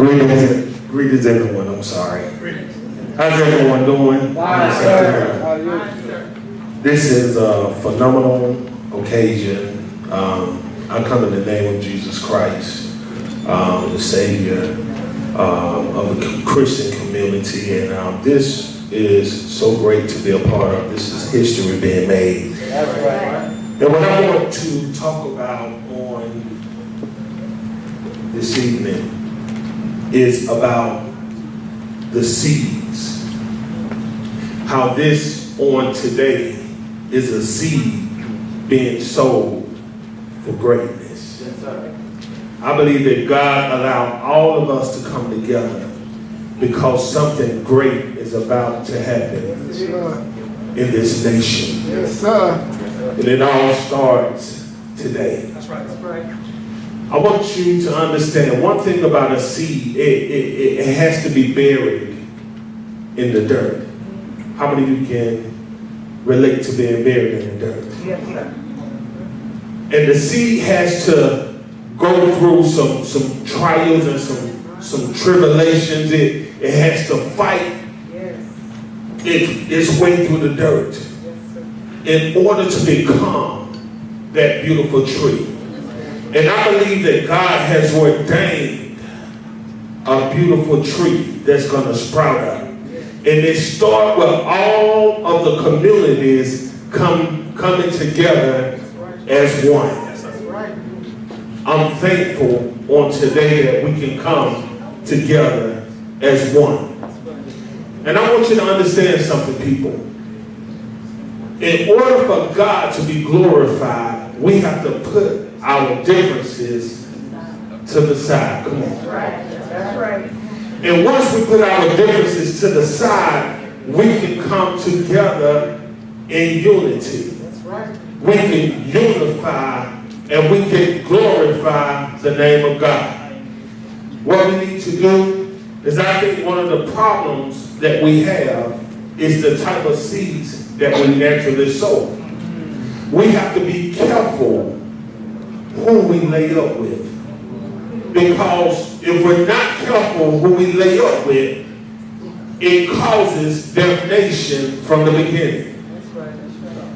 Greetings everyone, I'm sorry. How's everyone doing? This is a phenomenal occasion. I come in the name of Jesus Christ, the Savior of the Christian community, and this is so great to be a part of. This is history being made. And what I want to talk about on this evening is about the seeds. How this on today is a seed being sowed for greatness. Yes, sir. I believe that God allowed all of us to come together because something great is about to happen in this nation. Yes, sir. And it all starts today. That's right. That's right. I want you to understand one thing about a seed. It has to be buried in the dirt. How many of you can relate to being buried in the dirt? Yes, sir. And the seed has to go through some trials and some tribulations. It has to fight its way through the dirt in order to become that beautiful tree. And I believe that God has ordained a beautiful tree that's going to sprout up. And it starts with all of the communities coming together as one. I'm thankful on today that we can come together as one. And I want you to understand something, people. In order for God to be glorified, we have to put our differences to the side. Come on. That's right. That's right. And once we put our differences to the side, we can come together in unity. That's right. We can unify and we can glorify the name of God. What we need to do is, I think one of the problems that we have is the type of seeds that we naturally sow. We have to be careful who we lay up with. Because if we're not careful who we lay up with, it causes damnation from the beginning.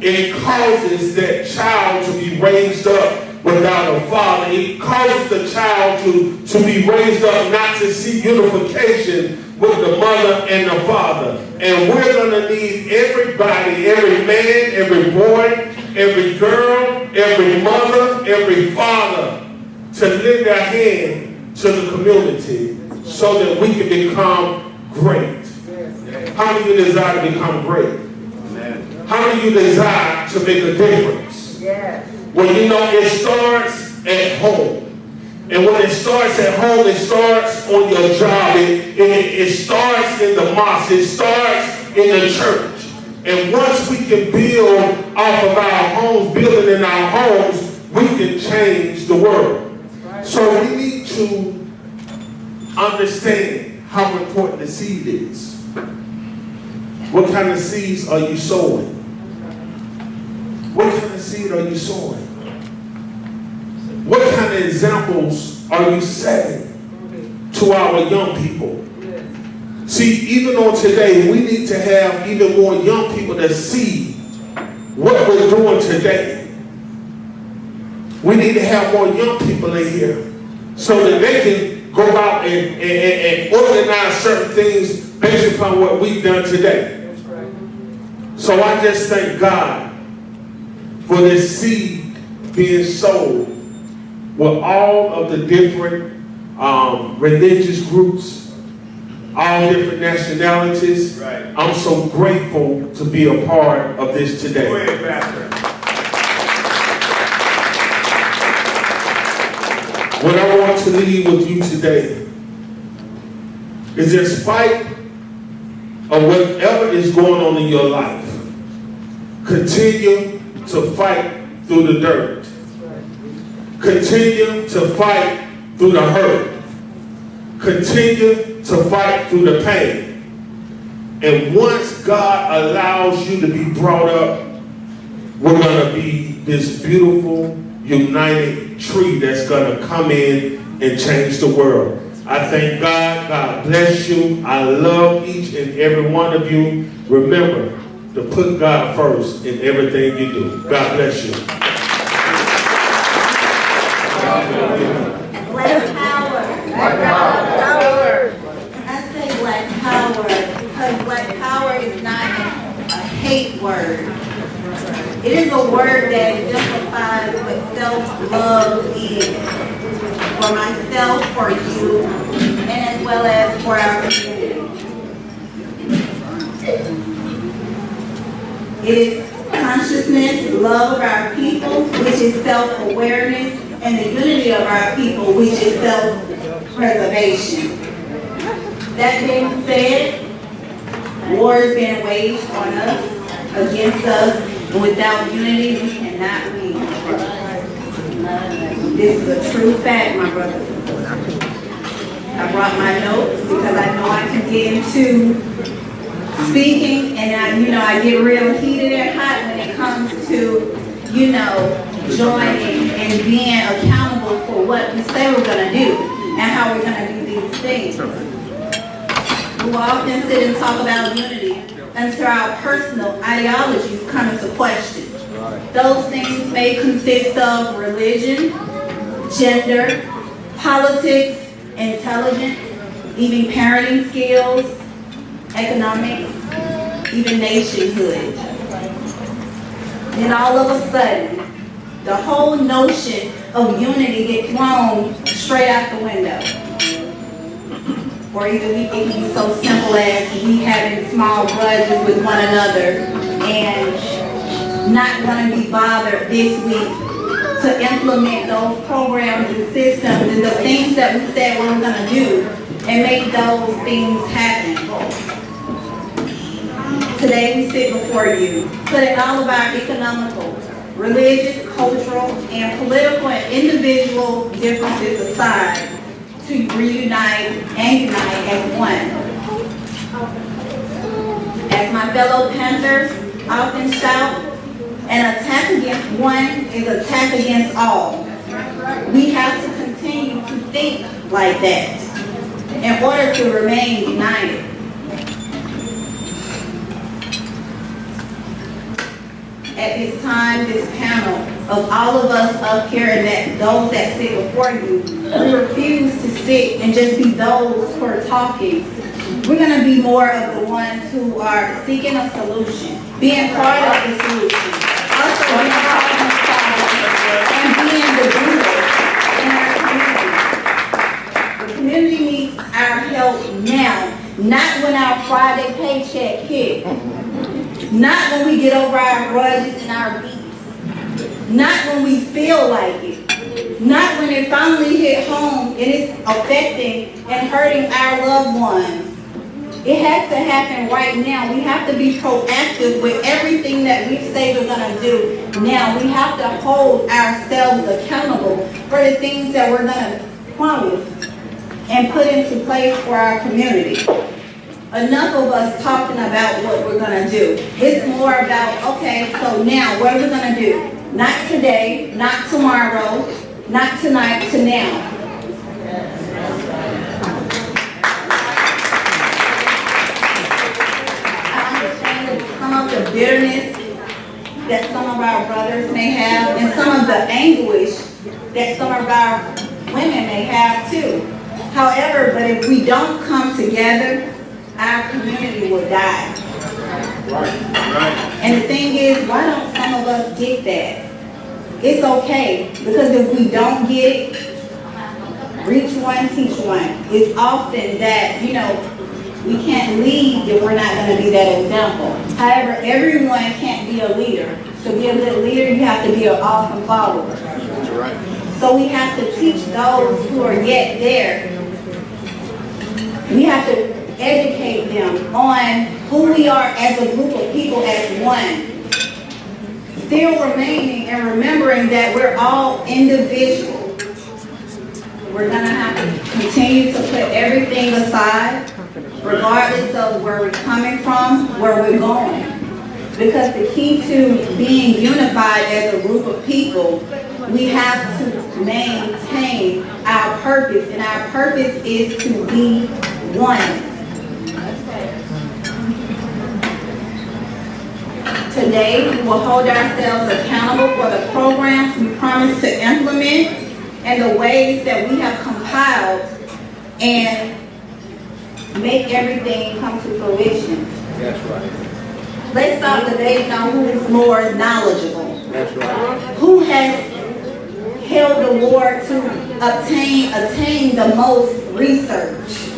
It causes that child to be raised up without a father. It causes the child to be raised up not to see unification with the mother and the father. And we're going to need everybody, every man, every boy, every girl, every mother, every father to lend their hand to the community so that we can become great. How many of you desire to become great? How many of you desire to make a difference? Well, you know, it starts at home. And when it starts at home, it starts on your job. It starts in the mosque. It starts in the church. And once we can build off of our homes, building in our homes, we can change the world. So we need to understand how important the seed is. What kind of seeds are you sowing? What kind of seed are you sowing? What kind of examples are you setting to our young people? See, even on today, we need to have even more young people that see what we're doing today. We need to have more young people in here so that they can go out and organize certain things based upon what we've done today. So I just thank God for this seed being sown with all of the different religious groups, all different nationalities. Right. I'm so grateful to be a part of this today. Go ahead, Pastor. What I want to leave with you today is, in spite of whatever is going on in your life, continue to fight through the dirt. Continue to fight through the hurt. Continue to fight through the pain. And once God allows you to be brought up, we're going to be this beautiful, united tree that's going to come in and change the world. I thank God. God bless you. I love each and every one of you. Remember to put God first in everything you do. God bless you. Black power. Black power. I say black power because black power is not a hate word. It is a word that exemplifies what self-love is. For myself, for you, and as well as for our community. It is consciousness, love of our people, which is self-awareness, and the unity of our people, which is self-preservation. That being said, war is being waged on us, against us, and without unity, we cannot win. This is a true fact, my brothers and sisters. I brought my notes because I know I can get into speaking, and I get real heated and hot when it comes to, joining and being accountable for what we say we're going to do and how we're going to do these things. We will often sit and talk about unity until our personal ideologies come into question. Those things may consist of religion, gender, politics, intelligence, even parenting skills, economics, even nationhood. Then all of a sudden, the whole notion of unity gets thrown straight out the window. Or either it can be so simple as we having small grudges with one another and not going to be bothered this week to implement those programs and systems and the things that we said we were going to do and make those things happen. Today we sit before you, putting all of our economical, religious, cultural, and political and individual differences aside to reunite and unite as one. As my fellow Panthers often shout, an attack against one is an attack against all. We have to continue to think like that in order to remain united. At this time, this panel of all of us up here and that those that sit before you, we refuse to sit and just be those who are talking. We're going to be more of the ones who are seeking a solution, being part of the solution, also being part of the problem, and being the doers in our community. The community needs our help now, not when our Friday paycheck hits. Not when we get over our grudges and our beefs. Not when we feel like it. Not when it finally hit home and it's affecting and hurting our loved ones. It has to happen right now. We have to be proactive with everything that we say we're going to do now. We have to hold ourselves accountable for the things that we're going to promise and put into place for our community. Enough of us talking about what we're going to do. It's more about, okay, so now what are we going to do? Not today, not tomorrow, not tonight, to now. I understand some of the bitterness that some of our brothers may have and some of the anguish that some of our women may have too. However, but if we don't come together, our community will die. Right. And the thing is, why don't some of us get that? It's okay, because if we don't get it, reach one, teach one. It's often that, we can't lead if we're not going to be that example. However, everyone can't be a leader. To be a good leader, you have to be an awesome follower. That's right. So we have to teach those who are yet there. We have to educate them on who we are as a group of people, as one. Still remaining and remembering that we're all individual. We're going to have to continue to put everything aside, regardless of where we're coming from, where we're going. Because the key to being unified as a group of people we have to maintain our purpose, and our purpose is to be one. Today, we will hold ourselves accountable for the programs we promise to implement and the ways that we have compiled and make everything come to fruition. That's right. Let's stop debating on who is more knowledgeable. That's right. Who has held the award to attain the most research?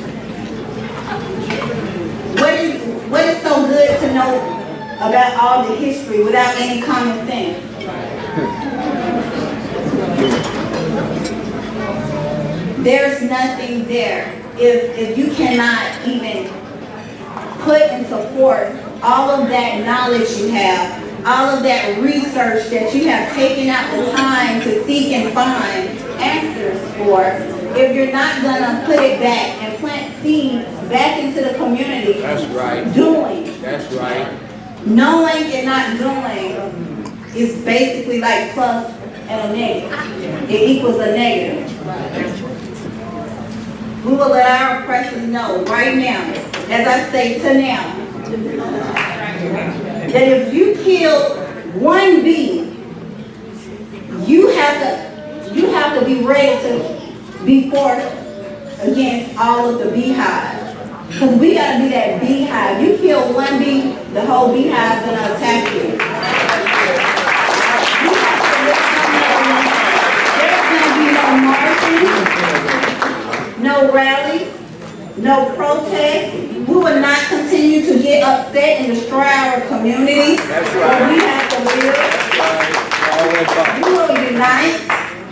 What is so good to know about all the history without any common sense? There's nothing there if you cannot even put into force all of that knowledge you have, all of that research that you have taken out the time to seek and find answers for. If you're not gonna put it back and plant seeds back into the community, That's right. doing, That's right. knowing and not doing is basically like plus and a negative. It equals a negative. We will let our oppressors know right now, as I say to now, that if you kill one bee, you have to be ready to be forced against all of the beehives. Because we gotta be that beehive. You kill one bee, the whole beehive is gonna attack you. You have to let them know there's gonna be no marching, no rallies, no protests. We will not continue to get upset and destroy our communities. That's right. Where we have to live. We will unite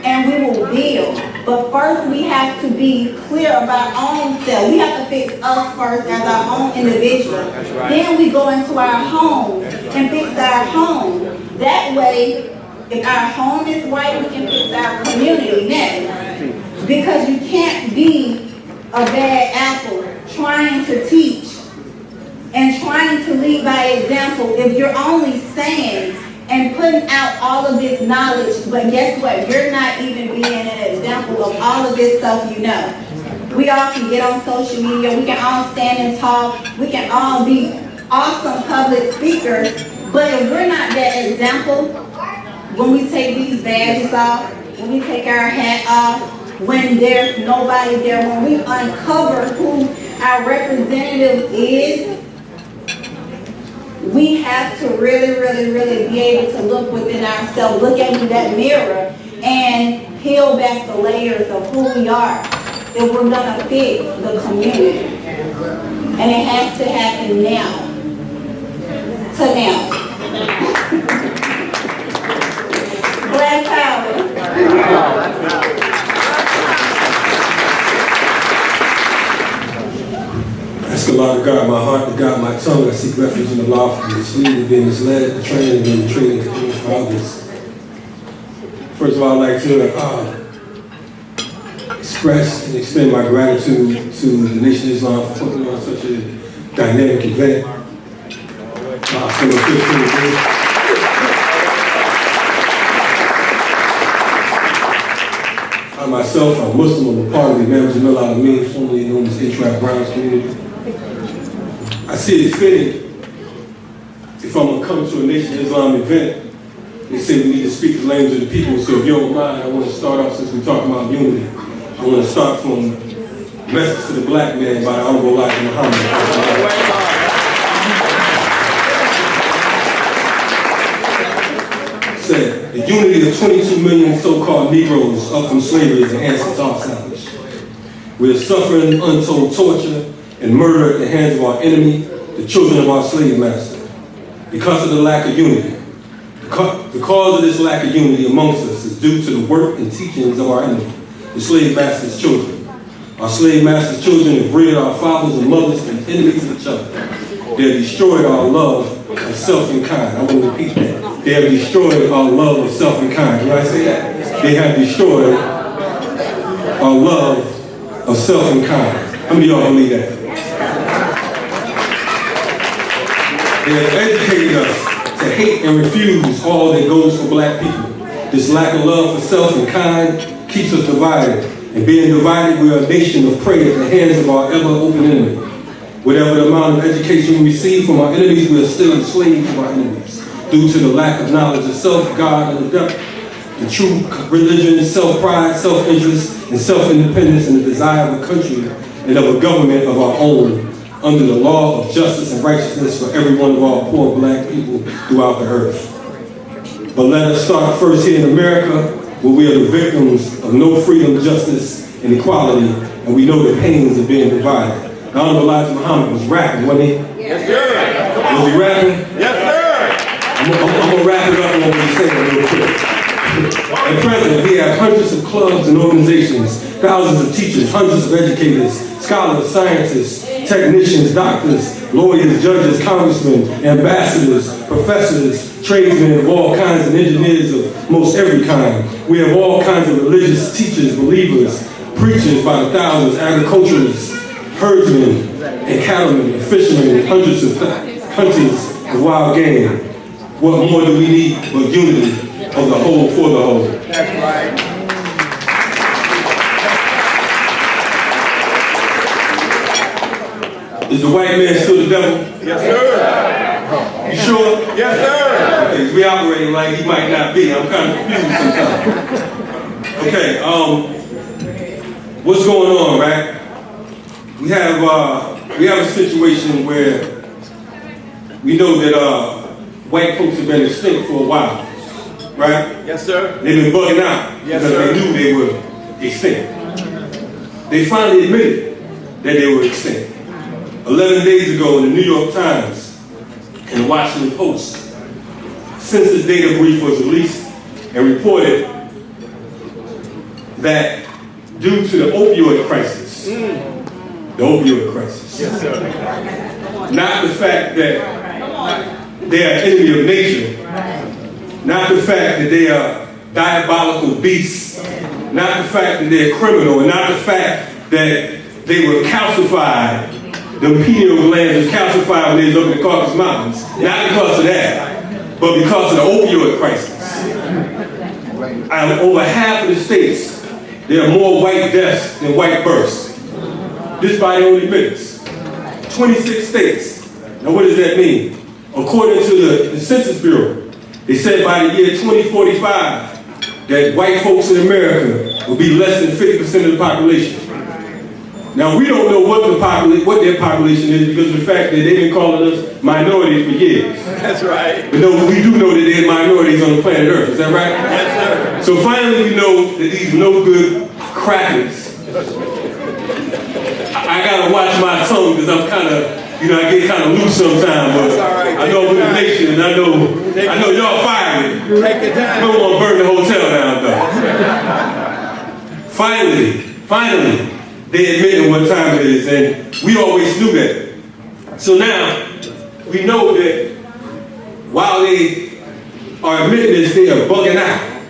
and we will build. But first we have to be clear about our own self. We have to fix us first as our own individual. That's right. Then we go into our homes and fix our home. That way, if our home is right, we can fix our community next. Because you can't be a bad apple trying to teach and trying to lead by example if you're only saying and putting out all of this knowledge, but guess what? You're not even being an example of all of this stuff you know. We all can get on social media, we can all stand and talk, we can all be awesome public speakers, but if we're not that example, when we take these badges off, when we take our hat off, when there's nobody there, when we uncover who our representative is, we have to really, really, really be able to look within ourselves, look into that mirror, and peel back the layers of who we are if we're gonna fix the community. And it has to happen now. To now. Black power. Ask Allah to guard my heart, to guide my tongue. I seek refuge in the law from misleading, being misled, betraying, and being betrayed to things for others. First of all, I'd like to express and extend my gratitude to the Nation of Islam for putting on such a dynamic event. For the 15th day. I myself, I'm Muslim, I'm a part of the Imam Jamil Al-Amin, formerly known as H-Rap Brown's community. I see it fitting, if I'm going to come to a Nation of Islam event, they say we need to speak the language of the people. So if you don't mind, I want to start off, since we're talking about unity, I want to start from Message to the Black Man by the Honorable Elijah Muhammad. Said, the unity of 22 million so-called Negroes up from slavery is an answer to our salvage. We are suffering untold torture and murder at the hands of our enemy, the children of our slave master, because of the lack of unity. The cause of this lack of unity amongst us is due to the work and teachings of our enemy, the slave master's children. Our slave master's children have reared our fathers and mothers and enemies of each other. They have destroyed our love of self and kind. I want to repeat that. They have destroyed our love of self and kind. Can I say that? They have destroyed our love of self and kind. How many of y'all believe that? They have educated us to hate and refuse all that goes for black people. This lack of love for self and kind keeps us divided. And being divided, we are a nation of prey at the hands of our ever-open enemy. Whatever the amount of education we receive from our enemies, we are still enslaved to our enemies. Due to the lack of knowledge of self, God, and the devil. The true religion, self-pride, self-interest, and self-independence, and the desire of a country and of a government of our own, under the law of justice and righteousness for every one of our poor black people throughout the earth. But let us start first here in America, where we are the victims of no freedom, justice, and equality, and we know the pains of being divided. The Honorable Elijah Muhammad was rapping, wasn't he? Yes, sir. Was he rapping? Yes, sir. I'm going to wrap it up on what he's saying real quick. At present, we have hundreds of clubs and organizations, thousands of teachers, hundreds of educators, scholars, scientists, technicians, doctors, lawyers, judges, congressmen, ambassadors, professors, tradesmen of all kinds, and engineers of most every kind. We have all kinds of religious teachers, believers, preachers by the thousands, agriculturists, herdsmen, and cattlemen, and fishermen, and hundreds of wild game. What more do we need but unity of the whole for the whole? That's right. Is the white man still the devil? Yes, sir. You sure? Yes, sir. Okay, we operating like he might not be. I'm kind of confused sometimes. Okay, what's going on, right? We have a situation where we know that white folks have been extinct for a while, right? Yes, sir. They've been bugging out Yes, because sir. they knew they were extinct. They finally admitted that they were extinct. 11 days ago in the New York Times and the Washington Post, census data brief was released and reported that due to the opioid crisis, Yes, sir. not the fact that they are enemy of nature, not the fact that they are diabolical beasts, not the fact that they're criminal, and not the fact that they were calcified. The pineal glands was calcified when they was up in the Caucasus Mountains. Not because of that, but because of the opioid crisis. Over half of the states, there are more white deaths than white births. This by the only minutes. 26 states. Now what does that mean? According to the Census Bureau, they said by the year 2045 that white folks in America will be less than 50% of the population. Now we don't know what their population is because of the fact that they've been calling us minorities for years. That's right. But no, we do know that they're minorities on the planet Earth. Is that right? Yes, sir. So finally we know that these no good crackers. I gotta watch my tongue because I'm kind of, I get kind of loose sometimes. But That's all right. I know we're the nation, and I know y'all fired me. Take your time. I don't want to burn the hotel down though. Finally, they admitted what time it is, and we always knew that. So now, we know that while they are admitting this, they are bugging out.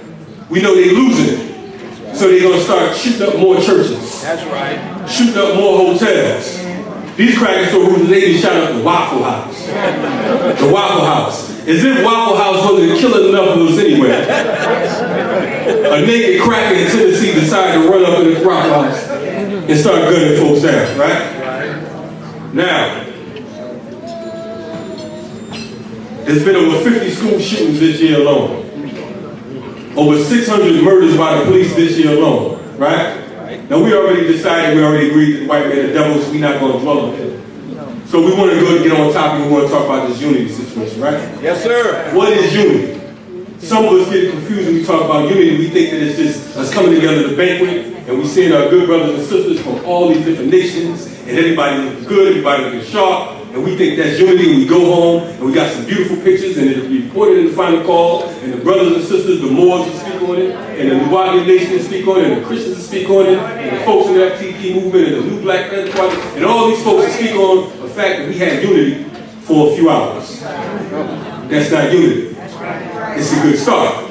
We know they're losing it. So they're going to start shooting up more churches. That's right. Shooting up more hotels. These crackers so ruthless, they even shot up the Waffle House. The Waffle House. As if Waffle House wasn't killing enough of us anyway. A naked cracker in Tennessee decided to run up in the Waffle House and start gunning folks down, right? Now, there's been over 50 school shootings this year alone. Over 600 murders by the police this year alone, right? Now we already decided, we already agreed that the white man are devils, we're not going to dwell on it. So we want to go and get on top and we want to talk about this unity situation, right? Yes, sir. What is unity? Some of us get confused when we talk about unity. We think that it's just us coming together to banquet and we seeing our good brothers and sisters from all these different nations and everybody looking good, everybody looking sharp. And we think that's unity, and we go home, and we got some beautiful pictures, and it'll be reported in the final call, and the brothers and sisters, the Moors will speak on it, and the Nuwabian Nation will speak on it, and the Christians will speak on it, and the folks in the FTP movement, and the New Black Panther Party, and all these folks will speak on the fact that we had unity for a few hours. That's not unity. It's a good start.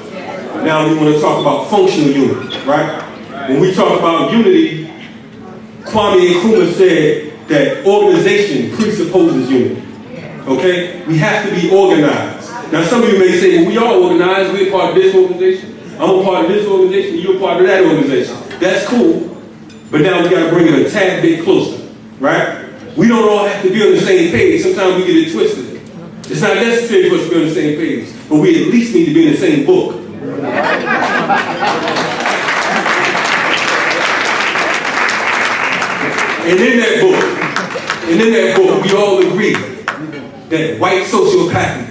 Now we want to talk about functional unity, right? When we talk about unity, Kwame Nkrumah said that organization presupposes unity. Okay? We have to be organized. Now some of you may say, well, we are organized, we're part of this organization. I'm a part of this organization, you're a part of that organization. That's cool, but now we gotta bring it a tad bit closer, right? We don't all have to be on the same page. Sometimes we get it twisted. It's not necessary for us to be on the same page, but we at least need to be in the same book. And in that book, we all agree that white sociopathy,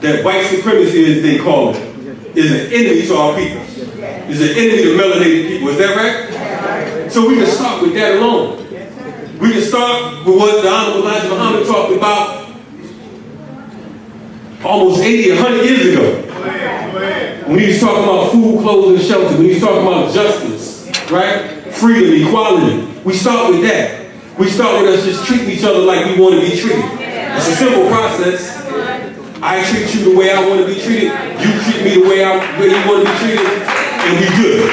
that white supremacy, as they call it, is an enemy to our people. Is an enemy to melanated people. Is that right? So we can start with that alone. We can start with what the Honorable Elijah Muhammad talked about almost 80, 100 years ago. When he was talking about food, clothes, and shelter, when he was talking about justice, right? Freedom, equality. We start with that. We start with us just treating each other like we want to be treated. It's a simple process. I treat you the way I want to be treated. You treat me the way you want to be treated, and we good,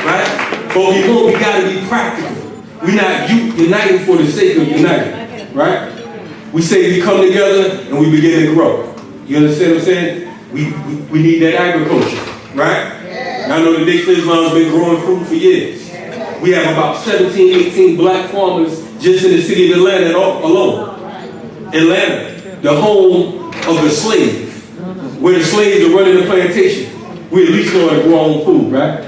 right? But we got to be practical. We're not uniting for the sake of uniting, right? We say we come together and we begin to grow. You understand what I'm saying? We need that agriculture, right? And I know the Nation of Islam has been growing fruit for years. We have about 17, 18 black farmers just in the city of Atlanta alone. Atlanta, the home of the slave, where the slaves are running the plantation. We at least know how to grow our own food, right?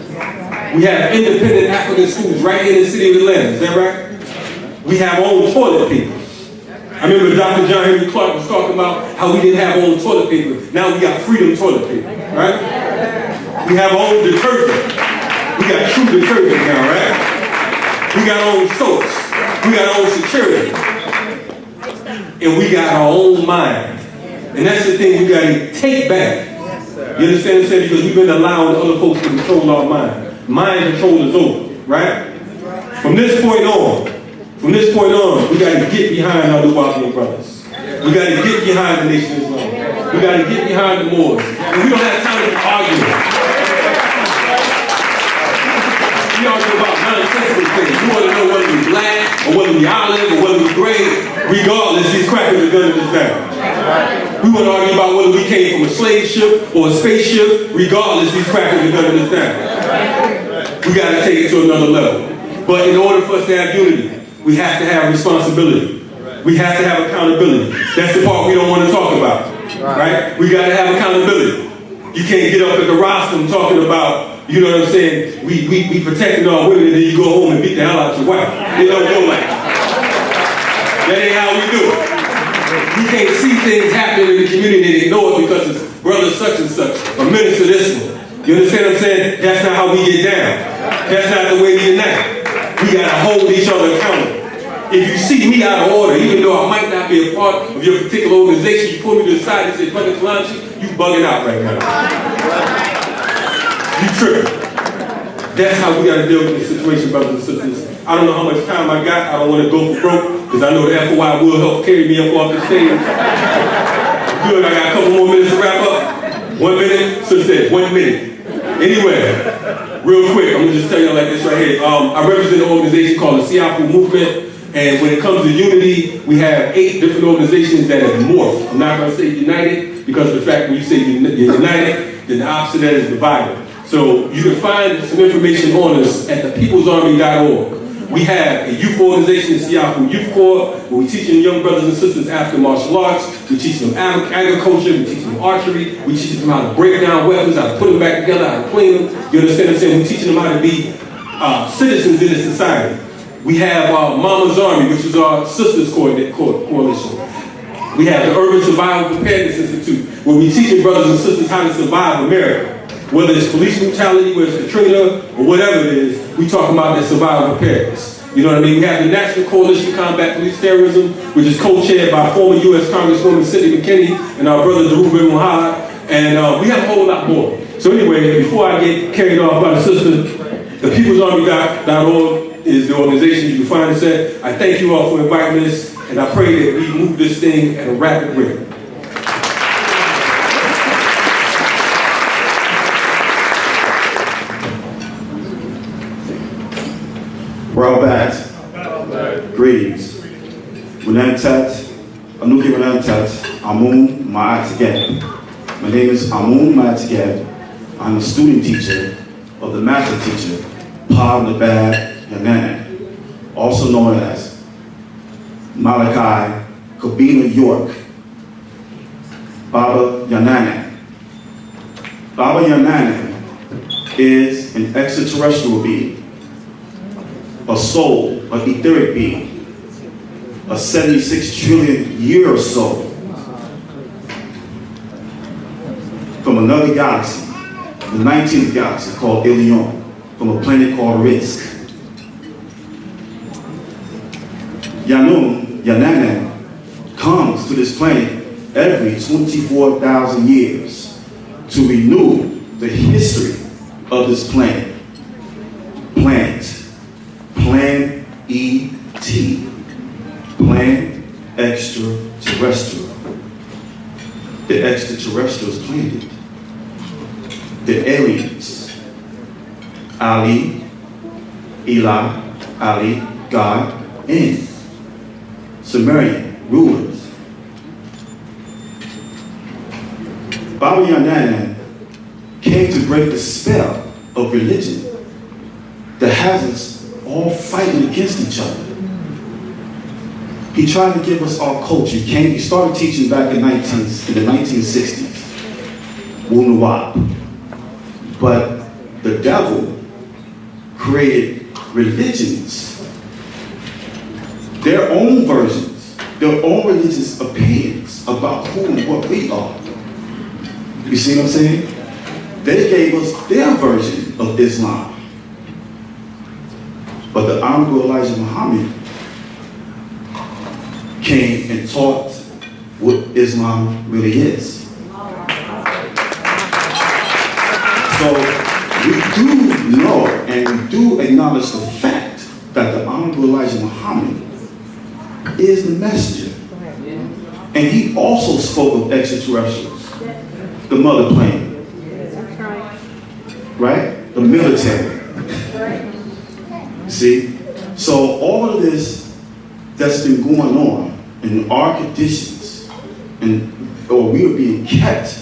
We have independent African schools right here in the city of Atlanta, is that right? We have our own toilet paper. I remember Dr. John Henry Clark was talking about how we didn't have our own toilet paper. Now we got freedom toilet paper, right? We have our own detergent. We got true detergent now, right? We got our own soaps. We got our own security. And we got our own mind. And that's the thing we got to take back. You understand what I'm saying? Because we've been allowing other folks to control our mind. Mind control is over, right? From this point on, we got to get behind our Nuwabian brothers. We got to get behind the Nation of Islam. We got to get behind the Moors. And we don't have time to argue. We argue about nonsensical things. We want to know whether we're black, or whether we're olive, or whether we're gray. Regardless, these crackers are gunning us down. We want to argue about whether we came from a slave ship or a spaceship. Regardless, these crackers are gunning us down. We got to take it to another level. But in order for us to have unity, we have to have responsibility. We have to have accountability. That's the part we don't want to talk about, right? We got to have accountability. You can't get up at the rostrum talking about, you know what I'm saying, we protecting our women, and then you go home and beat the hell out your wife. It don't go like that. That ain't how we do it. You can't see things happening in the community and ignore it because it's brother such and such, or minister this one. You understand what I'm saying? That's not how we get down. That's not the way we unite. We gotta hold each other accountable. If you see me out of order, even though I might not be a part of your particular organization, you pull me to the side and say, Brother Kalanchi, you bugging out right now. You tripping. That's how we gotta deal with this situation, brothers and sisters. I don't know how much time I got. I don't want to go for broke, because I know the FOI will help carry me up off the stage. Good, I got a couple more minutes to wrap up. 1 minute, so said 1 minute. Anyway, real quick, I'm gonna just tell you like this right here. I represent an organization called the Siafu Movement, and when it comes to unity, we have 8 different organizations that have morphed. I'm not gonna say united, because of the fact when you say you're united, then the opposite of that is divided. So you can find some information on us at thepeoplesarmy.org. We have a youth organization, Siafu Youth Corps, where we're teaching young brothers and sisters African martial arts. We teach them agriculture, we teach them archery, we teach them how to break down weapons, how to put them back together, how to clean them. You understand what I'm saying? We're teaching them how to be citizens in this society. We have Mama's Army, which is our sisters coalition. We have the Urban Survival Preparedness Institute, where we're teaching brothers and sisters how to survive America. Whether it's police brutality, whether it's Katrina, or whatever it is, we talk about that survival preparedness. You know what I mean? We have the National Coalition to Combat Police Terrorism, which is co-chaired by former U.S. Congresswoman Cindy McKinney and our brother Darubin Muhammad, and we have a whole lot more. So anyway, before I get carried off by the sister, thepeoplesarmy.org is the organization you can find us at. I thank you all for inviting us, and I pray that we move this thing at a rapid rate. Rabat, greetings. Wenantat, Anuki Wenantat, Amun Ma'atigab. My name is Amun Ma'atigab. I'm a student teacher of the master teacher, Pa-Nabab Yanana, also known as Malachi Kabina York, Baba Yanana. Baba Yanana is an extraterrestrial being, a soul, an etheric being, a 76 trillion year soul from another galaxy, the 19th galaxy called Ilion, from a planet called Risk. Yanana comes to this planet every 24,000 years to renew the history of this planet. Plan E.T. Plan extraterrestrial. The extraterrestrials planned it. The aliens. Ali, Eli, Ali, God, and Sumerian rulers. Baba Yanana came to break the spell of religion that has us all fighting against each other. He tried to give us our culture. He started teaching back in the 1960s, Wunuwap. But the devil created religions, their own versions, their own religious opinions about who and what we are. You see what I'm saying? They gave us their version of Islam. But the Honorable Elijah Muhammad came and taught what Islam really is. So we do know and we do acknowledge the fact that the Honorable Elijah Muhammad is the messenger. And he also spoke of extraterrestrials, the mother plane, right? The military. See? So all of this that's been going on in our conditions, or we are being kept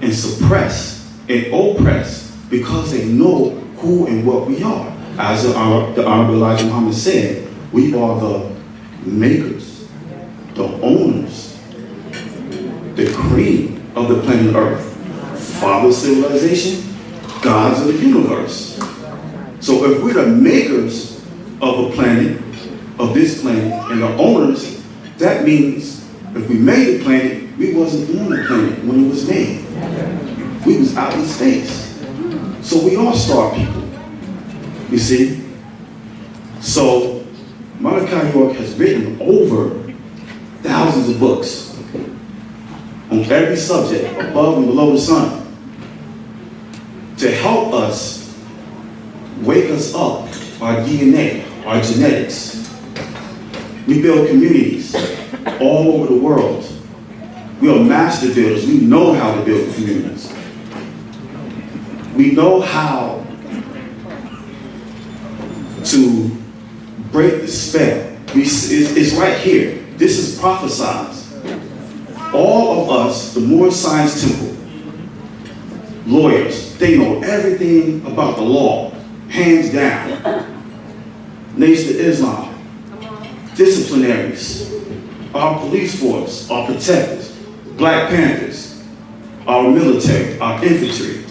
and suppressed and oppressed because they know who and what we are. As the Honorable Elijah Muhammad said, we are the makers, the owners, the cream of the planet Earth, father of civilization, gods of the universe. So if we're the makers of a planet, of this planet, and the owners, that means if we made the planet, we wasn't on the planet when it was made. We was out in space. So we are star people, you see? So Malachi York has written over thousands of books on every subject above and below the sun to help us, wake us up, our DNA, our genetics. We build communities all over the world. We are master builders. We know how to build communities. We know how to break the spell. It's right here. This is prophesied. All of us, the Moore Science Temple, lawyers, they know everything about the law, hands down. Nation of Islam, disciplinaries, our police force, our protectors, Black Panthers, our military, our infantry.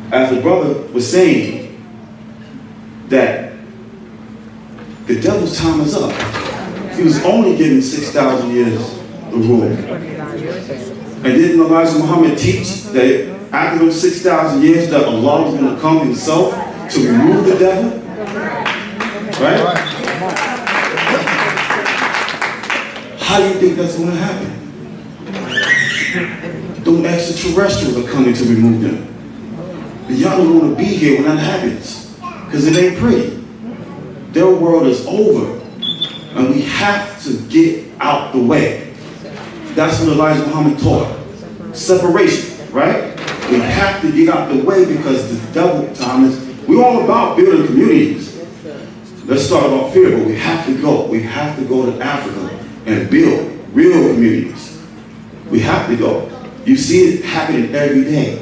As the brother was saying, that the devil's time is up. He was only given 6,000 years to rule. And didn't Elijah Muhammad teach that after those 6,000 years that Allah was going to come himself to remove the devil? Right? How do you think that's going to happen? Them extraterrestrials are coming to remove them. But y'all don't want to be here when that happens, because it ain't pretty. Their world is over, and we have to get out the way. That's what Elijah Muhammad taught. Separation, right? We have to get out the way because the devil time is, we're all about building communities. Let's start about fear, but we have to go. We have to go to Africa and build real communities. We have to go. You see it happening every day.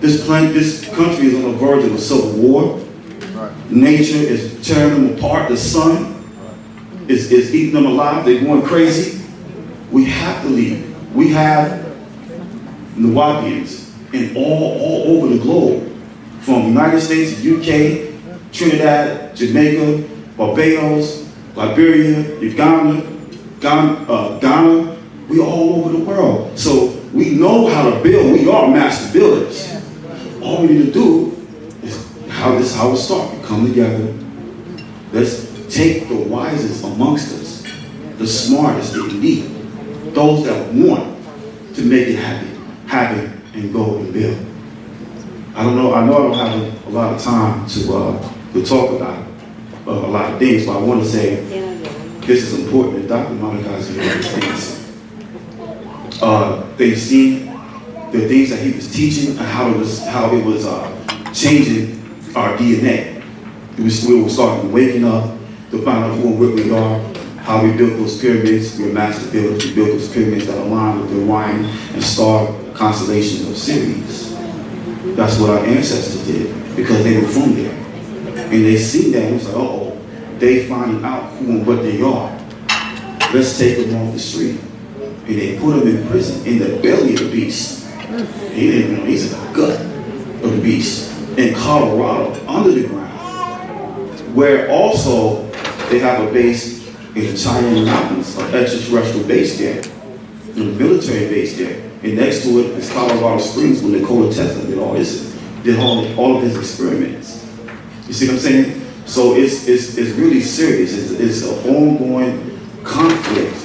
This country is on the verge of a civil war. Nature is tearing them apart. The sun is eating them alive. They're going crazy. We have to leave. We have Nawabians in all over the globe, from United States, UK, Trinidad, Jamaica, Barbados, Liberia, Uganda, Ghana. We all over the world. So we know how to build. We are master builders. All we need to do is this is how it starts. We come together. Let's take the wisest amongst us, the smartest, the elite, those that want to make it happen and go and build. I know I don't have a lot of time to talk about a lot of things, but I want to say this is important. And Dr. Monica is doing these things. They've seen the things that he was teaching and how it was changing our DNA. We were starting waking up to find out who and what we are, how we built those pyramids. We're master builders. We built those pyramids that align with the Orion and star constellations of Sirius. That's what our ancestors did because they were from there. And they see that and it's like, uh-oh, they find out who and what they are. Let's take them off the street. And they put them in prison, in the belly of the beast. He didn't know, he's in the gut of the beast. In Colorado, under the ground. Where also they have a base in the Cheyenne Mountains, an extraterrestrial base there. A military base there. And next to it is Colorado Springs where Nikola Tesla did all of his experiments. You see what I'm saying? So it's really serious. It's an ongoing conflict.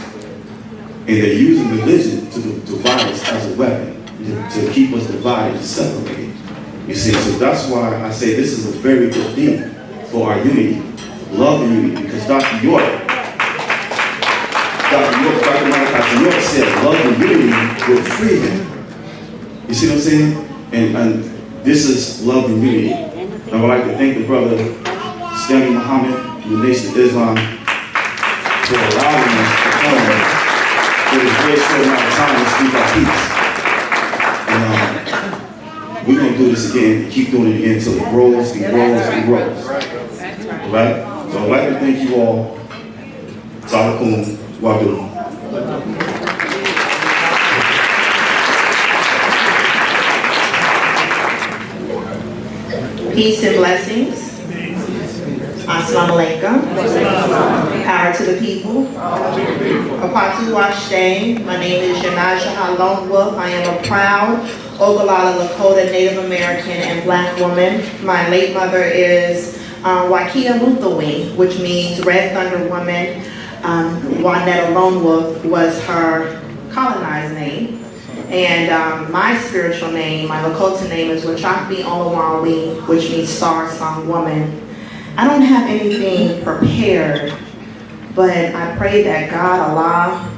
And they're using religion to divide us as a weapon, to keep us divided and separated. You see, so that's why I say this is a very good thing for our unity, love and unity, because Dr. York said love and unity will free them. You see what I'm saying? And this is love and unity. I would like to thank the brother Stanley Muhammad from the Nation of Islam for allowing us to come in a very short amount of time to speak our peace. And we're going to do this again, keep doing it again until it grows and grows and grows. All right? So I'd like to thank you all. Salakum Wadu. Peace and blessings. Assalamu alaikum. Power to the people. Apatu Washday. My name is Yanaja Lone Wolf. I am a proud Ogallala Lakota Native American and Black woman. My late mother is Wakia Muthawi, which means Red Thunder Woman. Wanetta Lone Wolf was her colonized name. And my spiritual name, my Lakota name is Wachakbi Olawawi, which means Star Song Woman. I don't have anything prepared, but I pray that God, Allah,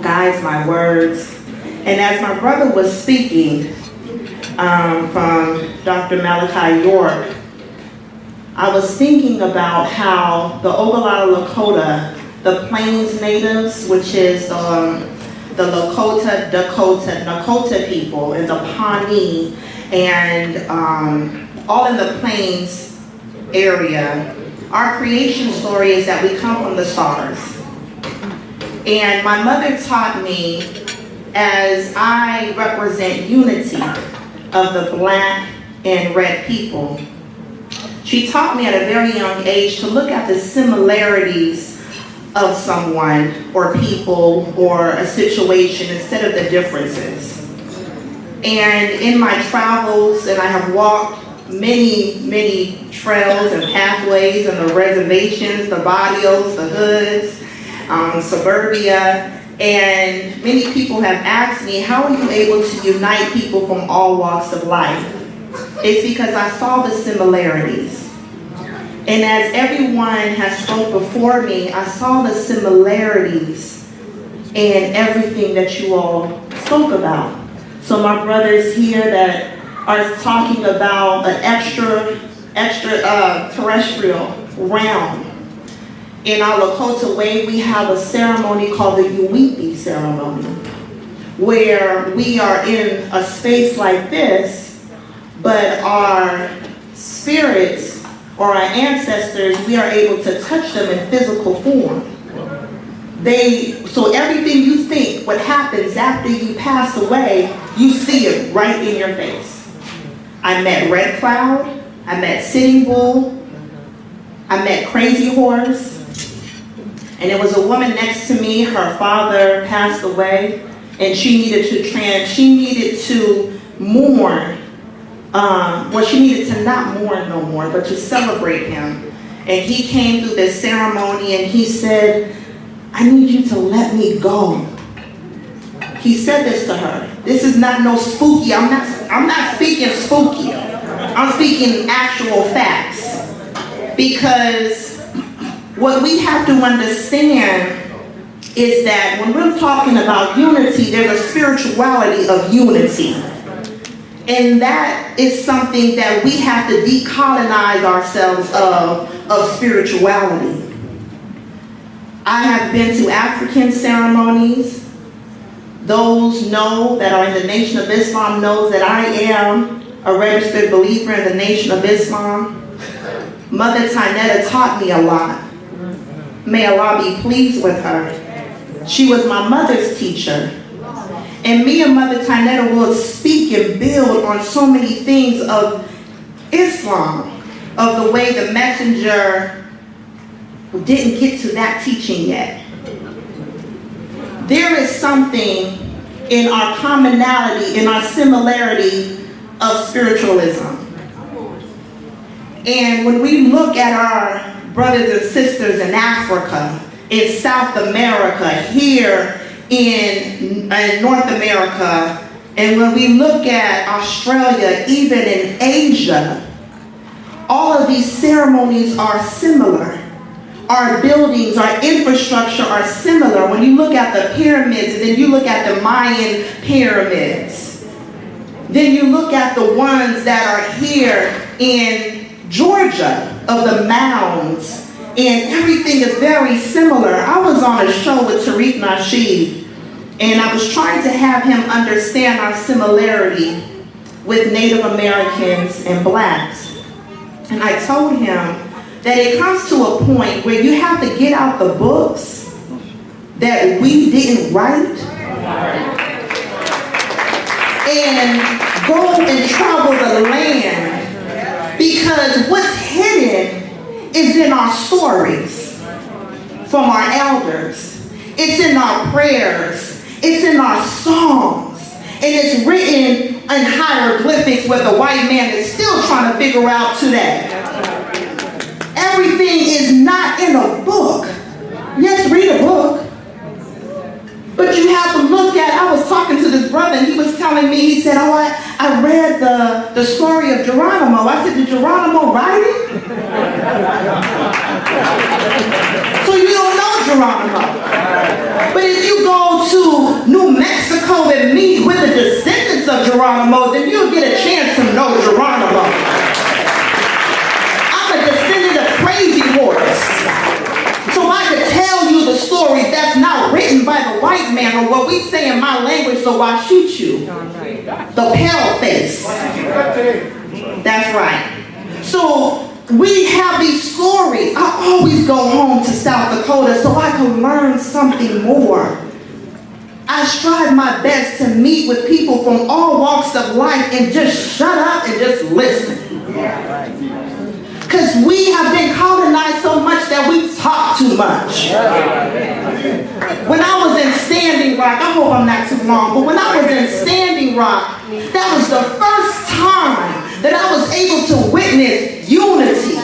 guides my words. And as my brother was speaking from Dr. Malachi York, I was thinking about how the Ogallala Lakota, the Plains Natives, which is the Lakota, Dakota, Nakota people, and the Pawnee, and all in the Plains area, our creation story is that we come from the stars. And my mother taught me, as I represent unity of the Black and Red people, she taught me at a very young age to look at the similarities of someone or people or a situation instead of the differences. And in my travels, and I have walked many trails and pathways and the reservations, the barrios, the hoods, suburbia, and many people have asked me, how are you able to unite people from all walks of life? It's because I saw the similarities. And as everyone has spoke before me, I saw the similarities in everything that you all spoke about. So my brothers here that are talking about an extraterrestrial realm. In our Lakota way, we have a ceremony called the Uwipi ceremony, where we are in a space like this, but our spirits or our ancestors, we are able to touch them in physical form. So everything you think, what happens after you pass away, you see it right in your face. I met Red Cloud, I met Sitting Bull, I met Crazy Horse, and there was a woman next to me, her father passed away, and she needed to mourn. She needed to not mourn no more, but to celebrate him. And he came through this ceremony and he said, I need you to let me go. He said this to her. This is not no spooky. I'm not speaking spooky. I'm speaking actual facts. Because what we have to understand is that when we're talking about unity, there's a spirituality of unity. And that is something that we have to decolonize ourselves of spirituality. I have been to African ceremonies. Those know that are in the Nation of Islam knows that I am a registered believer in the Nation of Islam. Mother Tynetta taught me a lot. May Allah be pleased with her. She was my mother's teacher. And me and Mother Tynetta will speak and build on so many things of Islam, of the way the messenger didn't get to that teaching yet. There is something in our commonality, in our similarity of spiritualism. And when we look at our brothers and sisters in Africa, in South America, here in North America, and when we look at Australia, even in Asia, all of these ceremonies are similar. Our buildings, our infrastructure are similar. When you look at the pyramids, and then you look at the Mayan pyramids, then you look at the ones that are here in Georgia, of the mounds, and everything is very similar. I was on a show with Tariq Nasheed, and I was trying to have him understand our similarity with Native Americans and blacks. And I told him that it comes to a point where you have to get out the books that we didn't write and go and travel the land, because what's hidden is in our stories from our elders. It's in our prayers. It's in our songs. And it's written in hieroglyphics where the white man is still trying to figure out today. Everything is not in a book. Yes, read a book. But you have to look at, I was talking to this brother and he was telling me, he said, I read the story of Geronimo. I said, did Geronimo write it? So you don't know Geronimo. But if you go to New Mexico and meet with the descendants of Geronimo, then you'll get a chance to know Geronimo. I'm a descendant of Crazy Horse. So I could tell you the stories that's not written by the white man, or what we say in my language, so I shoot you. The pale face. That's right. So we have these stories. I always go home to South Dakota so I can learn something more. I strive my best to meet with people from all walks of life and just shut up and just listen. Because we have been colonized so much that we talk too much. When I was in Standing Rock, I hope I'm not too long, but when I was in Standing Rock, that was the first time that I was able to witness unity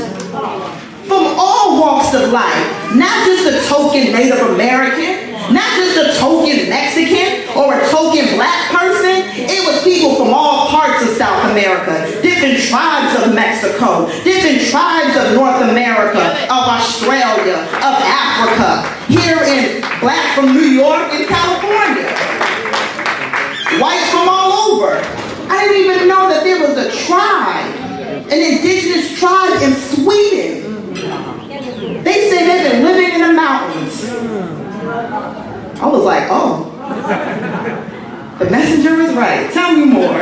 from all walks of life. Not just a token Native American, not just a token Mexican or a token black person. It was people from all parts of South America, different tribes of Mexico, different tribes of North America, of Australia, of Africa, here in black from New York and California, white from all over. I didn't even know that there was a tribe, an indigenous tribe in Sweden. They say they've been living in the mountains. I was like, oh, the messenger is right. Tell me more.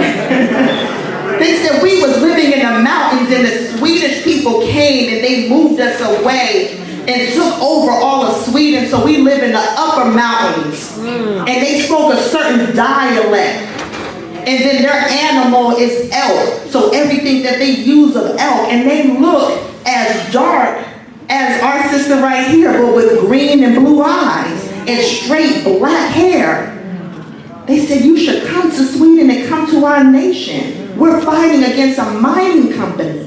They said that we was living in the mountains and the Swedish people came and they moved us away and took over all of Sweden, so we live in the upper mountains. And they spoke a certain dialect. And then their animal is elk, so everything that they use of elk, and they look as dark as our sister right here, but with green and blue eyes and straight black hair. They said, you should come to Sweden and come to our nation. We're fighting against a mining company.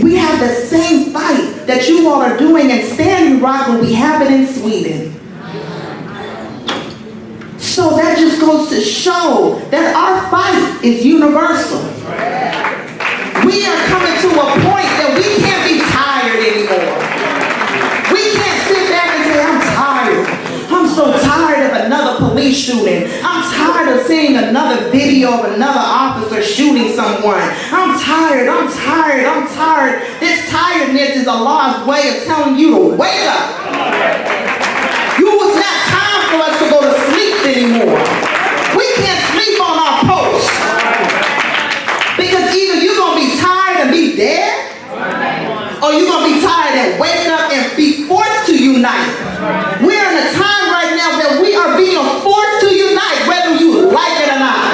We have the same fight that you all are doing in Standing Rock, but we have it in Sweden. So that just goes to show that our fight is universal. We are coming to a point that we can't be tired anymore. We can't sit back and say, I'm tired. I'm so tired of another police shooting. I'm tired of seeing another video of another officer shooting someone. I'm tired, I'm tired, I'm tired. This tiredness is Allah's way of telling you to wake up. It's not time for us to go to sleep anymore. We can't sleep on our post. Because either you're going to be tired and be dead, or you're going to be tired and wake up and be forced to unite. We're in a time right now that we are being forced to unite, whether you like it or not.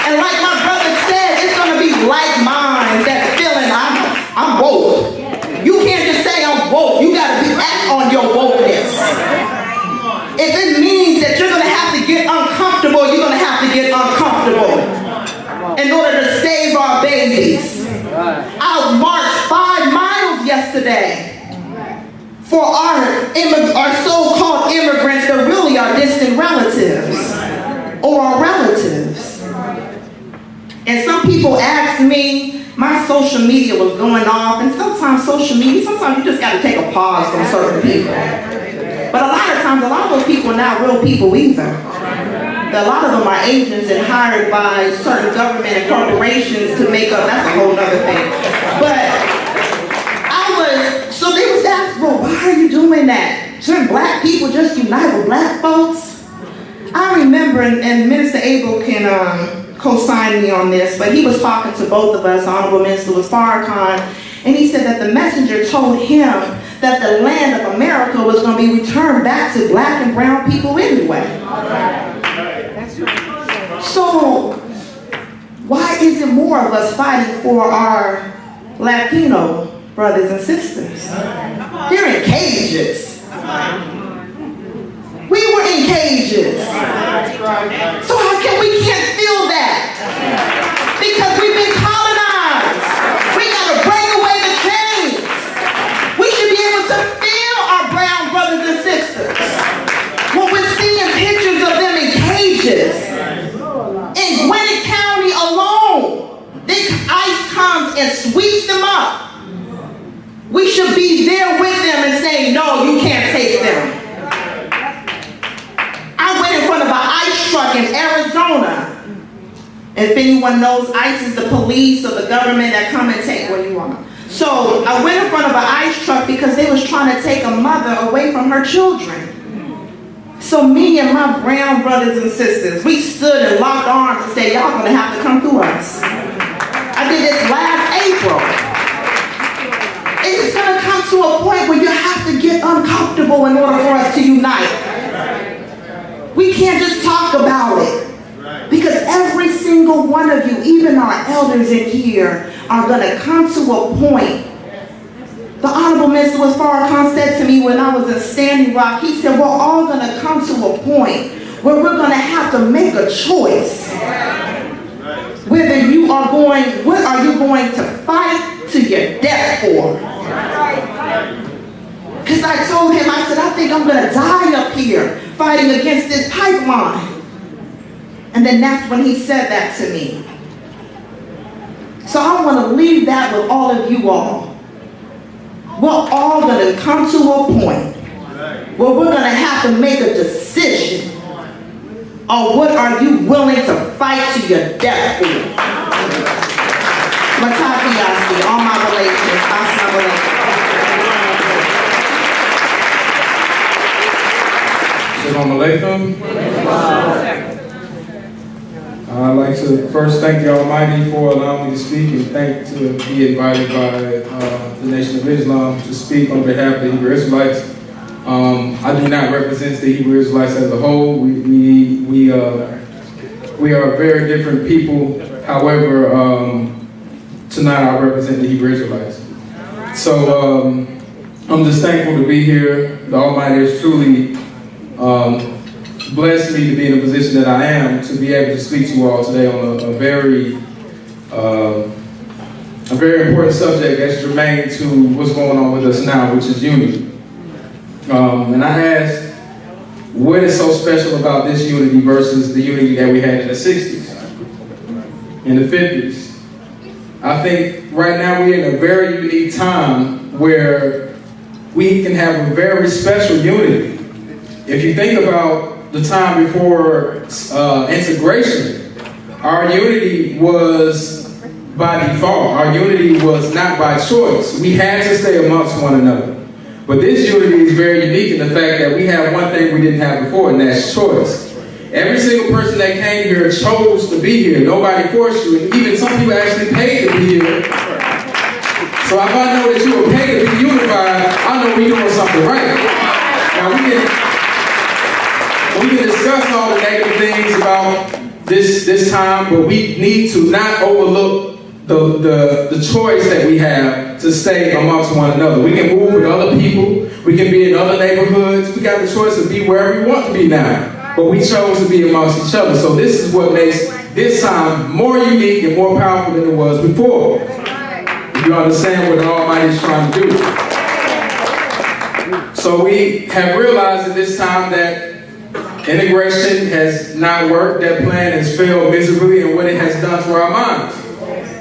And like my brother said, it's going to be like minds that feeling I'm woke. You can't just say I'm woke. You got to act on your wokeness. If it means that you're going to have to get uncomfortable, you're going to have to get uncomfortable in order to save our babies. I marched 5 miles yesterday for our so-called immigrants that really are distant relatives or our relatives. And some people ask me, my social media was going off, and sometimes social media, sometimes you just got to take a pause from certain people. But a lot of times, a lot of those people are not real people either. A lot of them are agents and hired by certain government and corporations to make up, that's a whole other thing. But so they was asked, well, why are you doing that? Shouldn't black people just unite with black folks? I remember, and Minister Abel can co-sign me on this, but he was talking to both of us, Honorable Minister Farrakhan, and he said that the messenger told him that the land of America was going to be returned back to black and brown people anyway. So, why isn't more of us fighting for our Latino brothers and sisters? They're in cages. We were in cages. So how can we can't feel that? Because we've been colonized. We got to break away the chains. We should be able to feel our brown brothers and sisters. When we're seeing pictures of them in cages. In Gwinnett County alone, this ICE comes and sweeps them up. We should be there with them and say, no, you can't take them. I went in front of an ICE truck in Arizona. And if anyone knows, ICE is the police or the government that come and take what you want. So I went in front of an ICE truck because they was trying to take a mother away from her children. So me and my brown brothers and sisters, we stood and locked arms and said, y'all gonna have to come through us. I did this last April. It's gonna come to a point where you have to get uncomfortable in order for us to unite. We can't just talk about it. Because every single one of you, even our elders in here, are gonna come to a point. The Honorable Minister Farrakhan said to me when I was in Standing Rock, he said, we're all going to come to a point where we're going to have to make a choice. Whether you are going, what are you going to fight to your death for? Because I told him, I said, I think I'm going to die up here fighting against this pipeline. And then that's when he said that to me. So I want to leave that with all of you all. We're all going to come to a point where we're going to have to make a decision on what are you willing to fight to your death for. Mataki Yasi, all my relations, Assalamu alaikum. I'd like like to first thank the Almighty for allowing me to speak, and to be invited by the Nation of Islam to speak on behalf of the Hebrew Israelites. I do not represent the Hebrew Israelites as a whole. We are very different people. However, tonight I represent the Hebrew Israelites. So I'm just thankful to be here. The Almighty has truly blessed me to be in the position that I am, to be able to speak to you all today on a very important subject that's germane to what's going on with us now, which is unity. And I asked, what is so special about this unity versus the unity that we had in the 60s, in the 50s? I think right now we're in a very unique time where we can have a very special unity. If you think about the time before integration, our unity was by default. Our unity was not by choice. We had to stay amongst one another. But this unity is very unique in the fact that we have one thing we didn't have before, and that's choice. Every single person that came here chose to be here. Nobody forced you, and even some people actually paid to be here. So if I know that you were paid to be unified, I know we're doing something right. Now we can discuss all the negative things about this time, but we need to not overlook the choice that we have to stay amongst one another. We can move with other people. We can be in other neighborhoods. We got the choice to be wherever we want to be now. But we chose to be amongst each other. So this is what makes this time more unique and more powerful than it was before. If you understand what the Almighty is trying to do. So we have realized at this time that integration has not worked. That plan has failed miserably, and what it has done to our minds.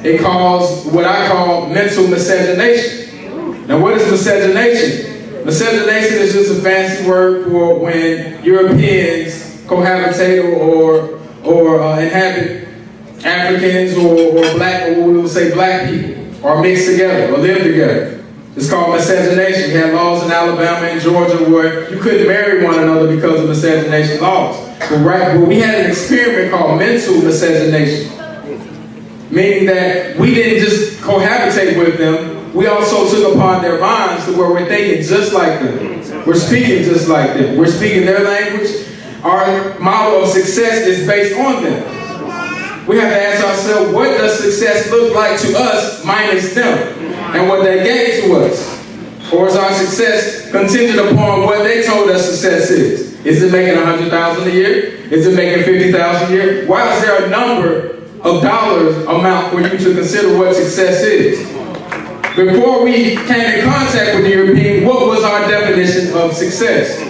It caused what I call mental miscegenation. Now, what is miscegenation? Miscegenation is just a fancy word for when Europeans cohabitate or inhabit Africans or black, or we would say black people, or mix together or live together. It's called miscegenation. We had laws in Alabama and Georgia where you couldn't marry one another because of miscegenation laws. But we had an experiment called mental miscegenation. Meaning that we didn't just cohabitate with them, we also took upon their minds to where we're thinking just like them. We're speaking just like them. We're speaking their language. Our model of success is based on them. We have to ask ourselves, what does success look like to us minus them and what they gave to us? Or is our success contingent upon what they told us success is? Is it making $100,000 a year? Is it making $50,000 a year? Why is there a number of dollars amount for you to consider what success is? Before we came in contact with the European, what was our definition of success?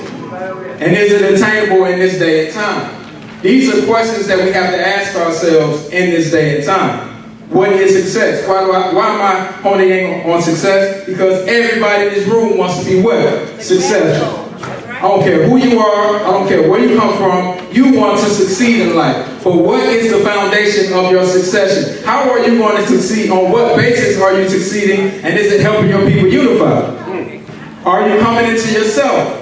And is it attainable in this day and time? These are questions that we have to ask ourselves in this day and time. What is success? Why am I honing in on success? Because everybody in this room wants to be what? Successful. I don't care who you are, I don't care where you come from, you want to succeed in life. But what is the foundation of your succession? How are you going to succeed? On what basis are you succeeding? And is it helping your people unify? Are you coming into yourself?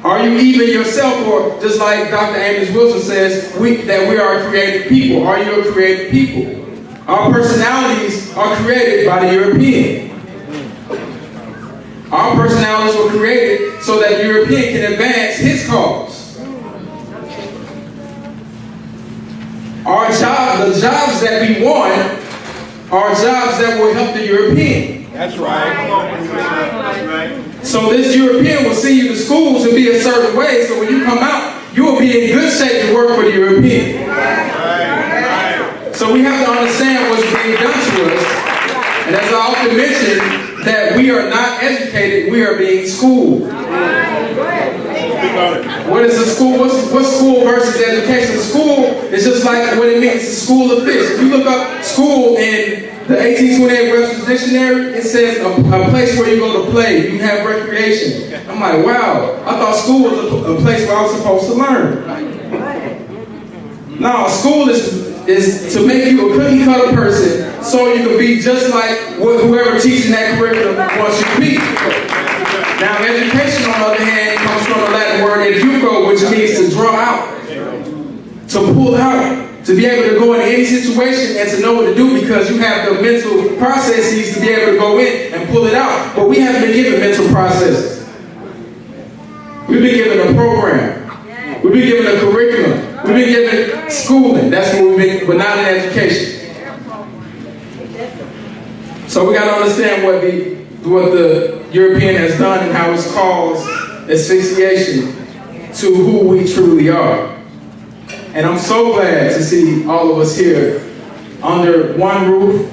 Are you even yourself? Or just like Dr. Amos Wilson says, that we are a creative people. Are you a creative people? Our personalities are created by the European. Our personalities were created so that the European can advance his cause. The jobs that we want are jobs that will help the European. That's right. So this European will send you to school to be a certain way, so when you come out, you will be in good shape to work for the European. So we have to understand what's being done to us. And as I often mention, that we are not educated, we are being schooled. What is a school? What's school versus education? School is just like what it means, a school of fish. If you look up school in the 1828 Webster's Dictionary, it says a place where you go to play, you have recreation. I'm like, wow, I thought school was a place where I was supposed to learn. No, school is to make you a cookie cutter person so you can be just like whoever teaching that curriculum wants you to be. Now, education, on the other hand, comes from the Latin word educo, which means to draw out, to pull out. to be able to go into any situation and to know what to do because you have the mental processes to be able to go in and pull it out. But we haven't been given mental processes. We've been given a program. We've been given a curriculum. We've been given schooling. That's what we've been, but not in education. So we got to understand what the European has done and how it's caused asphyxiation to who we truly are. And I'm so glad to see all of us here under one roof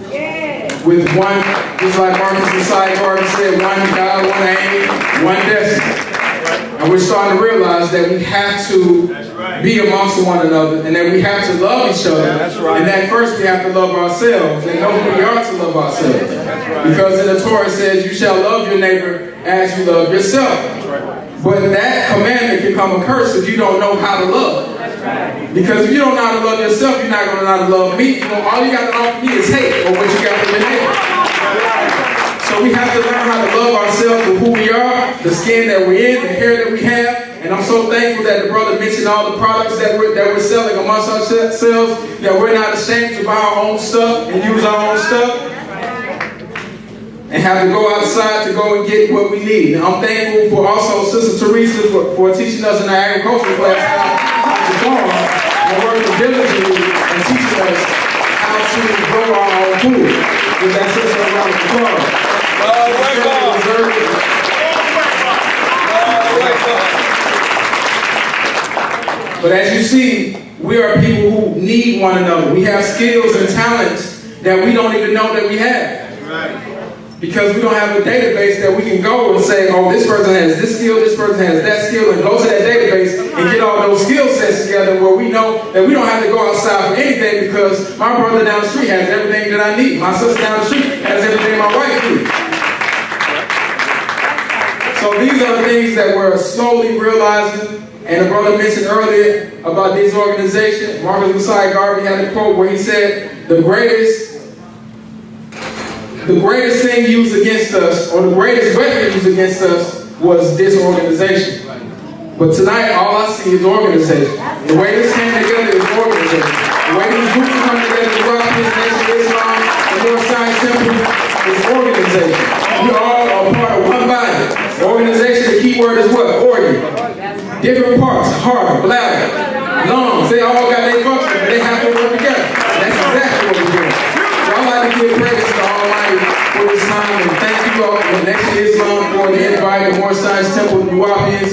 with one, just like Marcus Messiah Garden said, one God, one aim, one destiny. And we're starting to realize that we have to be amongst one another and that we have to love each other. And that first we have to love ourselves and know who we are to love ourselves. Because in the Torah it says, you shall love your neighbor as you love yourself. But that commandment can come a curse if you don't know how to love. Because if you don't know how to love yourself, you're not going to know how to love me. All you got to offer me is hate or what you got from your neighbor. So we have to learn how to love ourselves with who we are, the skin that we're in, the hair that we have. And I'm so thankful that the brother mentioned all the products that we're selling amongst ourselves, that we're not ashamed to buy our own stuff and use our own stuff and have to go outside to go and get what we need. And I'm thankful for also Sister Teresa for teaching us in our agricultural class how to farm and working diligently and teaching us how to grow our own food. With that sister around the farm. But as you see, we are people who need one another. We have skills and talents that we don't even know that we have. Because we don't have a database that we can go and say, oh, this person has this skill, this person has that skill, and go to that database and get all those skill sets together where we know that we don't have to go outside for anything because my brother down the street has everything that I need. My sister down the street has everything my wife needs. So these are the things that we're slowly realizing. And the brother mentioned earlier about this organization. Marcus Messiah Garvey had a quote where he said, the greatest thing used against us, or the greatest weapon used against us, was disorganization. But tonight, all I see is organization. The way this came together is organization. The way these groups come together, the Rock Nation of Islam, the North Science Temple, is organization. We all are part of one body. Organization, the key word is what? Organ. Different parts, heart, bladder, lungs, they all got their function, but they have to work together. That's exactly what we're doing. So I'd like to give praise to Almighty for this time, and thank you all for the Nation of Islam for the invite, the Moore Science Temple, the Nuwapians,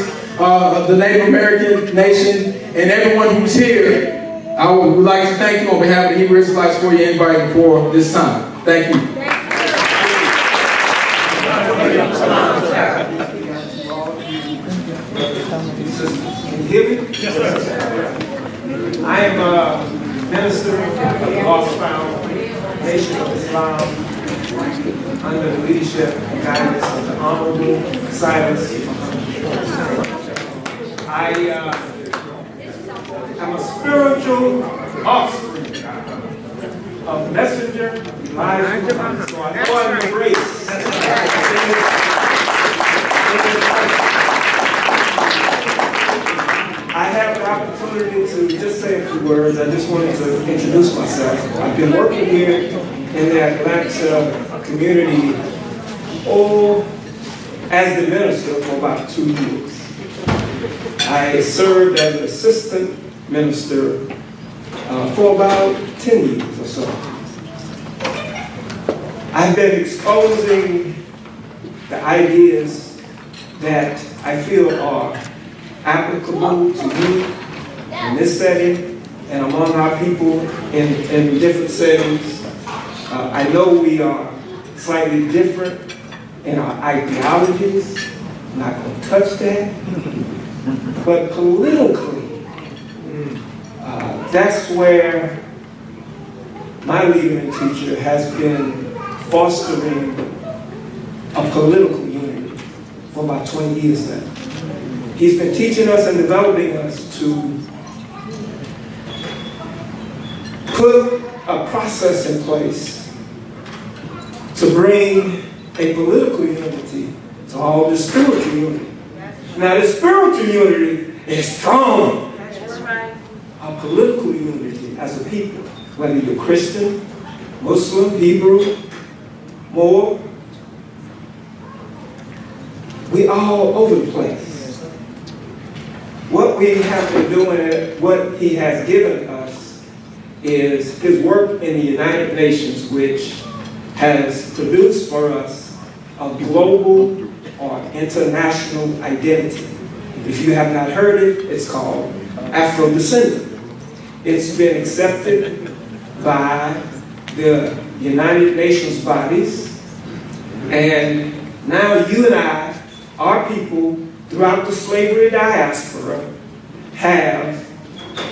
the Native American Nation, and everyone who's here. I would like to thank you on behalf of the Hebrew Israelites for your invite for this time. Thank you. Can you hear me? Yes. I am a minister of the Mosque Nation of Islam under the leadership and guidance of the Honorable Silas. I am a spiritual offspring of Messenger Elijah, so I know I'm embraced. I have the opportunity to just say a few words. I just wanted to introduce myself. I've been working here in the Atlanta community as the minister for about 2 years. I served as an assistant minister for about 10 years or so. I've been exposing the ideas that I feel are applicable to you in this setting and among our people in different settings. I know we are slightly different in our ideologies. I'm not going to touch that. But politically, that's where my leader and teacher has been fostering a political unity for about 20 years now. He's been teaching us and developing us to put a process in place to bring a political unity to all the spiritual unity. Now, the spiritual unity is strong. Our political unity as a people, whether you're Christian, Muslim, Hebrew, Moor, we all over the place. What we have been doing, what he has given us, is his work in the United Nations, which has produced for us a global or international identity. If you have not heard it, it's called Afro-Descendant. It's been accepted by the United Nations bodies, and now you and I, our people throughout the slavery diaspora, have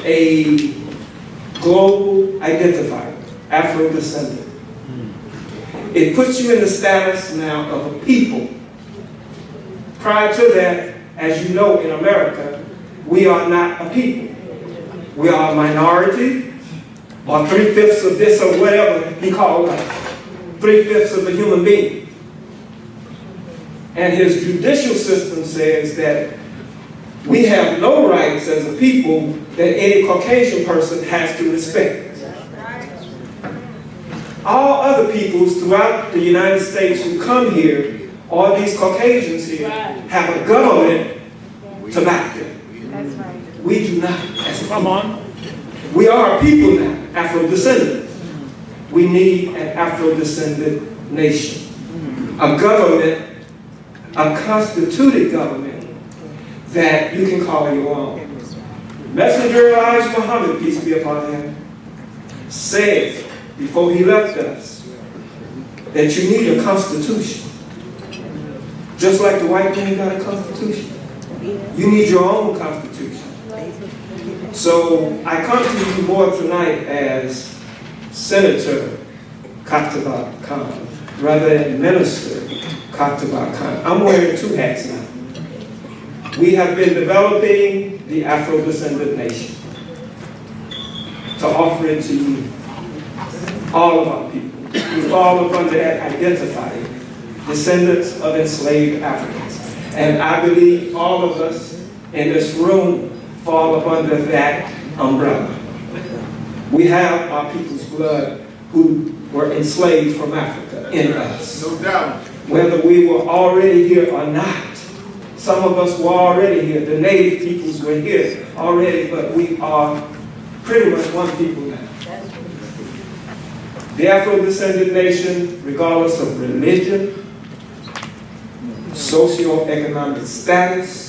a global identifier, Afro-Descendant. It puts you in the status now of a people. Prior to that, as you know, in America, we are not a people. We are a minority, or 3/5 of this or whatever he called us. 3/5 of a human being. And his judicial system says that we have no rights as a people that any Caucasian person has to respect. All other peoples throughout the United States who come here, all these Caucasians here, have a government to back them. We do not. Come on. We are a people now, Afro-descendants. We need an Afro-descendant nation. A government, a constituted government that you can call your own. Messenger Elijah Muhammad, peace be upon him, said before he left us that you need a constitution. Just like the white man got a constitution. You need your own constitution. So I come to you more tonight as Senator Kataba Khan rather than Minister Kataba Khan. I'm wearing two hats now. We have been developing the Afro-descendant nation to offer it to you, all of our people. We fall under that identifier, descendants of enslaved Africans. And I believe all of us in this room fall up under that umbrella. We have our people's blood who were enslaved from Africa in us. No doubt. Whether we were already here or not. Some of us were already here. The native peoples were here already, but we are pretty much one people now. The Afro-descendant nation, regardless of religion, socioeconomic status,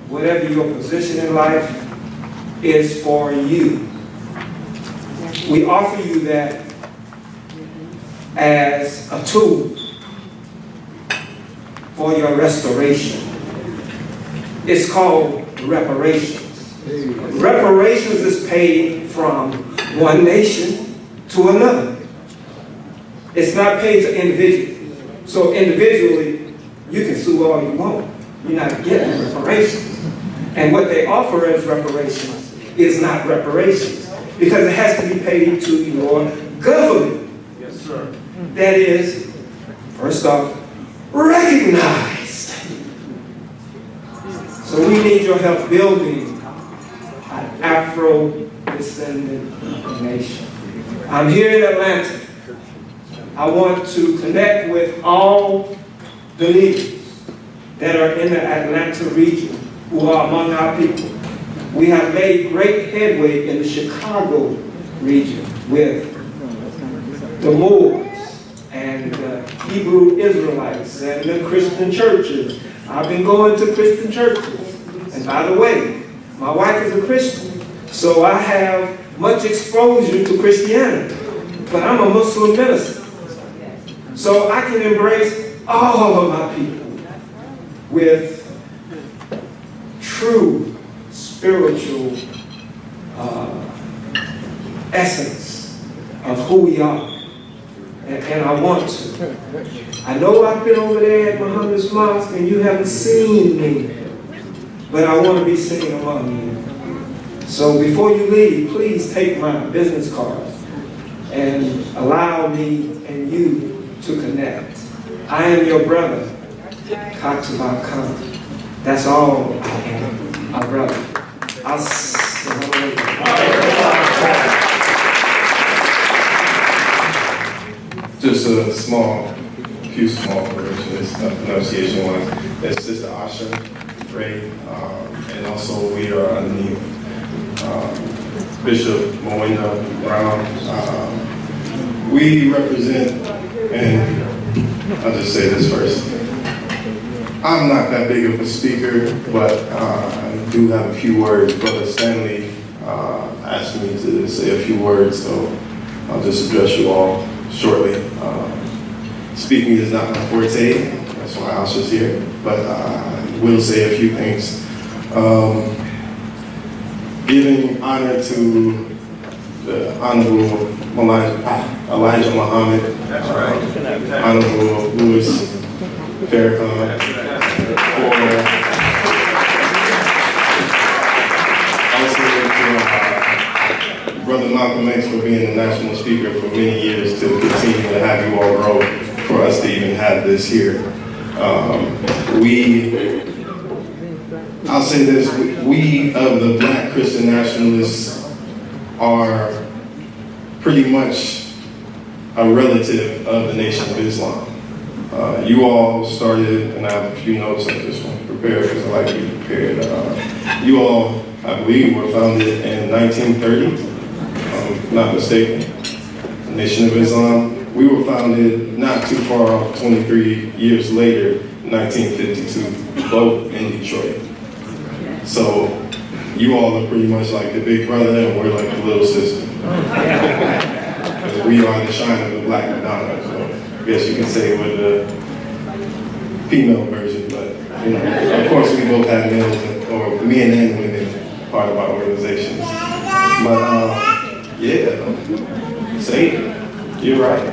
whatever your position in life, is for you. We offer you that as a tool for your restoration. It's called reparations. Reparations is paid from one nation to another. It's not paid to individuals. So individually, you can sue all you want. You're not getting reparations. And what they offer as reparations is not reparations because it has to be paid to your government. Yes, sir. That is, first off, recognized. So we need your help building an Afro-descendant nation. I'm here in Atlanta. I want to connect with all the leaders that are in the Atlanta region who are among our people. We have made great headway in the Chicago region with the Moors and the Hebrew Israelites and the Christian churches. I've been going to Christian churches. And by the way, my wife is a Christian, so I have much exposure to Christianity. But I'm a Muslim minister. So I can embrace all of my people with true spiritual essence of who we are. And I want to. I know I've been over there at Muhammad's Mosque and you haven't seen me, but I want to be seen among you. So before you leave, please take my business card and allow me and you to connect. I am your brother, Kataba Khan. That's all I am, a brother. Just a few small corrections, pronunciation wise. That's Sister Asha Ray, and also we are underneath Bishop Moenda Brown. We represent, and I'll just say this first. I'm not that big of a speaker, but I do have a few words. Brother Stanley asked me to say a few words, so I'll just address you all shortly. Speaking is not my forte, that's why I was just here, but I will say a few things. Giving honor to the Honorable Elijah Muhammad, Honorable Louis Farrakhan, Brother Malcolm X for being the national speaker for many years to continue to have you all grow for us to even have this here. I'll say this, we of the Black Christian nationalists are pretty much a relative of the Nation of Islam. You all started, and I have a few notes I just want to prepare because I like to be prepared. You all, I believe, were founded in 1930, if I'm not mistaken. The Nation of Islam. We were founded not too far off, 23 years later, 1952, both in Detroit. So you all are pretty much like the big brother and we're like the little sister. We are the shine of the Black Madonna, so I guess you can say we're the female version, but you know, of course we both have males, or men and women, part of our organizations. But yeah, say it, you're right,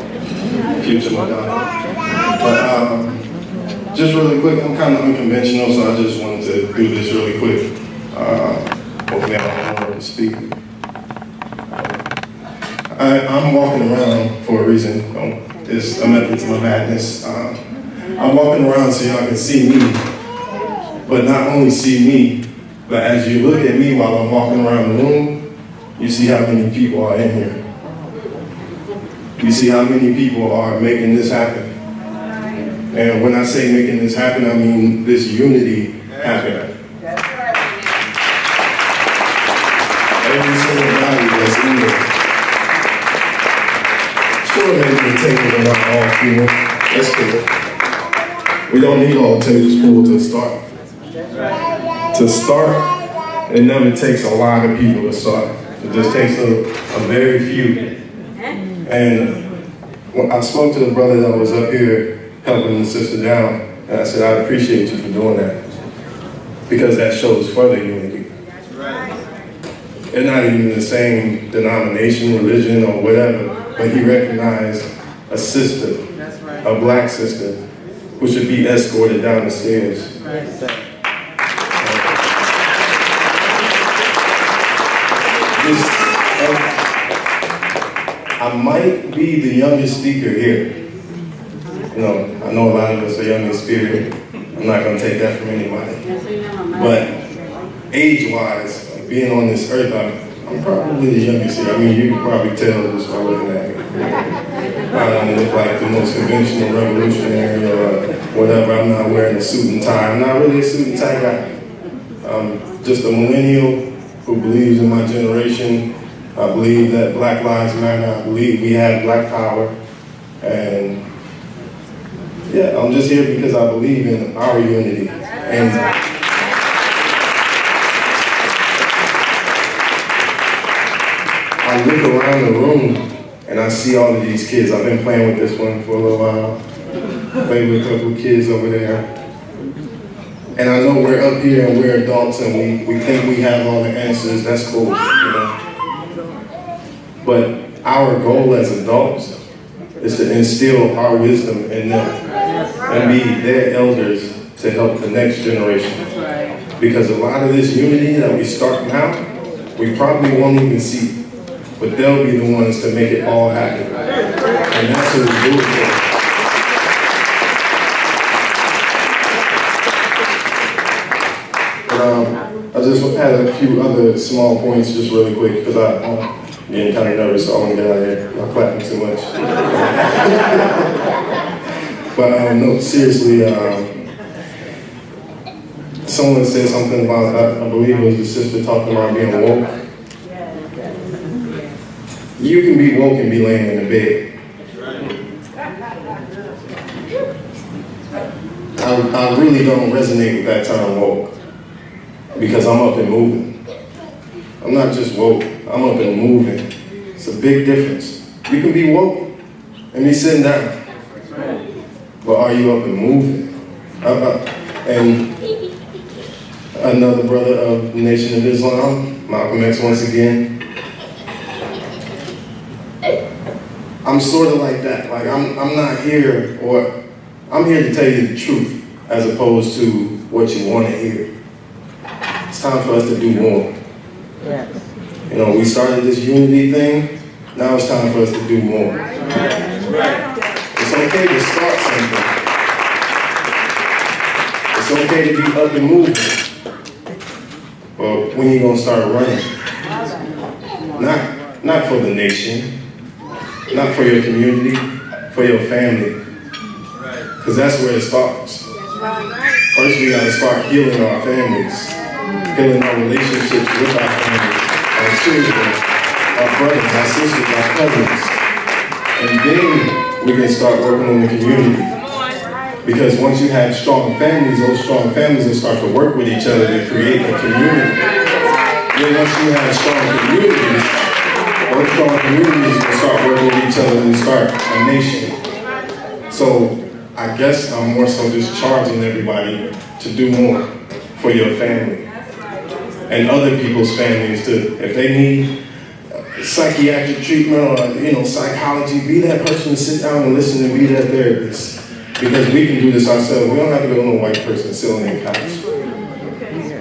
future Madonna. But just really quick, I'm kind of unconventional, so I just wanted to do this really quick. Hopefully I don't know to speak. I'm walking around for a reason. It's a method to my madness. I'm walking around so y'all can see me, but not only see me, but as you look at me while I'm walking around the room, you see how many people are in here. You see how many people are making this happen. And when I say making this happen, I mean this unity happen. Every single body that's in there. Sure, maybe the tables are not all full. That's cool. We don't need all the tables full to start. To start, it never takes a lot of people to start. It just takes a very few. And when I spoke to the brother that was up here helping the sister down, and I said, I appreciate you for doing that, because that shows further unity. They're not even the same denomination, religion, or whatever, but he recognized a sister, a Black sister, who should be escorted down the stairs. I might be the youngest speaker here. You know, I know a lot of us are young in spirit. I'm not going to take that from anybody. But age-wise, being on this earth, I'm probably the youngest here. I mean, you can probably tell just by looking at me. I don't look like the most conventional revolutionary or whatever. I'm not wearing a suit and tie. I'm not really a suit and tie guy. I'm just a millennial who believes in my generation. I believe that Black Lives Matter. I believe we have Black power. And yeah, I'm just here because I believe in our unity. And I look around the room and I see all of these kids. I've been playing with this one for a little while. Played with a couple of kids over there. And I know we're up here and we're adults and we think we have all the answers. That's cool, you know. But our goal as adults is to instill our wisdom in them and be their elders to help the next generation. Because a lot of this unity that we start now, we probably won't even see, but they'll be the ones to make it all happen. And that's what we do it for. I just had a few other small points just really quick, because Getting kind of nervous, so I want to get out of here. Y'all clapping too much. But no, seriously, someone said something about, I believe it was the sister talking about being woke. You can be woke and be laying in the bed. I really don't resonate with that term woke, because I'm up and moving. I'm not just woke, I'm up and moving. It's a big difference. You can be woke and be sitting down, but are you up and moving? And another brother of the Nation of Islam, Malcolm X once again, I'm sort of like that. Like I'm not here, or I'm here to tell you the truth as opposed to what you want to hear. It's time for us to do more. Yes. You know, we started this unity thing, now it's time for us to do more. It's okay to start something. It's okay to be up and moving. But when you gonna start running? Not for the nation, not for your community, for your family. Because that's where it starts. First we gotta start healing our families, healing our relationships with our families, our children, our brothers, our sisters, our cousins. And then we can start working on the community. Because once you have strong families, those strong families will start to work with each other to create a community. Then once you have strong communities, those strong communities will start working with each other and start a nation. So I guess I'm more so just charging everybody to do more for your family and other people's families too. If they need psychiatric treatment or psychology, be that person to sit down and listen and be that therapist. Because we can do this ourselves. We don't have to go to no white person sit on their couch.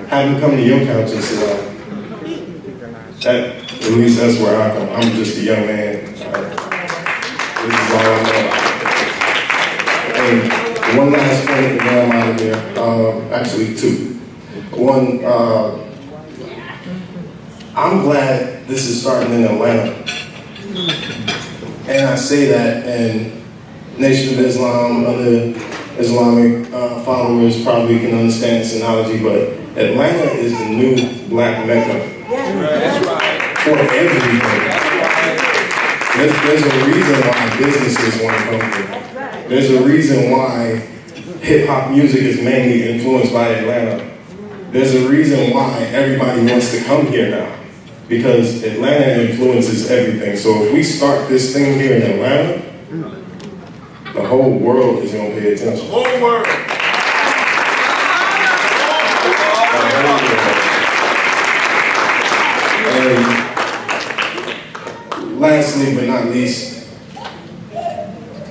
Have them come to your couch and sit down. At least that's where I come. I'm just a young man. This is all I know. And one last point, and then I'm out of here. Actually, two. One, I'm glad this is starting in Atlanta. And I say that, and Nation of Islam, other Islamic followers probably can understand this analogy, but Atlanta is the new black Mecca. That's right. For everything. There's a reason why businesses want to come here. There's a reason why hip-hop music is mainly influenced by Atlanta. There's a reason why everybody wants to come here now. Because Atlanta influences everything. So if we start this thing here in Atlanta, the whole world is going to pay attention. The whole world. And lastly, but not least,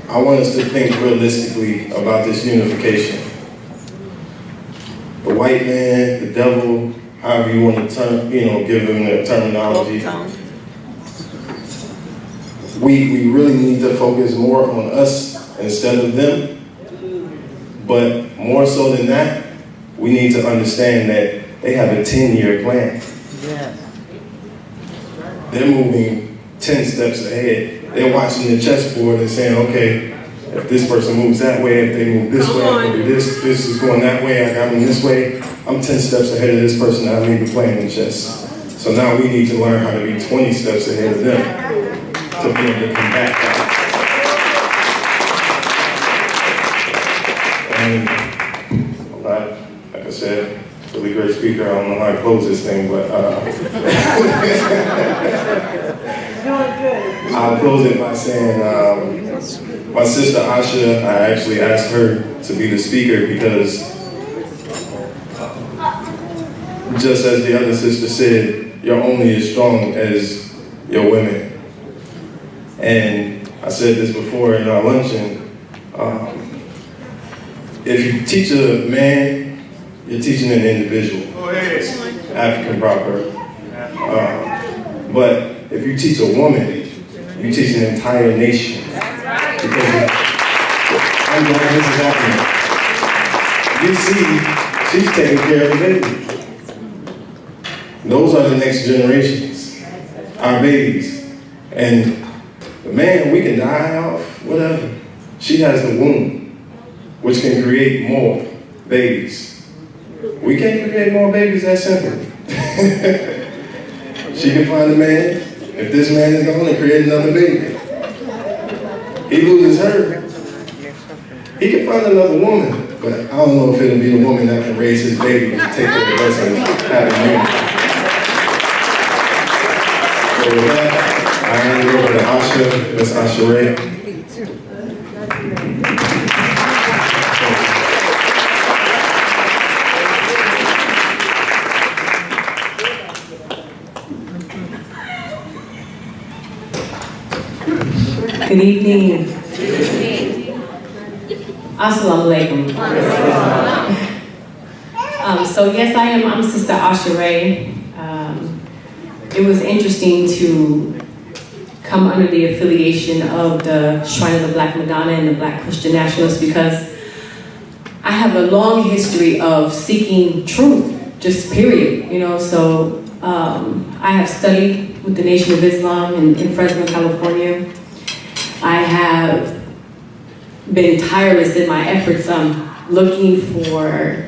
I want us to think realistically about this unification. The white man, the devil, however you want to give them the terminology. We really need to focus more on us instead of them. But more so than that, we need to understand that they have a 10-year plan. Yes. They're moving 10 steps ahead. They're watching the chessboard and saying, okay, if this person moves that way, if they move this way, I can do this. If this is going that way, I got them this way. I'm 10 steps ahead of this person. I need to play in chess. So now we need to learn how to be 20 steps ahead of them to be able to combat that. And I'm not, like I said, really great speaker. I don't know how to close this thing, but I'll close it by saying my sister Asha, I actually asked her to be the speaker because just as the other sister said, you're only as strong as your women. And I said this before in our luncheon, if you teach a man, you're teaching an individual. African proverb. But if you teach a woman, you teach an entire nation. Because I'm glad this is happening. You see, she's taking care of the baby. Those are the next generations, our babies. And the man, we can die off, whatever. She has the womb, which can create more babies. We can't create more babies that simple. She can find a man, if this man is gone, and create another baby. He loses her. He can find another woman, but I don't know if it'll be the woman that can raise his baby and take care of the rest and have a man. So with that, I hand it over to Asha, Miss Asha Ray. Good evening. Assalamu alaikum. So yes, I'm Sister Asha Ray. It was interesting to come under the affiliation of the Shrine of the Black Madonna and the Black Christian Nationalists because I have a long history of seeking truth, just period, so I have studied with the Nation of Islam in Fresno, California. I have been tireless in my efforts looking for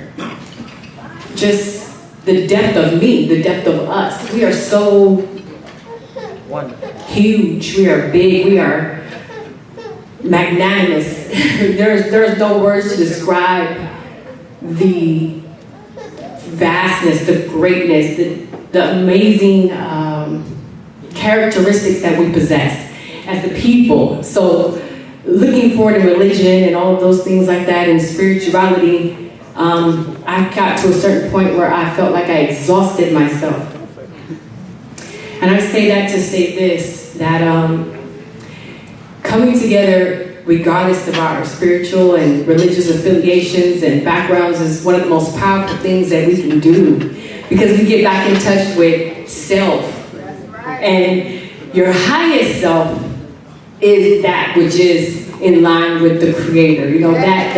just the depth of me, the depth of us. We are so huge, we are big, we are magnanimous. There's no words to describe the vastness, the greatness, the amazing characteristics that we possess as the people. So looking forward in religion and all of those things like that and spirituality, I got to a certain point where I felt like I exhausted myself. And I say that to say this, that coming together regardless of our spiritual and religious affiliations and backgrounds is one of the most powerful things that we can do, because we get back in touch with self. And your highest self is that which is in line with the Creator. That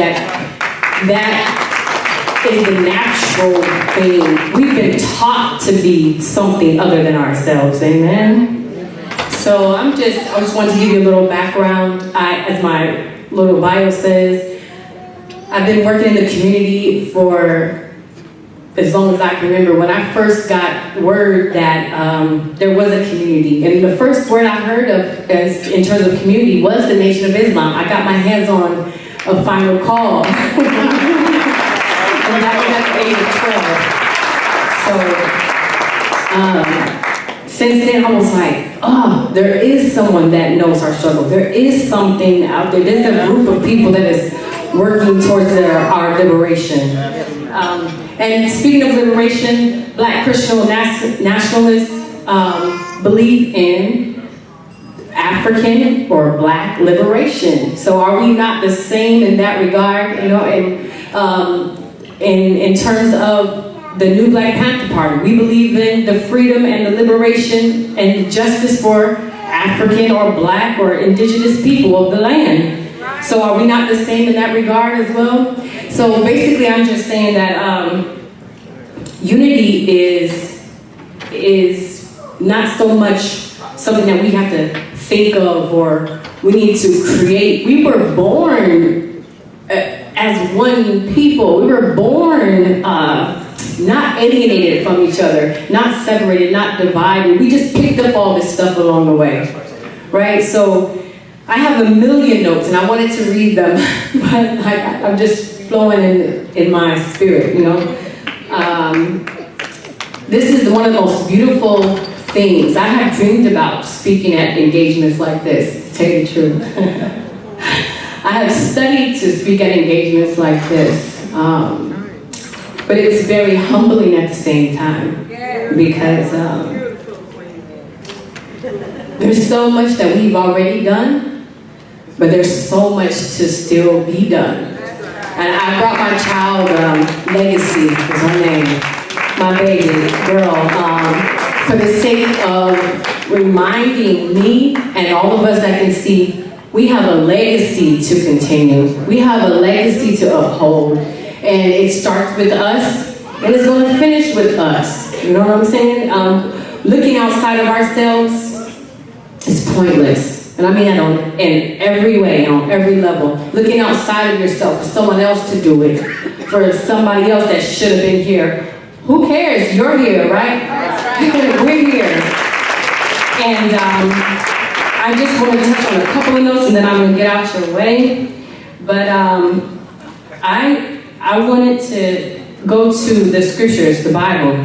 is the natural thing. We've been taught to be something other than ourselves, amen? So I just want to give you a little background. As my little bio says, I've been working in the community for as long as I can remember. When I first got word that there was a community, and the first word I heard of in terms of community was the Nation of Islam. I got my hands on a final call. And that was at the age of 12. So since then I was like, there is someone that knows our struggle. There is something out there. There's a group of people that is working towards our liberation. And speaking of liberation, Black Christian nationalists believe in African or Black liberation. So are we not the same in that regard? In terms of the new Black Panther Party, we believe in the freedom and the liberation and justice for African or Black or indigenous people of the land. So are we not the same in that regard as well? So basically I'm just saying that unity is not so much something that we have to think of or we need to create. We were born as one people. We were born not alienated from each other, not separated, not divided. We just picked up all this stuff along the way, right? So I have a million notes and I wanted to read them, but I'm just flowing in my spirit, This is one of the most beautiful things. I have dreamed about speaking at engagements like this, to tell you the truth. I have studied to speak at engagements like this, but it's very humbling at the same time, because there's so much that we've already done, but there's so much to still be done. And I brought my child, Legacy is her name, my baby girl, for the sake of reminding me and all of us that can see, we have a legacy to continue. We have a legacy to uphold. And it starts with us, and it's going to finish with us. You know what I'm saying? Looking outside of ourselves is pointless. And I mean that in every way, on every level. Looking outside of yourself for someone else to do it, for somebody else that should have been here. Who cares? You're here, right? We're here. And I just want to touch on a couple of notes and then I'm going to get out your way. But I wanted to go to the scriptures, the Bible.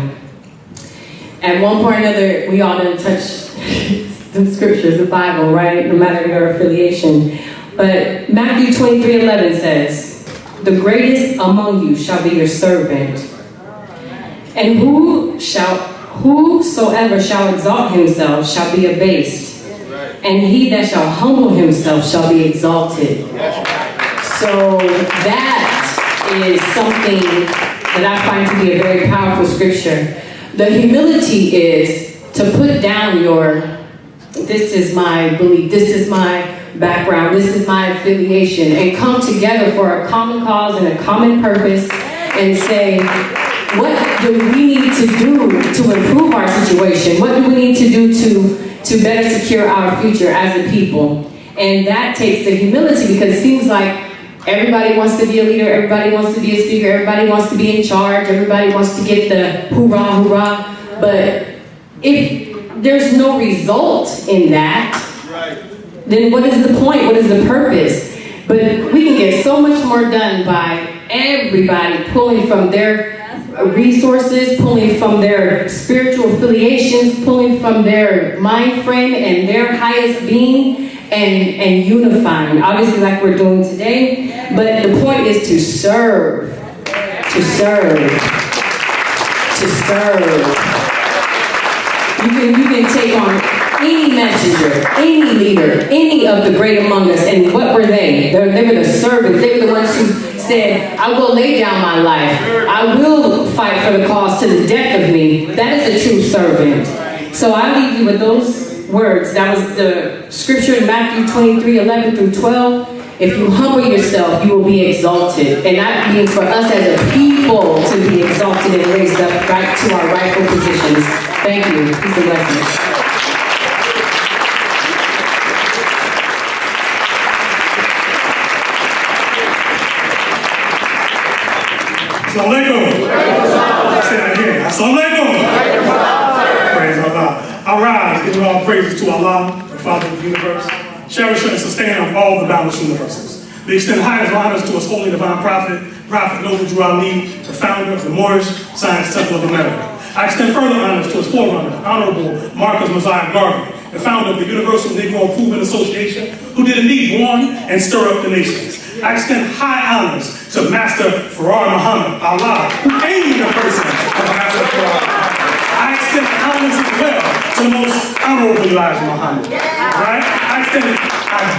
At one point or another, we all done touch the scriptures, the Bible, right? No matter your affiliation. But Matthew 23:11 says, "The greatest among you shall be your servant. And whosoever shall exalt himself shall be abased. And he that shall humble himself shall be exalted." So that is something that I find to be a very powerful scripture. The humility is to put down this is my belief, this is my background, this is my affiliation, and come together for a common cause and a common purpose and say, what do we need to do to improve our situation? What do we need to do to better secure our future as a people? And that takes the humility, because it seems like everybody wants to be a leader, everybody wants to be a speaker, everybody wants to be in charge, everybody wants to get the hoorah, hoorah. But if there's no result in that, then what is the point? What is the purpose? But we can get so much more done by everybody pulling from their resources, pulling from their spiritual affiliations, pulling from their mind frame and their highest being, and unifying, obviously like we're doing today. But the point is to serve, to serve, to serve. You can take on any messenger, any leader, any of the great among us. And what were they? They were the servants. They were the ones who said, I will lay down my life. I will fight for the cause to the death of me. That is a true servant. So I leave you with those words. That was the scripture in Matthew 23:11-12. If you humble yourself, you will be exalted. And that means for us as a people to be exalted and raised up right to our rightful positions. Thank you. Peace and blessings. Assalamualaikum. Say that again. Assalamualaikum. Praise Allah. I rise, giving all praises to Allah, the Father of the universe, cherisher and sustainer of all the boundless universes. We extend highest honors to his holy divine prophet, Prophet Noble Drew Ali, the founder of the Moorish Science Temple of America. I extend further honors to his forerunner, Honorable Marcus Mosiah Garvey, the founder of the Universal Negro Improvement Association, who did indeed warn and stir up the nations. I extend high honors to Master Farrar Muhammad, Allah, who came in the person of Master Farrar. I extend honors as well to the most honorable Elijah Muhammad. Right? I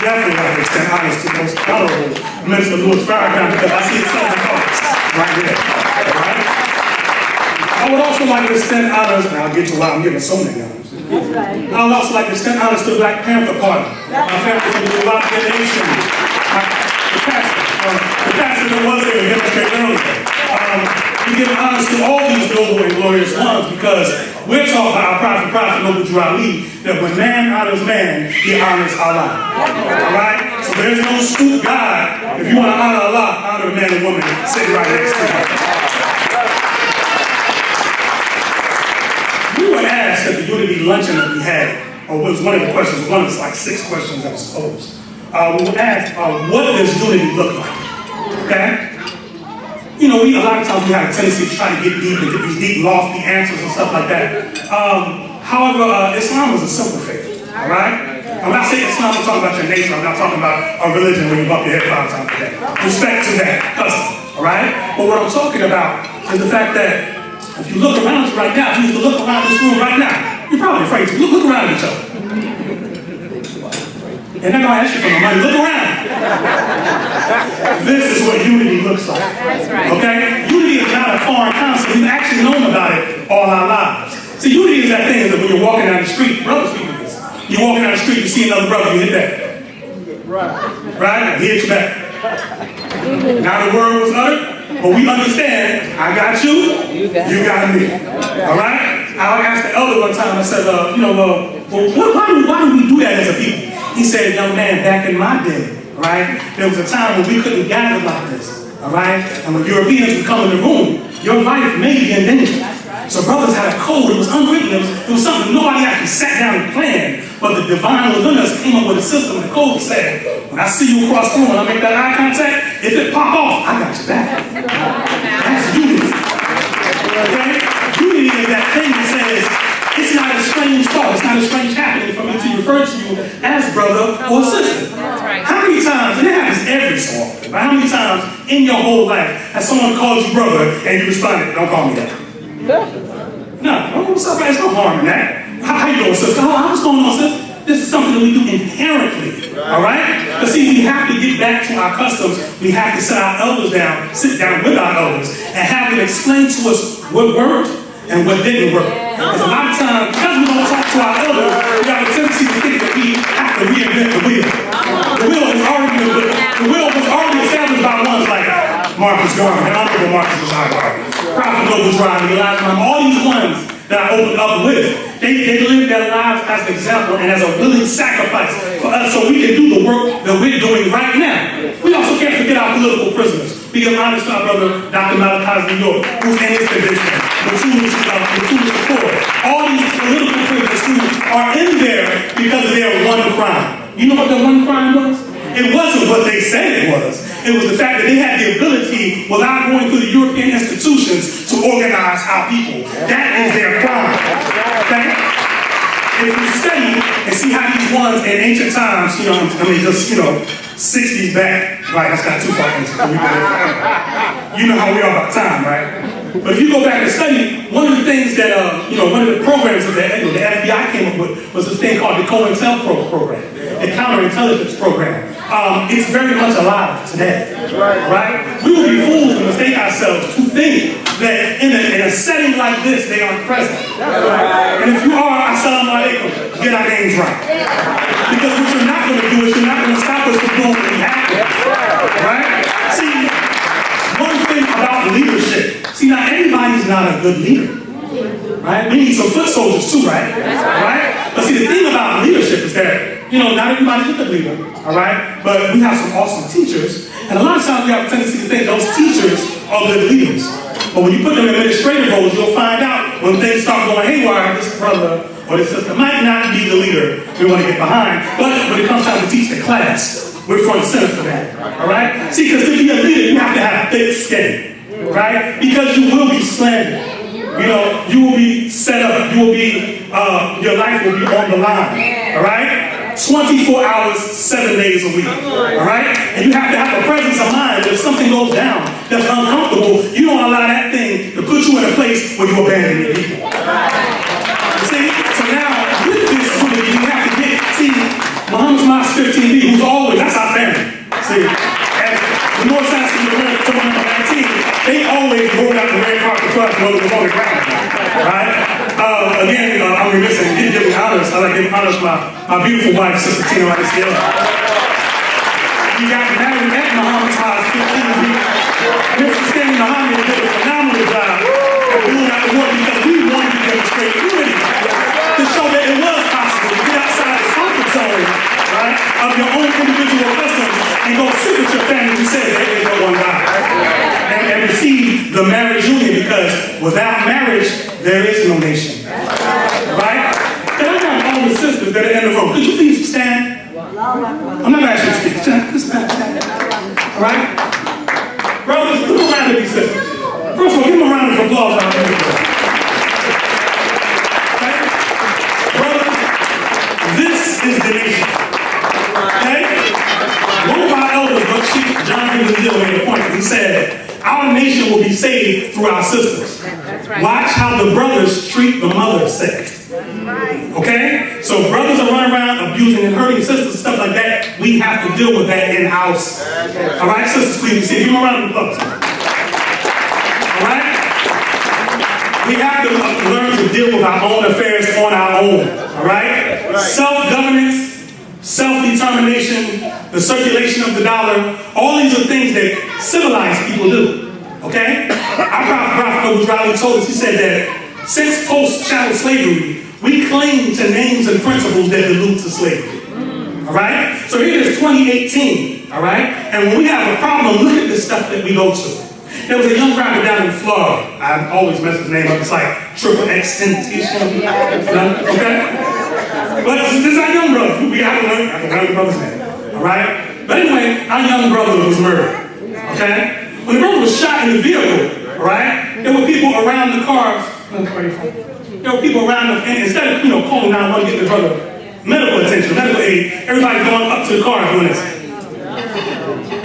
definitely like to extend honors to the most honorable Minister Louis Farrakhan, because I see his southern colors right there. Right? I would also like to extend honors, and I'll get to why I'm giving so many honors. I would also like to extend honors to the Black Panther Party, my family from the United Nation. The pastor that was there to demonstrate earlier. We give honors to all these noble and glorious ones, because we're taught by our prophet Noble Drew Ali, that when man honors man, he honors Allah. Alright? So there's no scoop God. If you want to honor Allah, honor the man and woman sitting right next to you. We were asked at the Unity luncheon that we had, or it was one of the questions, one of the like 6 questions that was posed. We were asked, what does unity look like? Okay? You know, a lot of times we have a tendency to try to get deep and get these deep, lofty answers and stuff like that. However, Islam is a simple faith, all right? And when I say Islam, I'm talking about your nature. I'm not talking about a religion where you bump your head 5 times a day. Respect to that custom, all right? But what I'm talking about is the fact that if you look around you right now, if you look around this room right now, you're probably afraid to. Look around each other. And they're going to ask you for the money. Look around. This is what unity looks like. That's right. Okay? Unity is not a foreign concept. We've actually known about it all our lives. See, unity is that thing that when you're walking down the street, brothers speak of this. You're walking down the street, you see another brother, you hit that. Right? He hits you back. Now the word was uttered, but we understand, I got you got me. All right? I asked the elder one time, I said, well, why do we do that as a people? He said, young man, back in my day, right, there was a time when we couldn't gather like this, all right? And when Europeans would come in the room, your life may be in danger. So brothers had a code, it was unwritten, it was something nobody actually sat down and planned, but the divine within us came up with a system, and the code said, when I see you across the room and I make that eye contact, if it pop off, I got your back. That's unity. Okay? Unity is that thing that says, it's not a strange thought, it's not a strange happening for me to refer to you as brother or sister. How many times, and it happens every so often, but how many times in your whole life has someone called you brother and you responded, don't call me that? No, what's up, man? There's no harm in that. How you doing, sister? What's going on, sister? This is something that we do inherently, all right? But see, we have to get back to our customs. We have to sit our elders down, sit down with our elders, and have them explain to us what worked and what didn't work. Because a lot of times, because we don't talk to our elders, we have a tendency to think that we have to reinvent the wheel. The wheel was already established by ones like Marcus Garvey, and Honorable Marcus Garvey, Prophet Noble Drive, Elijah, all these ones that I opened up with, they lived their lives as an example and as a willing sacrifice for us so we can do the work that we're doing right now. We also can't forget our political prisoners. We give honor to our brother, Dr. Malachi New York, who's in his condition, the poor. All these political prisoners who are in there because of their one crime. You know what their one crime was? It wasn't what they said it was. It was the fact that they had the ability, without going through the European institutions, to organize our people. That is their crime. Okay? If you study and see how these ones in ancient times, just 60s back, right? That's not too far into it. You know how we are about time, right? But if you go back and study, one of the things that, one of the programs that the FBI came up with was this thing called the COINTELPRO program, the counterintelligence program. It's very much alive today, right? We would be fools to mistake ourselves to think that in a setting like this, they aren't present. And if you are, assalamu alaikum, get our names right. Because what you're not going to do is you're not going to stop us from doing what we have to, right? See, one thing about leadership, now everybody's not a good leader, right? We need some foot soldiers too, right? Right? But see, the thing about leadership is that, not everybody's a good leader, all right? But we have some awesome teachers, and a lot of times we have a tendency to think those teachers are good leaders. But when you put them in administrative roles, you'll find out when things start going haywire, this brother or this sister might not be the leader we want to get behind, but when it comes time to teach the class, we're front and center for that, all right? See, because to be a leader, you have to have thick skin, right? Because you will be slandered. You will be set up. You will be, your life will be on the line, all right? 24 hours, 7 days a week, all right? And you have to have a presence of mind that if something goes down that's uncomfortable, you don't allow that thing to put you in a place where you abandon your people. See? So now, with this, you have to get, Muhammad's Mosque 15B, who's always, that's our family. See? And the North Side to number 19, they always rolled out the red carpet for us when it was on the ground, right? Again, I'm remiss in giving honors. I'd like to give honors to my beautiful wife, Sister Tina right here. We got married at Muhammad's Mosque 15B. Mr. Stanley Muhammad did a phenomenal job of doing that work because we wanted to demonstrate unity to show that it was possible to get outside the comfort zone, right, of your own individual customs and go sit with your family who says there is no one God. And receive the marriage union, because without marriage, there is no nation. Right? Can I have all the sisters that are in the room? Could you please stand? I'm not asking you to speak. Just stand. All right? Brothers, give a round of these sisters. First of all, give them a round of applause out there. Okay? Brothers, this is the nation. Okay? One of our elders, Chief John Hill, made a point. He said, our nation will be saved through our sisters. Right. Watch how the brothers treat the mother sect. Right. Okay? So if brothers are running around abusing and hurting sisters and stuff like that, we have to deal with that in-house. All right, sisters, please, give them a round of applause. All right? We have to learn to deal with our own affairs on our own. All right? Self-governance, self-determination, the circulation of the dollar, all these are things that civilized people do. Okay? Our Prophet Noble Drive told us, he said that since post-chattel slavery, we cling to names and principles that allude to slavery. All right? So here it is 2018, all right? And when we have a problem, look at the stuff that we go to. There was a young rapper down in Florida. I always mess his name up. It's like Triple Extentation. Okay? But this is our young brother. We have to learn the brother's name. All right? But anyway, our young brother was murdered. Okay? When the brother was shot in the vehicle, all right, there were people around the cars. There were people around the, and instead of calling 911 to get the brother medical attention, medical aid, everybody's going up to the car doing this.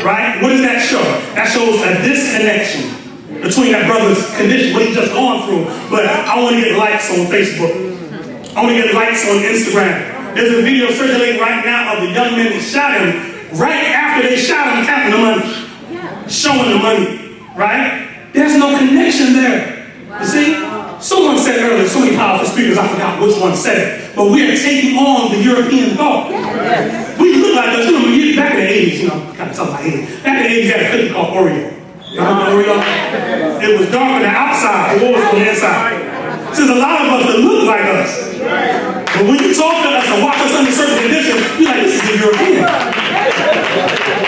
Right? What does that show? That shows a disconnection between that brother's condition, what he's just gone through. But I want to get likes on Facebook. I want to get likes on Instagram. There's a video circulating right now of the young men that shot him. Right after they shot him, counting the money, showing the money. Right? There's no connection there. You see? Someone said earlier, so many powerful speakers, I forgot which one said it, but we are taking on the European thought. We look like us, back in the 80s, kind of talking about 80s. Back in the 80s, you had a cookie called Oreo. You remember Oreo? It was dark on the outside, it was on the inside. So there's a lot of us that look like us. But when you talk to us and watch us under certain conditions, you're like, this is the European.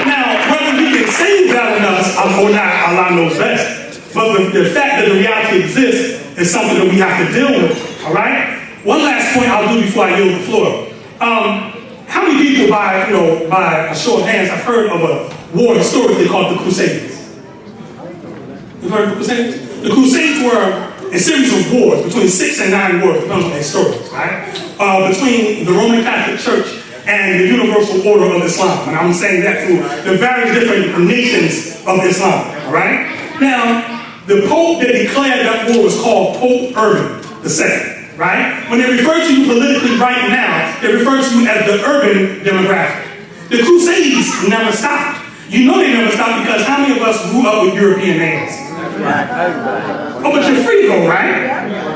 Now, whether we can say that in us or not, Allah knows best. But the fact that the reality exists is something that we have to deal with, all right? One last point I'll do before I yield the floor. How many people, by a show of hands, have heard of a war historically called the Crusades? You've heard of the Crusades? The Crusades were a series of wars, between 6 and 9 wars, depends on the historians, right? Between the Roman Catholic Church and the Universal Order of Islam. And I'm saying that through the various different nations of Islam, all right? Now, the Pope that declared that war was called Pope Urban II, right? When they refer to you politically right now, they refer to you as the urban demographic. The Crusades never stopped. You know they never stopped because how many of us grew up with European names? Oh, but you're free though, right?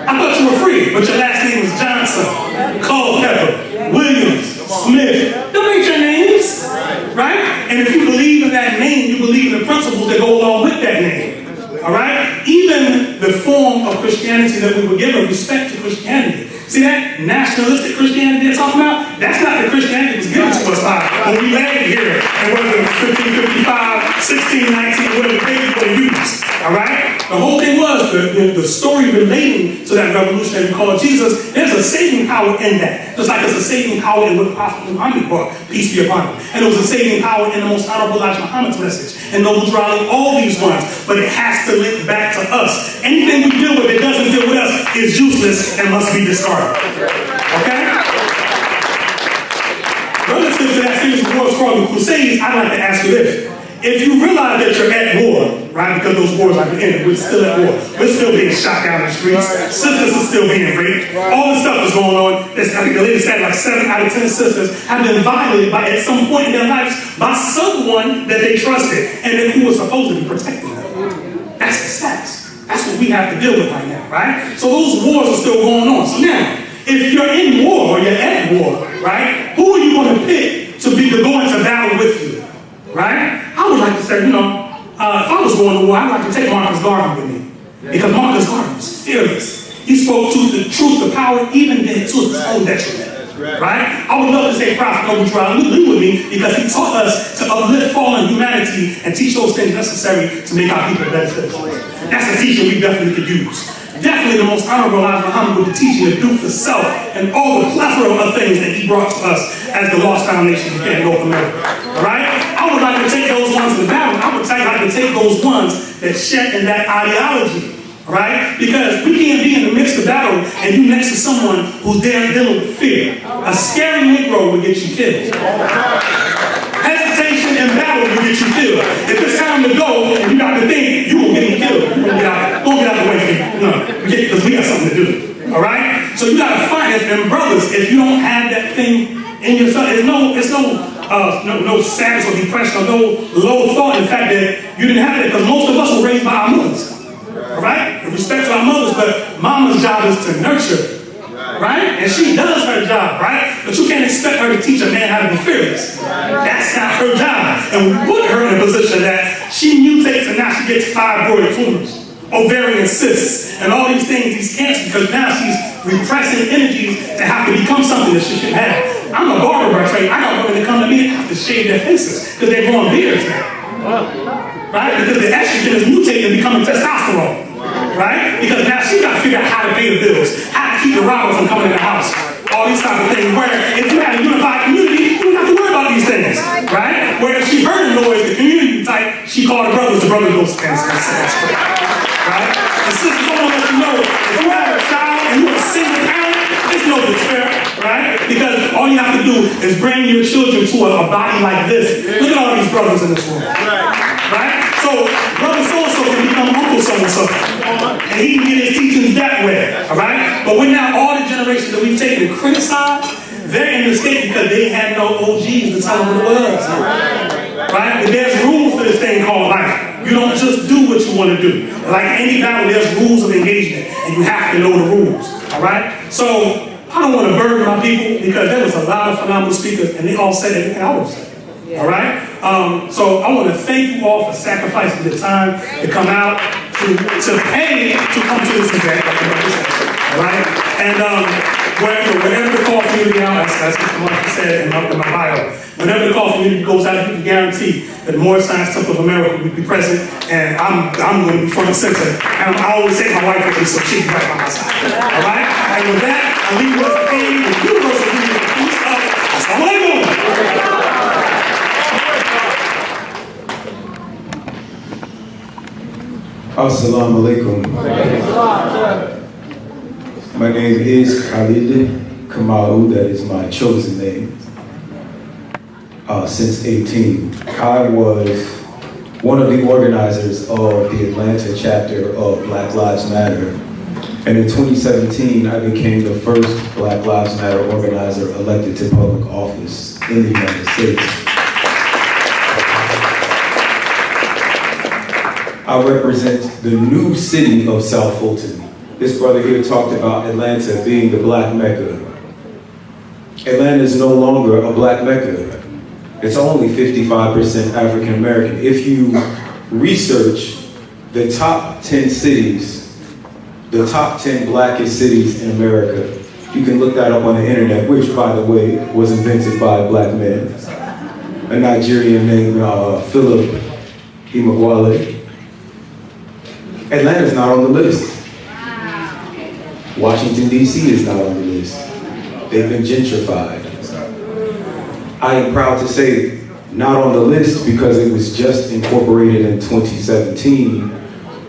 I thought you were free, but your last name was Johnson, Culpepper, Williams, Smith. Them ain't your names, right? And if you believe in that name, you believe in the principles that go along with that name. All right? Even the form of Christianity that we were given, respect to Christianity. See that nationalistic Christianity they're talking about? That's not the Christianity that was given to us by when we landed here. And whether it was 1555, 1619, whatever they were going to use. All right? The whole thing was the story relating to that revolution that we call Jesus. There's a saving power in that. Just like there's a saving power in what Prophet Muhammad brought, peace be upon him. And there was a saving power in the most honorable Elijah Muhammad's message. And Noble Drowning, all these ones. But it has to link back to us. Anything we deal with that doesn't deal with us is useless and must be discarded. Okay? Relative to that series of wars called the Crusades, I'd like to ask you this. If you realize that you're at war, right, because those wars are ended, we're still at war. We're still being shot down the streets. Sisters are still being raped. All this stuff is going on. I think the latest stat, like 7 out of 10 sisters have been violated at some point in their lives by someone that they trusted and who was supposed to be protecting them. That's the stats. That's what we have to deal with right now, right? So those wars are still going on. So now, if you're in war or you're at war, right, who are you going to pick to go into battle with you? Right? I would like to say, if I was going to war, I'd like to take Marcus Garvey with me. Because Marcus Garvey was fearless. He spoke to the truth, the power, even then to his own detriment. Right? I would love to say Prophet Noble Trial Lee with me because he taught us to uplift fallen humanity and teach those things necessary to make our people better citizens. That's a teaching we definitely could use. Definitely the most honorable Elijah Muhammad with the teaching of do for self and all the plethora of things that he brought to us as the lost foundation here in North America. Right? I would like to take those ones to battle. I would like to take those ones that share in that ideology. Right? Because we can't be in the midst of battle and you next to someone who's there dealing with fear. A scary Negro will get you killed. Hesitation in battle will get you killed. If it's time to go and you got to think, you will get killed. Don't get out of the way for you. Because we got something to do. All right? So you got to find it. And brothers, if you don't have that thing in yourself, it's no sadness or depression or no low thought in the fact that you didn't have it because most of us were raised by our mothers. All right? In respect to our mothers, but mama's job is to nurture. Right? And she does her job, right? But you can't expect her to teach a man how to be fearless. That's not her job. And we put her in a position that she mutates and now she gets fibroid tumors, ovarian cysts, and all these things, these cancers, because now she's repressing energies that have to become something that she shouldn't have. I'm a barber by trade. I got women that come to me and have to shave their faces because they're growing beards now. Right? Because the estrogen is mutating and becoming testosterone. Right? Because now she got to figure out how to pay the bills, how to keep the robber from coming in the house. All these type of things, where if you had a unified community, you don't have to worry about these things, right? Where if she heard the noise, the community type, she called the brothers goes stand, right? The sisters don't want to let you know, if you have a child and you're a single parent, there's no despair, right? Because all you have to do is bring your children to a body like this. Look at all these brothers in this room, right? So, brother so-and-so can become uncle so-and-so. And he can get his teachings that way, all right? But we're now all the generations that we've taken and criticized, they're in the state because they had no OGs to tell them what it was, right? But there's rules to this thing called life. You don't just do what you want to do. Like any battle, there's rules of engagement, and you have to know the rules, all right? So, I don't want to burden my people because there was a lot of phenomenal speakers, and they all said everything I would have said. All right? So I want to thank you all for sacrificing the time to come out, to pay to come to this event. All right? And whenever the call for unity out, as Mike said in my bio, whenever the call for unity goes out, you can guarantee that the Moorish Science Temple of America will be present, and I'm going to be front and center. And I always say my wife will be so she'll be right by my side. All right? And with that, I leave you with the pain, the universal unity, the peace of Assalamu alaikum. Assalamu alaikum. My name is Khalid Kamaru, that is my chosen name. Since 18. I was one of the organizers of the Atlanta chapter of Black Lives Matter. And in 2017, I became the first Black Lives Matter organizer elected to public office in the United States. I represent the new city of South Fulton. This brother here talked about Atlanta being the Black Mecca. Atlanta is no longer a Black Mecca. It's only 55% African American. If you research the top 10 cities, the top 10 blackest cities in America, you can look that up on the internet, which, by the way, was invented by a black man, a Nigerian named Philip Emeagwali. Atlanta's not on the list. Washington, D.C. is not on the list. They've been gentrified. I am proud to say not on the list because it was just incorporated in 2017,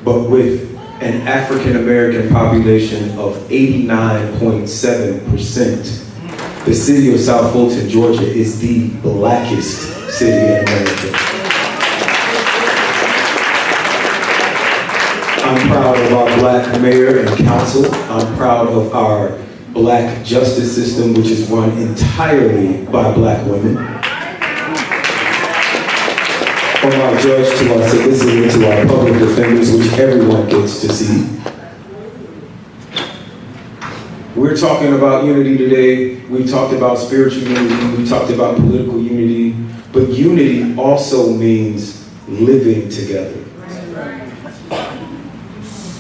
but with an African American population of 89.7%. The city of South Fulton, Georgia is the blackest city in America. I'm proud of our black mayor and council. I'm proud of our black justice system, which is run entirely by black women. From our judge to our solicitor to our public defenders, which everyone gets to see. We're talking about unity today. We talked about spiritual unity. We talked about political unity. But unity also means living together.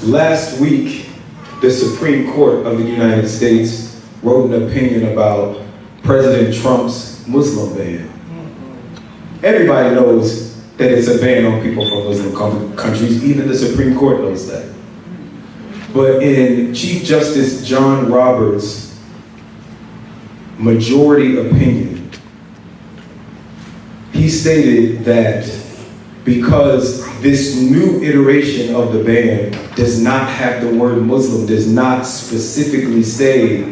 Last week, the Supreme Court of the United States wrote an opinion about President Trump's Muslim ban. Everybody knows that it's a ban on people from Muslim countries. Even the Supreme Court knows that. But in Chief Justice John Roberts' majority opinion, he stated that because this new iteration of the ban does not have the word Muslim, does not specifically say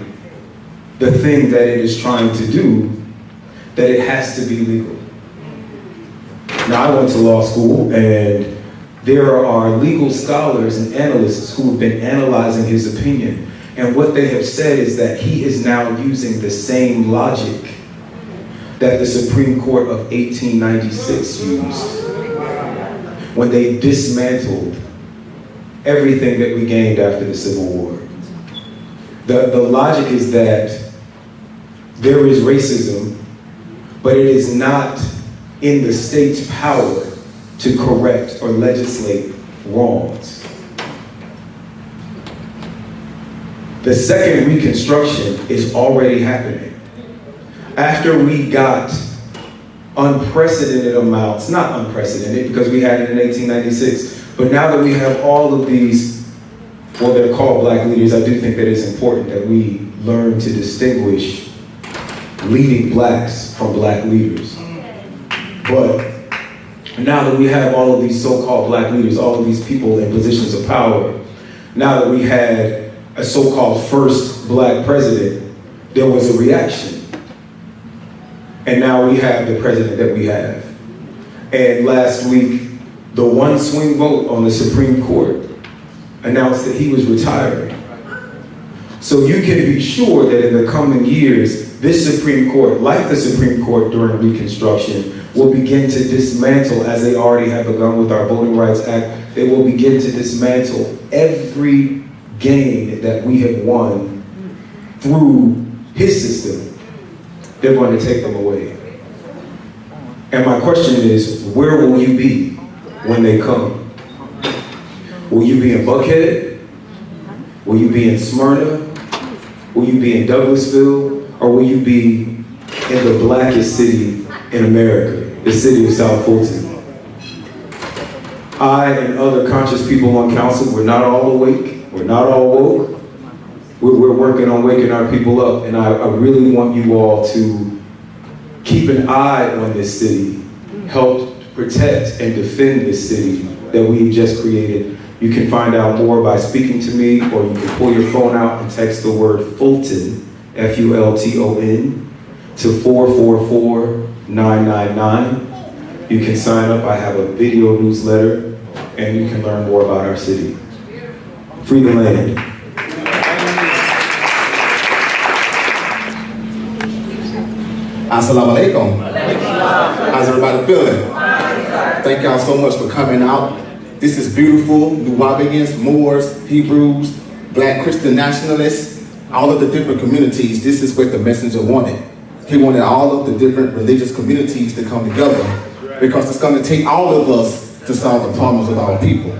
the thing that it is trying to do, that it has to be legal. Now, I went to law school, and there are legal scholars and analysts who have been analyzing his opinion, and what they have said is that he is now using the same logic that the Supreme Court of 1896 used when they dismantled everything that we gained after the Civil War. The logic is that there is racism, but it is not in the state's power to correct or legislate wrongs. The second Reconstruction is already happening. After we got unprecedented amounts, not unprecedented because we had it in 1896, but now that we have all of these, well, they're called black leaders, I do think that it's important that we learn to distinguish leading blacks from black leaders. But now that we have all of these so-called black leaders, all of these people in positions of power, now that we had a so-called first black president, there was a reaction. And now we have the president that we have. And last week, the one swing vote on the Supreme Court announced that he was retiring. So you can be sure that in the coming years, this Supreme Court, like the Supreme Court during Reconstruction, will begin to dismantle, as they already have begun with our Voting Rights Act, they will begin to dismantle every gain that we have won through his system. They're going to take them away. And my question is, where will you be when they come? Will you be in Buckhead? Will you be in Smyrna? Will you be in Douglasville? Or will you be in the blackest city in America, the city of South Fulton? I and other conscious people on council, we're not all awake, we're not all woke. We're working on waking our people up, and I really want you all to keep an eye on this city, help protect and defend this city that we've just created. You can find out more by speaking to me, or you can pull your phone out and text the word Fulton, Fulton, to 444-999. You can sign up. I have a video newsletter, and you can learn more about our city. Free the land. Assalamu alaikum. How's everybody feeling? Thank y'all so much for coming out. This is beautiful. Nuwabians, Moors, Hebrews, Black Christian nationalists, all of the different communities. This is what the messenger wanted. He wanted all of the different religious communities to come together because it's going to take all of us to solve the problems of our people.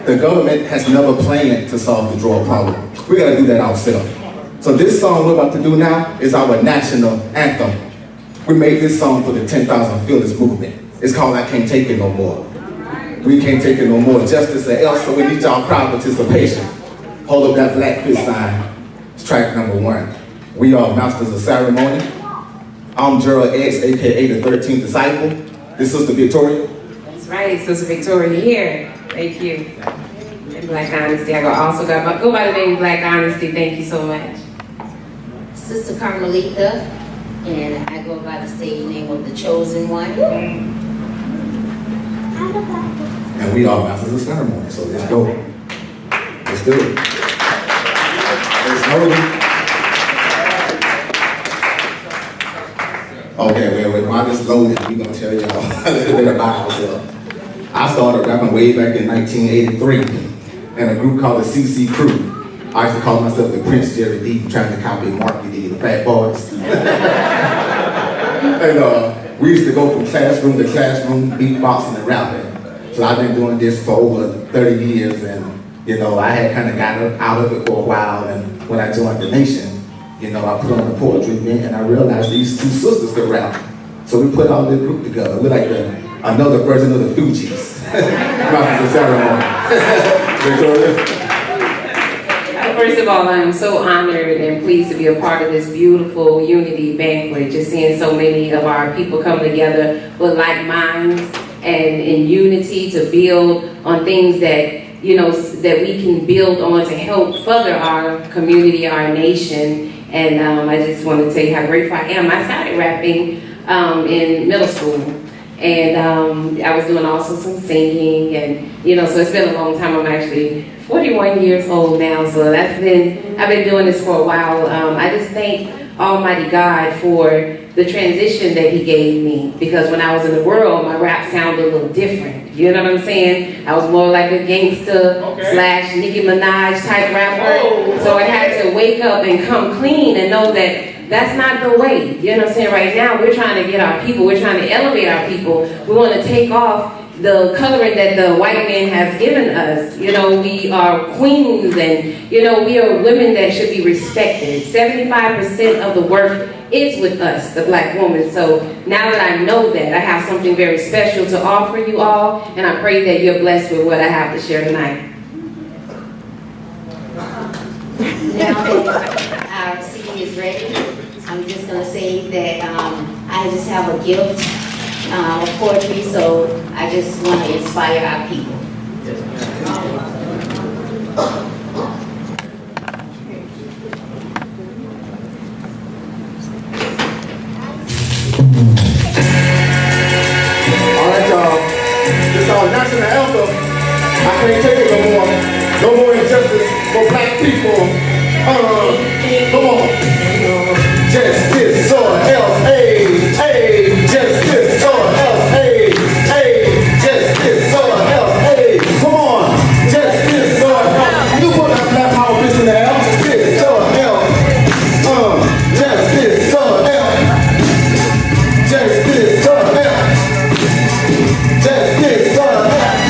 The government has never planned to solve the drug problem. We got to do that ourselves. So this song we're about to do now is our national anthem. We made this song for the 10,000 Fearless movement. It's called I Can't Take It No More. We can't take it no more. Justice or else, so we need y'all crowd participation. Hold up that black fist sign. It's track number 1. We are masters of ceremony. I'm Gerald X, aka the 13th disciple. This is Sister Victoria. That's right, Sister Victoria here. Thank you. And Black Honesty. I also go by the name Black Honesty. Thank you so much. Sister Carmelita, and I go by the stage name of the Chosen One. And we are masters of ceremony, so let's go. Let's do it. Let's go. Okay, well, while this loaded, we're going to tell y'all a little bit about ourselves. I started rapping way back in 1983 in a group called the CC Crew. I used to call myself the Prince Jerry D, trying to copy Marky D, the Fat Boys. And we used to go from classroom to classroom, beatboxing and rapping. So I've been doing this for over 30 years, and I had kind of got out of it for a while. And when I joined the Nation, I put on a poetry event, and I realized these two sisters could rap. So we put all this group together. We're like another version of the Fugees. Masters of ceremony. Victoria. First of all, I am so honored and pleased to be a part of this beautiful unity banquet. Just seeing so many of our people come together with like minds and in unity to build on things that that we can build on to help further our community, our nation. And I just want to tell you how grateful I am. I started rapping in middle school. And I was doing also some singing, and so it's been a long time. I'm actually 41 years old now, so I've been doing this for a while. I just thank Almighty God for the transition that He gave me, because when I was in the world, my rap sounded a little different. You know what I'm saying? I was more like a gangster / Nicki Minaj type rapper. So I had to wake up and come clean and know that that's not the way. You know what I'm saying? Right now, we're trying to get our people. We're trying to elevate our people. We want to take off the coloring that the white man has given us. You know, we are queens, and you know, we are women that should be respected. 75% of the work is with us, the black woman. So now that I know that, I have something very special to offer you all, and I pray that you're blessed with what I have to share tonight. Now that our CD is ready, I'm just going to say that I just have a gift of poetry, so I just want to inspire our people. All right, y'all. This is our national anthem. I can't take it no more. No more injustice for black people. Come on. Justice or else, hey, hey. Justice or else, hey, hey. Justice or else, hey. Come on. Justice or else. You put that black power fist in the air. Justice or else. Justice or else. Justice or else. Justice or else.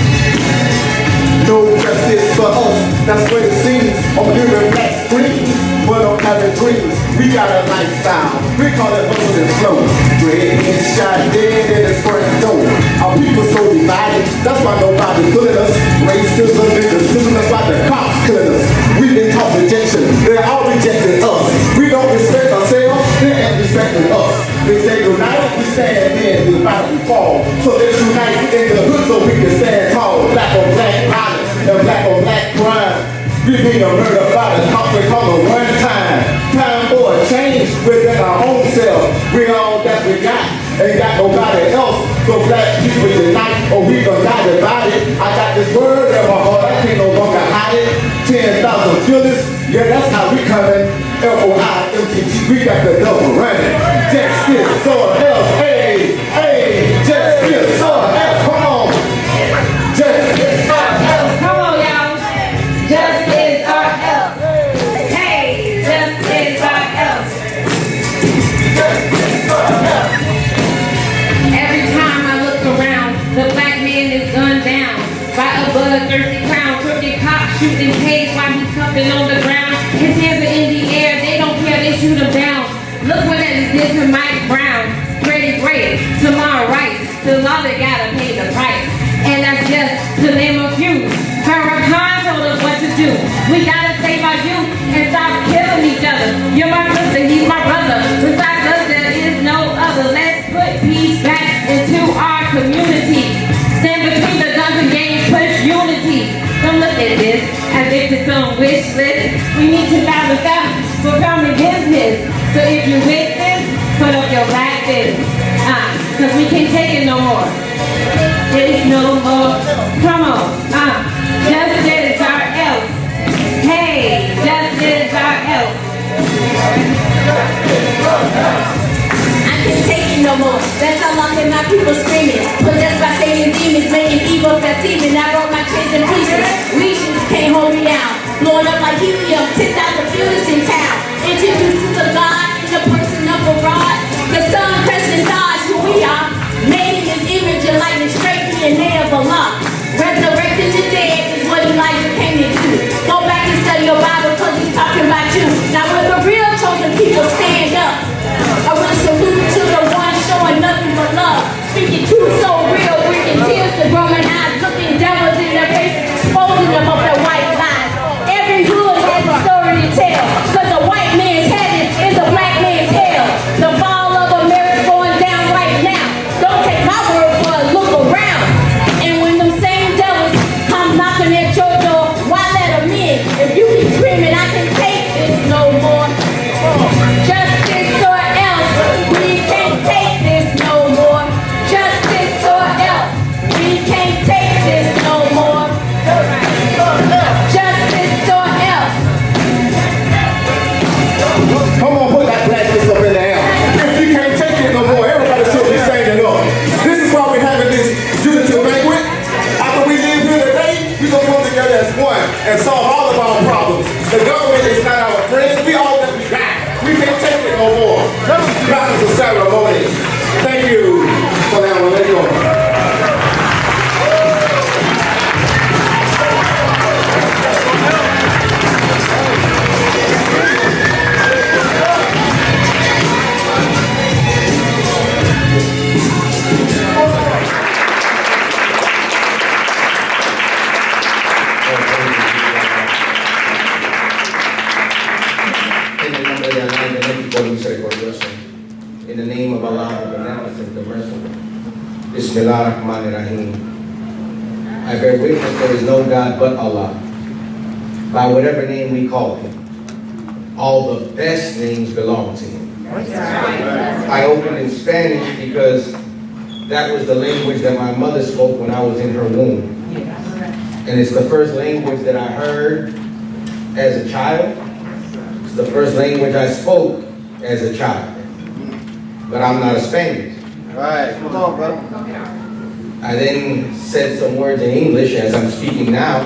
No justice for us. That's what it seems. I'm hearing black screams, but I'm having dreams. We got a lifestyle. We call it hustle and flow. Red and shot dead at his front door. Our people so divided. That's why nobody's feeling us. Racism and racism. That's why the cops killing us. We've been taught rejection. They're all rejecting us. We don't respect ourselves. They ain't respecting us. They say united we stand, then divided we fall. So let's unite in the hood so we can stand tall. Black on black violence and black on black crime. We need a murder by the cops, we call it one time. Time for a change within our own self. We all that we got, ain't got nobody else. So black people unite, or we gon' die divided. I got this word in my heart, I can't no longer hide it. 10,000 feelings, yeah, that's how we coming. F-O-I-M-T-G, we got the double running. Justice or else, hey, hey. Justice or else, come on. Justice or else. Come on, y'all. Justice or else. Hey, justice or else. Every time I look around, the black man is gunned down by a bloodthirsty clown. Crooked cop shooting pigs while he's cuffing on the ground. His hands are in the air, they don't care, they shoot him down. Look what that did to Mike Brown. Freddie Gray, Tamar Rice. The law that gotta pay the price. And that's just to name a few. Farrakhan told us what to do. We gotta save our youth and stop killing each other. You're my sister, he's my brother. Besides us, there is no other. Let's put peace back into our community. Stand between the guns and gangs, push unity. Don't look at this as if it's some wish list. We need to balance out for family business. So if you're with this, put up your black fist. Cause we can't take it no more. It's no more. Come on. Justice or else. Hey, justice or else. I can't take it no more. That's how long that my people screaming. Possessed by Satan demons, making evil perceiving. I broke my chains in pieces. Legions can't hold me down. Blowing up like helium, 10,000 fuels in town. Introduced to the God in the person of a rod. The sun, crescent stars, who we are. Made in his image and likeness, straight DNA of Allah. Resurrected the dead is what Elijah came to do. Go back and study your Bible because he's talking about you. Now when the real chosen people stand up, I will salute to the one showing nothing but love. Speaking truth so real, bringing tears to growing eyes. Looking devils in their faces, exposing them of their white lies. Every hood has a story to tell. Because a white man's heaven is a black man's hell. The fall of America going down right now. Don't take my word for it, look around. And when them same devils come knocking at your door, why let them in? If you keep screaming, I can take this no more. Justice or else, we can't take this no more. Justice or Bismillahirrahmanirrahim. I bear witness there is no God but Allah. By whatever name we call Him, all the best names belong to Him. I opened in Spanish because that was the language that my mother spoke when I was in her womb. And it's the first language that I heard as a child. It's the first language I spoke as a child. But I'm not a Spaniard. Right, come on, brother. I then said some words in English as I'm speaking now.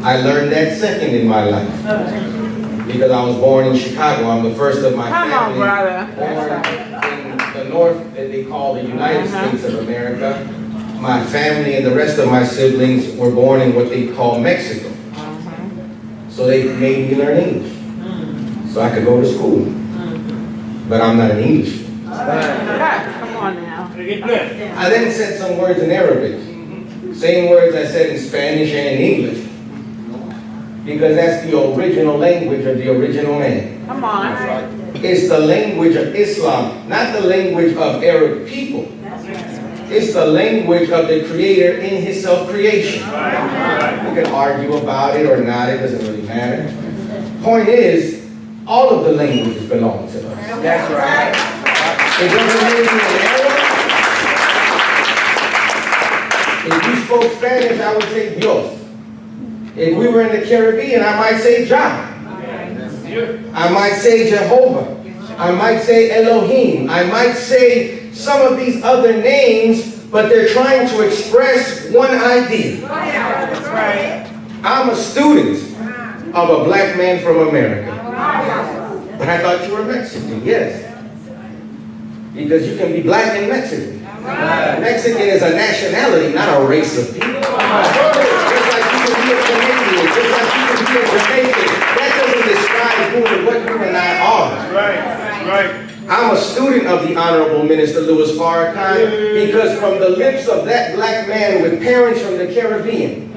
I learned that second in my life. Because I was born in Chicago. I'm the first of my family born in the north that they call the United States of America. My family and the rest of my siblings were born in what they call Mexico. So they made me learn English. So I could go to school. But I'm not an Englishman. Come on now. I then said some words in Arabic. Same words I said in Spanish and in English. Because that's the original language of the original man. Come on. It's the language of Islam, not the language of Arab people. It's the language of the Creator in His self-creation. We can argue about it or not, it doesn't really matter. Point is, all of the languages belong to us. That's right. It doesn't mean you're an Arab. If you spoke Spanish, I would say Dios. If we were in the Caribbean, I might say Jah. I might say Jehovah. I might say Elohim. I might say some of these other names, but they're trying to express one idea. I'm a student of a black man from America. But I thought you were Mexican. Yes. Because you can be black and Mexican. Mexican is a nationality, not a race of people. Just like you can be a Canadian, just like you can be a Jamaican. That doesn't describe who and what you and I are. Right. I'm a student of the Honorable Minister Louis Farrakhan because from the lips of that black man with parents from the Caribbean,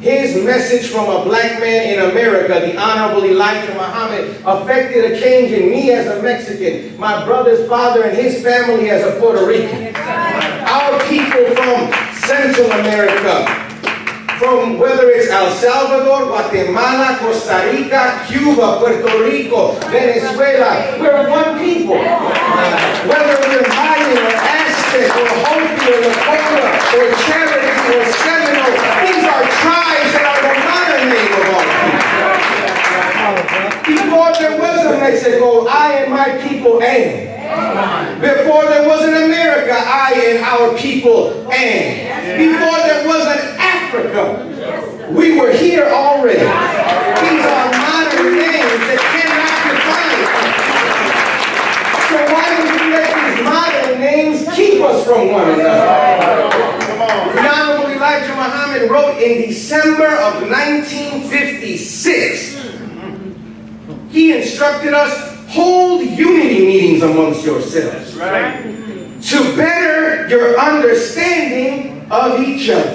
his message from a black man in America, the Honorable Elijah Muhammad, affected a change in me as a Mexican, my brother's father and his family as a Puerto Rican. Our people from Central America, from whether it's El Salvador, Guatemala, Costa Rica, Cuba, Puerto Rico, Venezuela, we're one people. Whether we're Mayan or Aztec or Hopi or Lakota or Cherokee or Seminole, these are tribes that are the modern name of our people. Before there was a Mexico, I and my people am. Before there was an America, I and our people am. Before there was an Africa, we were here already. These are modern names that cannot define us. So why would we let these modern names keep us from one another? The Honorable Elijah Muhammad wrote in December of 1956, he instructed us, hold unity meetings amongst yourselves to better your understanding of each other.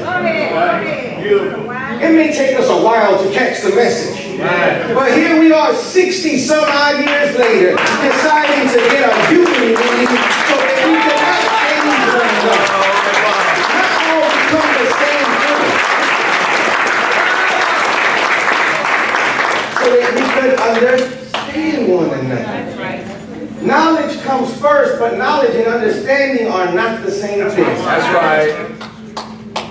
It may take us a while to catch the message, but here we are 60 some odd years later deciding to get a unity meeting so that we can not change one another, not all become the same thing, so that we could understand one another. Knowledge comes first, but knowledge and understanding are not the same thing. That's right.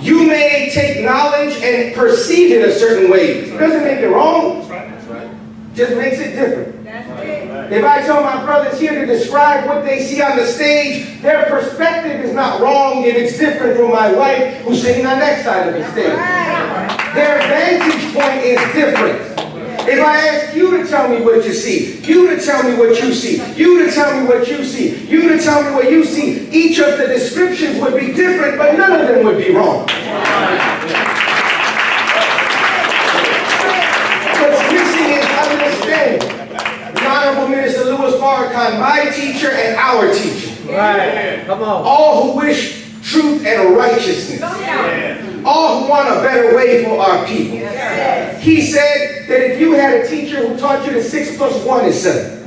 You may take knowledge and perceive it a certain way. It doesn't make it wrong. Just makes it different. If I tell my brothers here to describe what they see on the stage, their perspective is not wrong if it's different from my wife who's sitting on that side of the stage. Their vantage point is different. If I ask you to tell me what you see, you to tell me what you see, you to tell me what you see, you to tell me what you see, each of the descriptions would be different, but none of them would be wrong. What's missing is understanding. The Honorable Minister Louis Farrakhan, my teacher and our teacher. Right. Come on. All who wish truth and righteousness. All who want a better way for our people. He said that if you had a teacher who taught you that 6 + 1 is 7,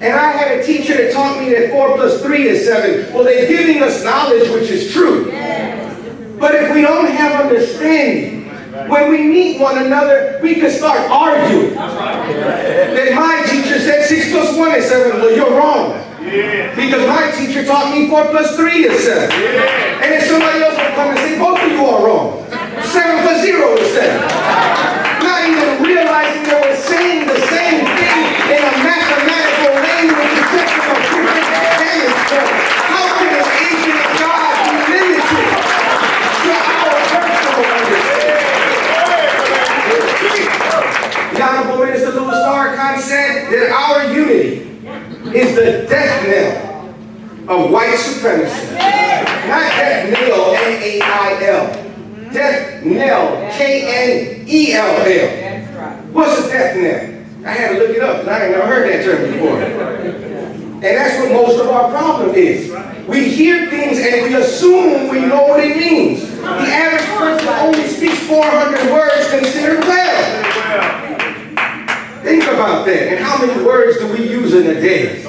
And I had a teacher that taught me that 4 plus 3 is 7. Well, they're giving us knowledge, which is true. But if we don't have understanding, when we meet one another, we can start arguing. Then my teacher said 6 plus 1 is 7. Well, you're wrong. Because my teacher taught me 4 plus 3 is 7. And then somebody else will come and say, both of you are wrong. 7 plus 0 is 7. Not even realizing they were saying the same thing in a mathematical language except from a different vantage point. How can an agent of God be limited to our personal understanding? The Honorable Minister Louis Farrakhan said that our unity is the death knell of white supremacy. Not death knell, N-A-I-L. Death knell, K-N-E-L-L. What's a death knell? I had to look it up because I ain't never heard that term before. And that's what most of our problem is. We hear things and we assume we know what it means. The average person only speaks 400 words considered well. Think about that. And how many words do we use in a day?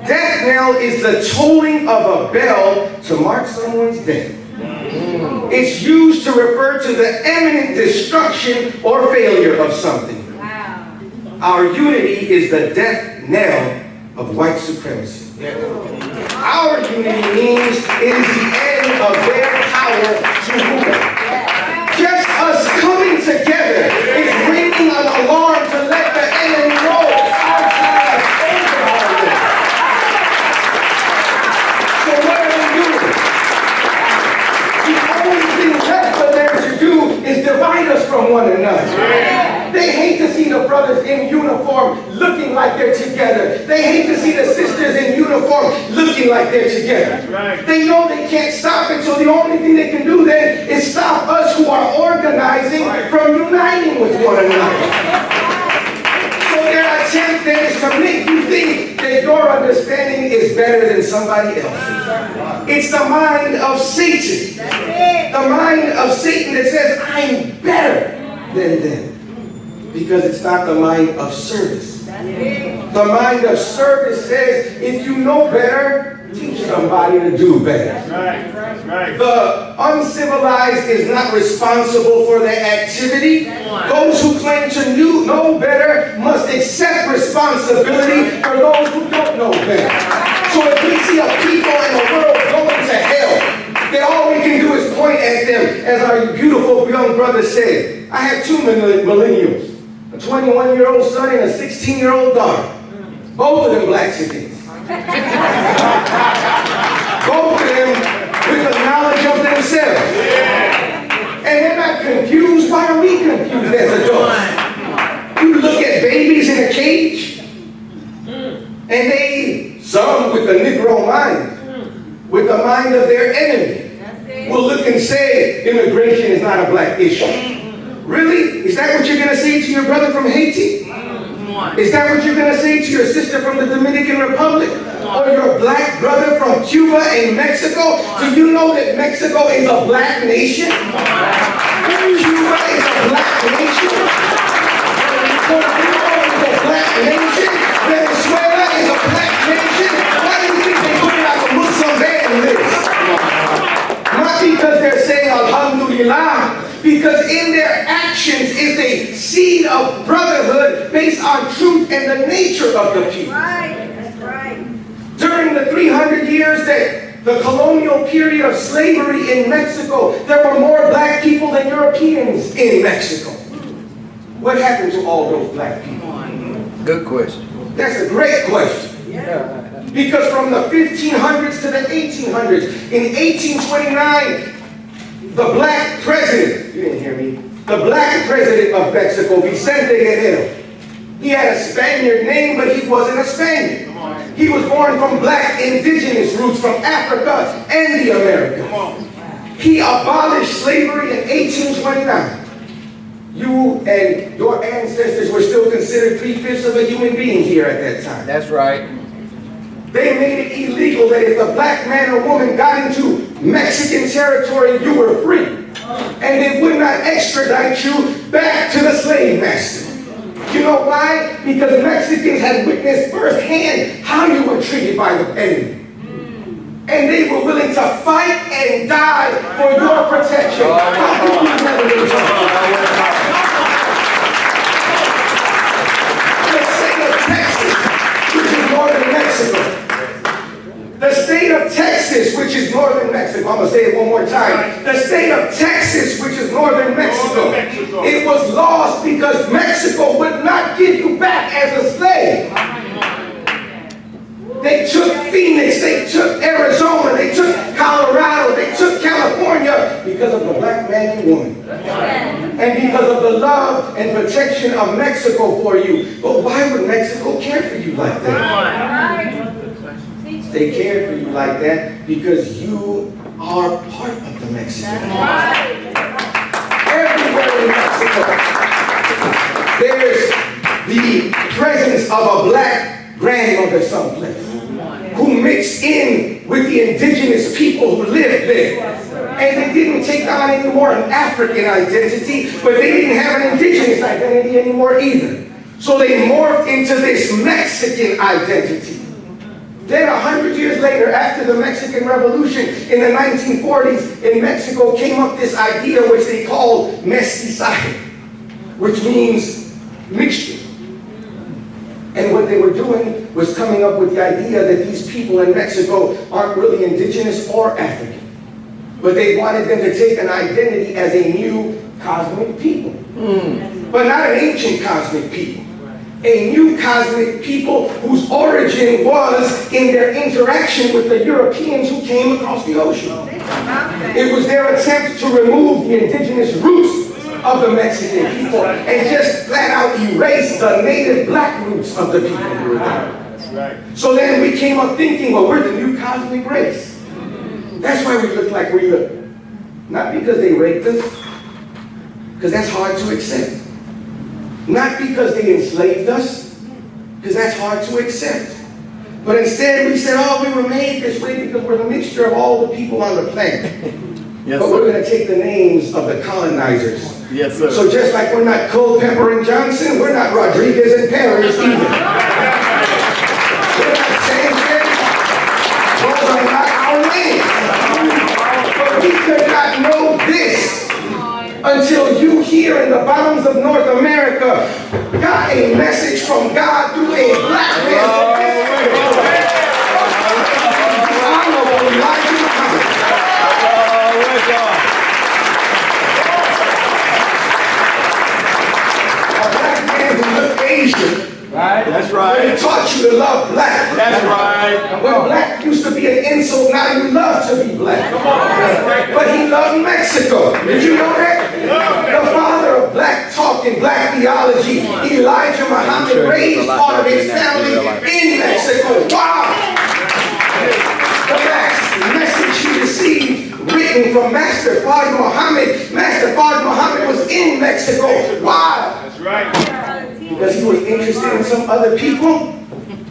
Death knell is the tolling of a bell to mark someone's death. It's used to refer to the imminent destruction or failure of something. Our unity is the death knell of white supremacy. Our unity means it is the end of their power to rule. Just us coming together is ringing an alarm to let the enemy know outside over our lives. So what are we doing? The only thing left for them to do is divide us from one another. They hate to see the brothers in uniform looking like they're together. They hate to see the sisters in uniform looking like they're together. They know they can't stop it, so the only thing they can do then is stop us who are organizing from uniting with one another. So their attempt then is to make you think that your understanding is better than somebody else's. It's the mind of Satan. The mind of Satan that says, I'm better than them. Because it's not the mind of service. The mind of service says, if you know better, teach somebody to do better. The uncivilized is not responsible for their activity. Those who claim to know better must accept responsibility for those who don't know better. So if we see a people in the world going to hell, then all we can do is point at them. As our beautiful young brother said, I have 2 millennials. A 21-year-old son and a 16-year-old daughter. Both of them black citizens. Both of them with the knowledge of themselves. And they're not confused. Why are we confused as adults? You look at babies in a cage, and some with the Negro mind, with the mind of their enemy, will look and say, immigration is not a black issue. Really? Is that what you're going to say to your brother from Haiti? Is that what you're going to say to your sister from the Dominican Republic? Or your black brother from Cuba and Mexico? Do you know that Mexico is a black nation? Cuba is a black nation? Puerto Rico is a black nation? Venezuela is a black nation? Why do you think they put it on the Muslim ban list? Not because they're saying Alhamdulillah, because in their actions is a seed of brotherhood based on truth and the nature of the people. That's right. During the 300 years that the colonial period of slavery in Mexico, there were more black people than Europeans in Mexico. What happened to all those black people? Good question. That's a great question. Yeah. Because from the 1500s to the 1800s, in 1829, the black president, you didn't hear me, the black president of Mexico, Vicente Guerrero, he had a Spaniard name, but he wasn't a Spaniard. He was born from black indigenous roots from Africa and the Americas. He abolished slavery in 1829. You and your ancestors were still considered 3/5 of a human being here at that time. That's right. They made it illegal that if a black man or woman got into Mexican territory, you were free. And they would not extradite you back to the slave master. You know why? Because Mexicans had witnessed firsthand how you were treated by the enemy. And they were willing to fight and die for your protection. How can you never do something? The state of Texas, which is northern Mexico. The state of Texas, which is northern Mexico. I'm going to say it one more time. The state of Texas, which is northern Mexico. It was lost because Mexico would not give you back as a slave. They took Phoenix, they took Arizona, they took Colorado, they took California because of the black man and woman. And because of the love and protection of Mexico for you. But why would Mexico care for you like that? They cared for you like that because you are part of the Mexican community. Everywhere in Mexico, there's the presence of a black grandmother someplace who mixed in with the indigenous people who lived there. And they didn't take on any more an African identity, but they didn't have an indigenous identity anymore either. So they morphed into this Mexican identity. Then 100 years later, after the Mexican Revolution in the 1940s, in Mexico came up this idea which they called mestizaje, which means mixture. And what they were doing was coming up with the idea that these people in Mexico aren't really indigenous or African. But they wanted them to take an identity as a new cosmic people. But not an ancient cosmic people. A new cosmic people whose origin was in their interaction with the Europeans who came across the ocean. It was their attempt to remove the indigenous roots of the Mexican people and just flat out erase the native black roots of the people who were there. So then we came up thinking, well, we're the new cosmic race. That's why we look like we look. Not because they raped us, because that's hard to accept. Not because they enslaved us, because that's hard to accept. But instead we said, oh, we were made this way because we're the mixture of all the people on the planet. Yes, but we're going to take the names of the colonizers. Yes, sir. So just like we're not Culpeper and Johnson, we're not Rodriguez and Perez either. We're not Sanchez. Those are not our names. But we could not know this until you here in the bottoms of North America got a message from God through a black man. Honorable Elijah Muhammad. A black man who looked Asian. Right? That's right. He taught you to love black. That's right. When black used to be an insult, now you love to be black. But he loved Mexico. Did you know that? The father of black talk and black theology, Elijah Muhammad, raised part of his family in Mexico. Wow! The last message he received, written from Master Fard Muhammad. Master Fard Muhammad was in Mexico. Why? That's right. Because he was interested in some other people?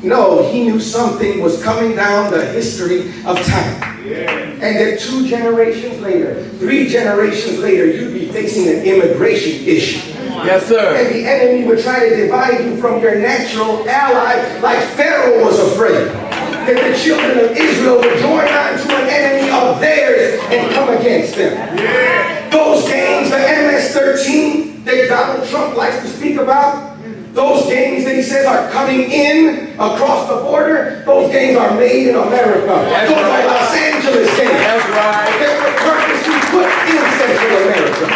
No, he knew something was coming down the history of time. And that 2 generations later, 3 generations later, you'd be facing an immigration issue. Yes, sir. And the enemy would try to divide you from your natural ally like Pharaoh was afraid. That the children of Israel would join on to an enemy of theirs and come against them. Those gangs, the MS-13 that Donald Trump likes to speak about, those gangs that he says are coming in across the border, those gangs are made in America. Those are Los Angeles gangs. That's right. They were purposely put in Central America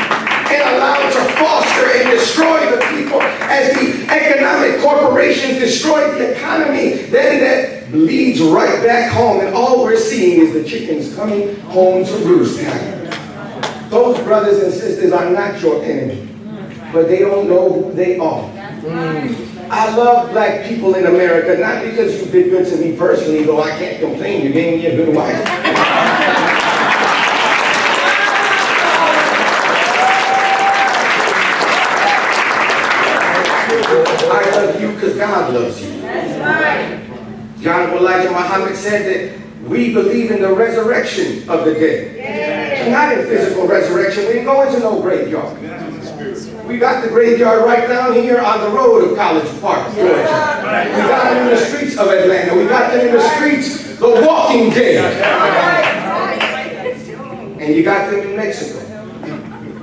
and allowed to foster and destroy the people as the economic corporations destroyed the economy. Then that leads right back home, and all we're seeing is the chickens coming home to roost now. Those brothers and sisters are not your enemy, but they don't know who they are. I love black people in America, not because you've been good to me personally, though I can't complain, you gave me a good wife. I love you because God loves you. That's right. John Elijah Muhammad said that we believe in the resurrection of the dead. Not in physical resurrection. We didn't go into no graveyard. We got the graveyard right down here on the road of College Park, Georgia. We got them in the streets of Atlanta. We got them in the streets, The Walking Dead. And you got them in Mexico.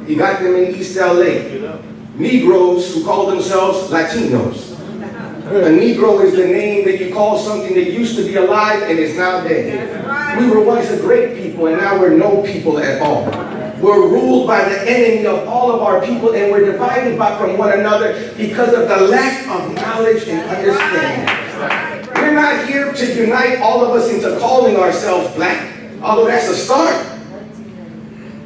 You got them in East LA. Negroes who call themselves Latinos. A Negro is the name that you call something that used to be alive and is now dead. We were once a great people and now we're no people at all. We're ruled by the enemy of all of our people and we're divided from one another because of the lack of knowledge and understanding. We're not here to unite all of us into calling ourselves black, although that's a start.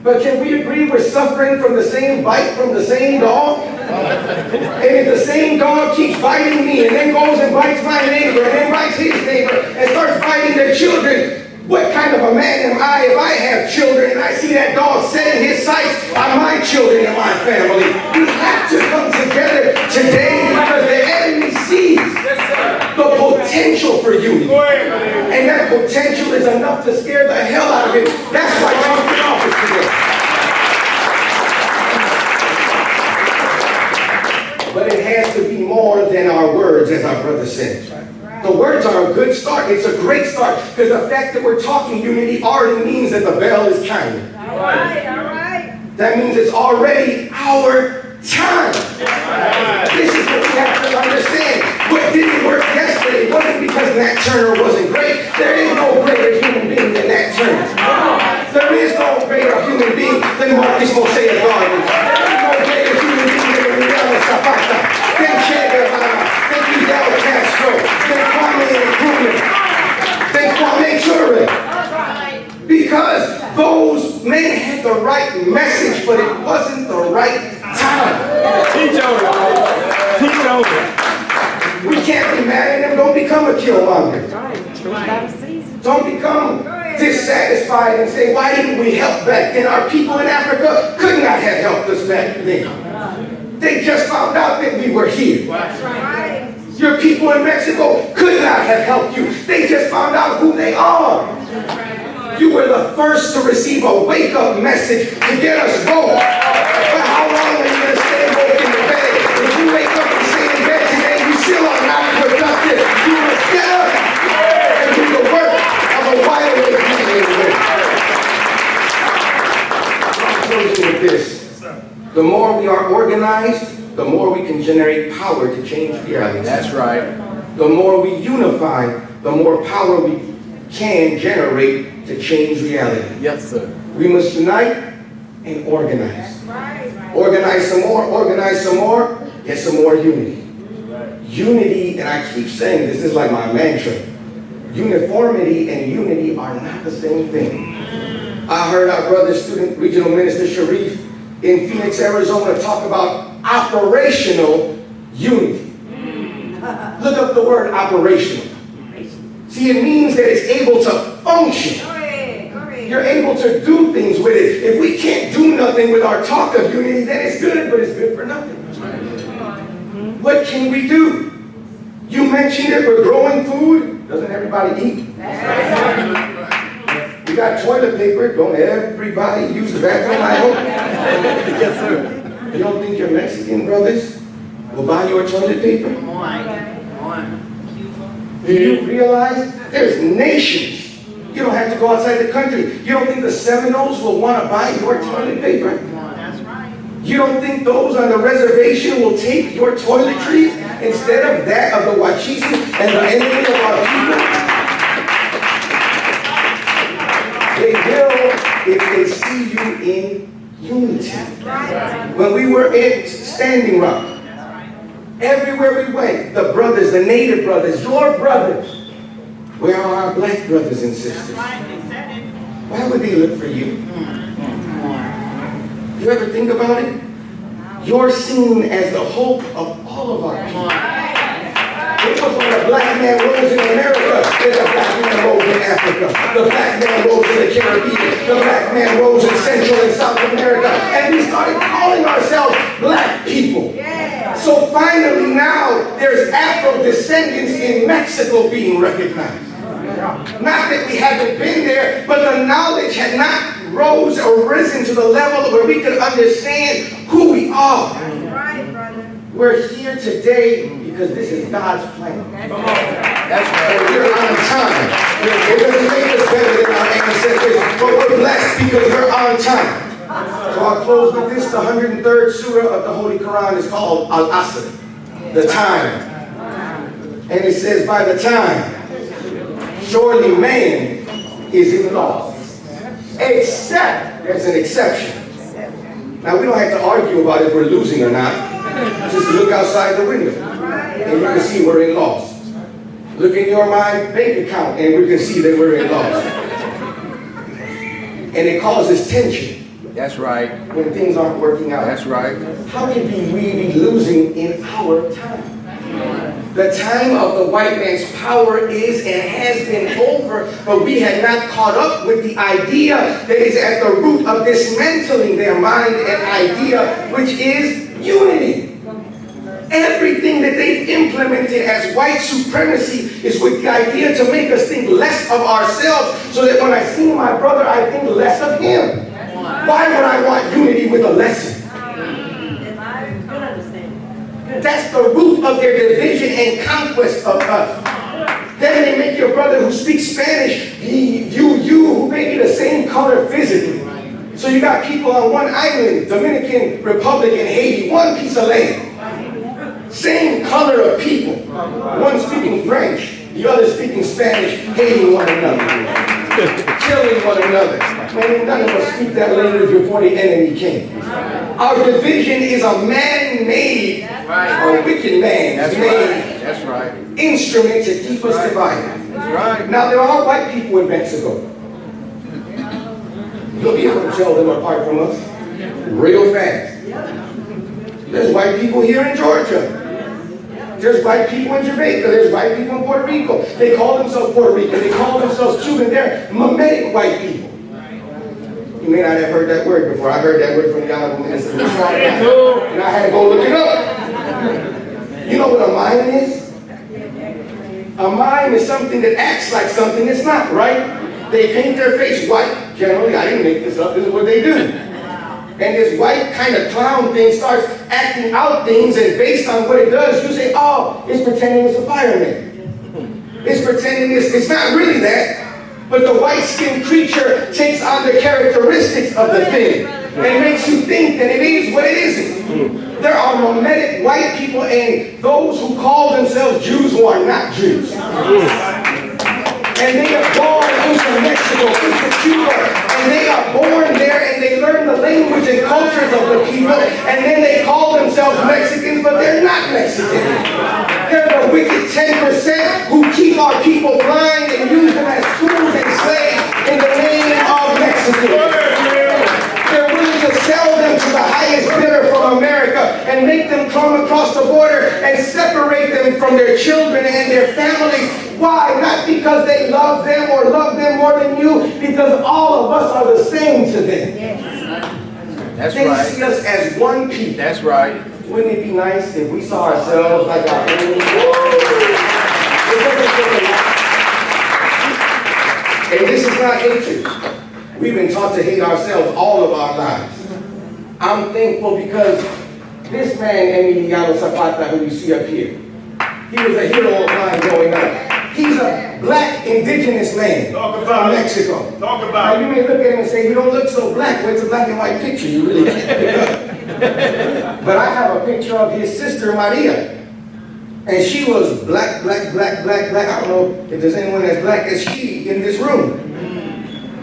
But can we agree we're suffering from the same bite from the same dog? And if the same dog keeps biting me and then goes and bites my neighbor and then bites his neighbor and starts biting their children, what kind of a man am I if I have children and I see that dog setting his sights on my children and my family? We have to come together today because the enemy sees the potential for unity. And that potential is enough to scare the hell out of him. That's why Trump's in office today. But it has to be more than our words, as our brother said. The words are a good start. It's a great start because the fact that we're talking unity already means that the bell is chiming. All right. That means it's already our time. This is what we have to understand. What didn't work yesterday wasn't because Nat Turner wasn't great. There is no greater human being than Nat Turner. There is no greater human being than Marcus Mosque Garden. There is no greater human being than Emiliano Zapata, than Che Guevara, than Fidel Castro, than Kwame Nkrumah, than Kwame Ture. Because those men had the right message, but it wasn't the right time. Teach over. Teach over. We can't be mad at them. Don't become a killmonger. Don't become dissatisfied and say, why didn't we help back then? Our people in Africa could not have helped us back then. They just found out that we were here. Your people in Mexico could not have helped you. They just found out who they are. You were the first to receive a wake-up message to get us going. But how long are you going to stay woke in the bed? If you wake up and stay in bed today, you still are not productive. You must get up and do the work of a wide awake man. I'm closing with this. The more we are organized, the more we can generate power to change reality. That's right. The more we unify, the more power we can generate to change reality. Yes, sir. We must unite and organize. Organize some more, get some more unity. Unity, and I keep saying this is like my mantra, uniformity and unity are not the same thing. I heard our brother student, Regional Minister Sharif in Phoenix, Arizona talk about operational unity. Look up the word operational. See, it means that it's able to function. You're able to do things with it. If we can't do nothing with our talk of unity, then it's good, but it's good for nothing. What can we do? You mentioned it, we're growing food. Doesn't everybody eat? We got toilet paper. Don't everybody use the bathroom, I hope? Yes, sir. You don't think your Mexican brothers will buy your toilet paper? Come on. Do you realize there's nations? You don't have to go outside the country. You don't think the Seminoles will want to buy your toilet paper? That's right. You don't think those on the reservation will take your toiletries instead of that of the Wachisi and the enemy of our people? They will if they see you in unity. When we were in Standing Rock, everywhere we went, the brothers, the native brothers, your brothers, where are our black brothers and sisters? Why would they look for you? You ever think about it? You're seen as the hope of all of our people. It was when a black man rose in America that the black man rose in Africa. The black man rose in the Caribbean. The black man rose in Central and South America. And we started calling ourselves black people. So finally now, there's Afro-descendants in Mexico being recognized. Not that we haven't been there, but the knowledge had not risen to the level where we could understand who we are. We're here today because this is God's plan. That's right. And we're on time. It doesn't make us better than our ancestors, but we're blessed because we're on time. So I'll close with this. The 103rd surah of the Holy Quran is called Al-Asr, the time. And it says, by the time, surely man is in loss. Except, there's an exception. Now we don't have to argue about if we're losing or not. Just look outside the window and you can see we're in loss. Look in your my bank account and we can see that we're in loss. And it causes tension. That's right. When things aren't working out. That's right. How can we be losing in our time? The time of the white man's power is and has been over, but we have not caught up with the idea that is at the root of dismantling their mind and idea, which is unity. Everything that they've implemented as white supremacy is with the idea to make us think less of ourselves, so that when I see my brother, I think less of him. Why would I want unity with a lesson? That's the root of their division and conquest of us. Then they make your brother who speaks Spanish view you, who may be the same color physically. So you got people on one island, Dominican Republic and Haiti, one piece of land. Same color of people. One speaking French, the other speaking Spanish, hating one another. Killing one another. Man, none of us speak that language before the enemy came. Our division is a man-made, a wicked man's made instrument to keep us divided. Now there are white people in Mexico. You'll be able to tell them apart from us real fast. There's white people here in Georgia. There's white people in Jamaica. There's white people in Puerto Rico. They call themselves Puerto Rican. They call themselves Cuban. They're mimetic white people. You may not have heard that word before. I heard that word from the Honorable Minister. And I had to go look it up. You know what a mime is? A mime is something that acts like something it's not, right? They paint their face white. Generally, I didn't make this up. This is what they do. And this white kind of clown thing starts acting out things, and based on what it does, you say, oh, it's pretending it's a fireman. It's pretending it's not really that. But the white-skinned creature takes on the characteristics of the thing and makes you think that it is what it isn't. There are mimetic white people and those who call themselves Jews who are not Jews. And they are born into Mexico, into Cuba, and they are born there and they learn the language and cultures of the people, and then they call themselves Mexicans, but they're not Mexicans. They're the wicked 10% who keep our people blind and use them as tools and slaves in the name of Mexico. They're willing to sell them to the highest bidder from America and make them come across the border and separate them from their children and their families. Why? Not because they love them or love them more than you, because all of us are the same to them. That's they right. see us as one people. That's right. Wouldn't it be nice if we saw ourselves like our enemies? And this is not hatred. We've been taught to hate ourselves all of our lives. I'm thankful because this man, Emiliano Zapata, who you see up here, he was a hero of mine growing up. He's a black indigenous man from Mexico. Now you may look at him and say, you don't look so black. Well, it's a black and white picture. You really can't pick up. But I have a picture of his sister, Maria. And she was black. I don't know if there's anyone as black as she in this room.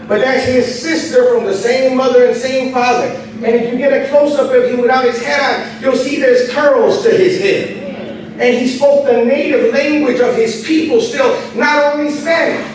But that's his sister from the same mother and same father. And if you get a close-up of him without his hat on, you'll see there's curls to his head. And he spoke the native language of his people still, not only Spanish.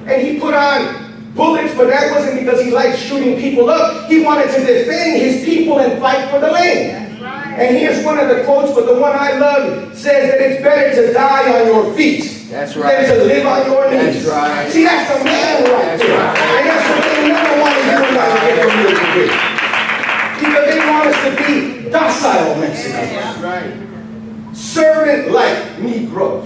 And he put on bullets, but that wasn't because he liked shooting people up. He wanted to defend his people and fight for the land. And here's one of the quotes, but the one I love says that it's better to die on your feet than to live on your knees. See, that's a man right there. And that's what they never want to do about to get from you to be. Because they want us to be docile Mexicans. Servant-like Negroes.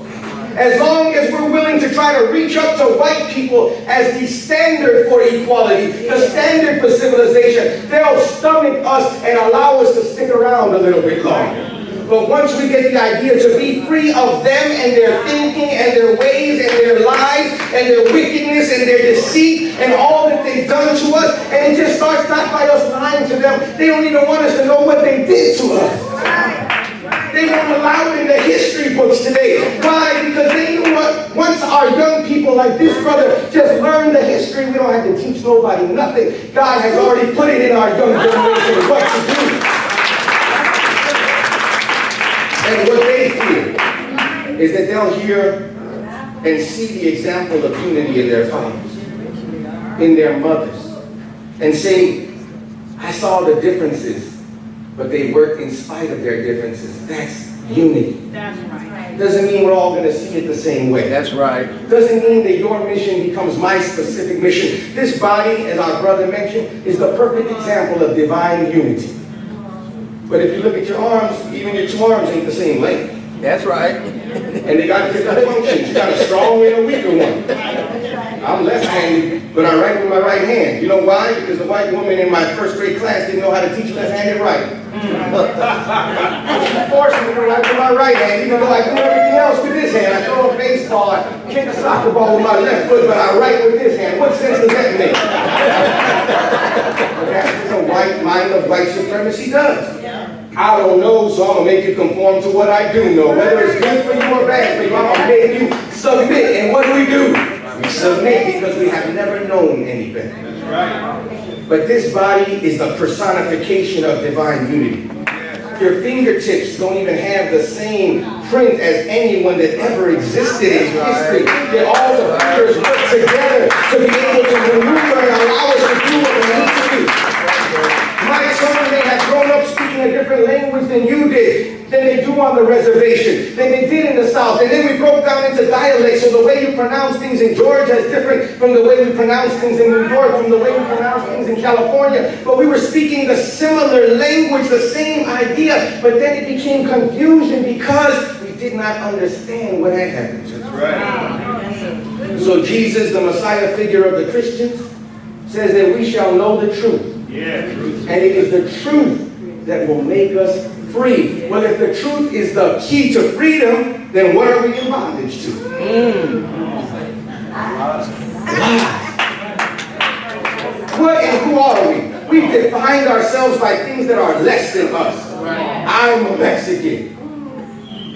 As long as we're willing to try to reach up to white people as the standard for equality, the standard for civilization, they'll stomach us and allow us to stick around a little bit longer. But once we get the idea to be free of them and their thinking and their ways and their lies and their wickedness and their deceit and all that they've done to us, and it just starts not by us lying to them. They don't even want us to know what they did to us. They won't allow it in the history books today. Why? Because they knew what, once our young people like this brother just learn the history, we don't have to teach nobody nothing. God has already put it in our young generation what to do. And what they fear is that they'll hear and see the example of unity in their fathers, in their mothers, and say, I saw the differences, but they worked in spite of their differences. That's unity. That's right. Doesn't mean we're all going to see it the same way. That's right. Doesn't mean that your mission becomes my specific mission. This body, as our brother mentioned, is the perfect example of divine unity. But if you look at your arms, even your two arms ain't the same length. That's right. And they got different functions. You got a strong and a weaker one. I'm left-handed, but I write with my right hand. You know why? Because the white woman in my first grade class didn't know how to teach left-handed writing. She forced me to write with my right hand, even though I do everything else with this hand. I throw a baseball, I kick a soccer ball with my left foot, but I write with this hand. What sense does that make? That's what the white mind of white supremacy does. I don't know, so I'm going to make you conform to what I do know. Whether it's good for you or bad for you, I'm going to make you submit. And what do? We submit because we have never known any better. But this body is the personification of divine unity. Your fingertips don't even have the same print as anyone that ever existed in history. That all the fingers work together to be able to maneuver and allow us to do what we need to do. Someone may have grown up speaking a different language than you did, than they do on the reservation, than they did in the South. And then we broke down into dialects, so the way you pronounce things in Georgia is different from the way we pronounce things in New York, from the way we pronounce things in California. But we were speaking the similar language, the same idea, but then it became confusion because we did not understand what had happened to us. Right. So Jesus, the Messiah figure of the Christians, says that we shall know the truth. And it is the truth that will make us free. Well, if the truth is the key to freedom, then what are we in bondage to? What and who are we? We've defined ourselves by things that are less than us. I'm a Mexican.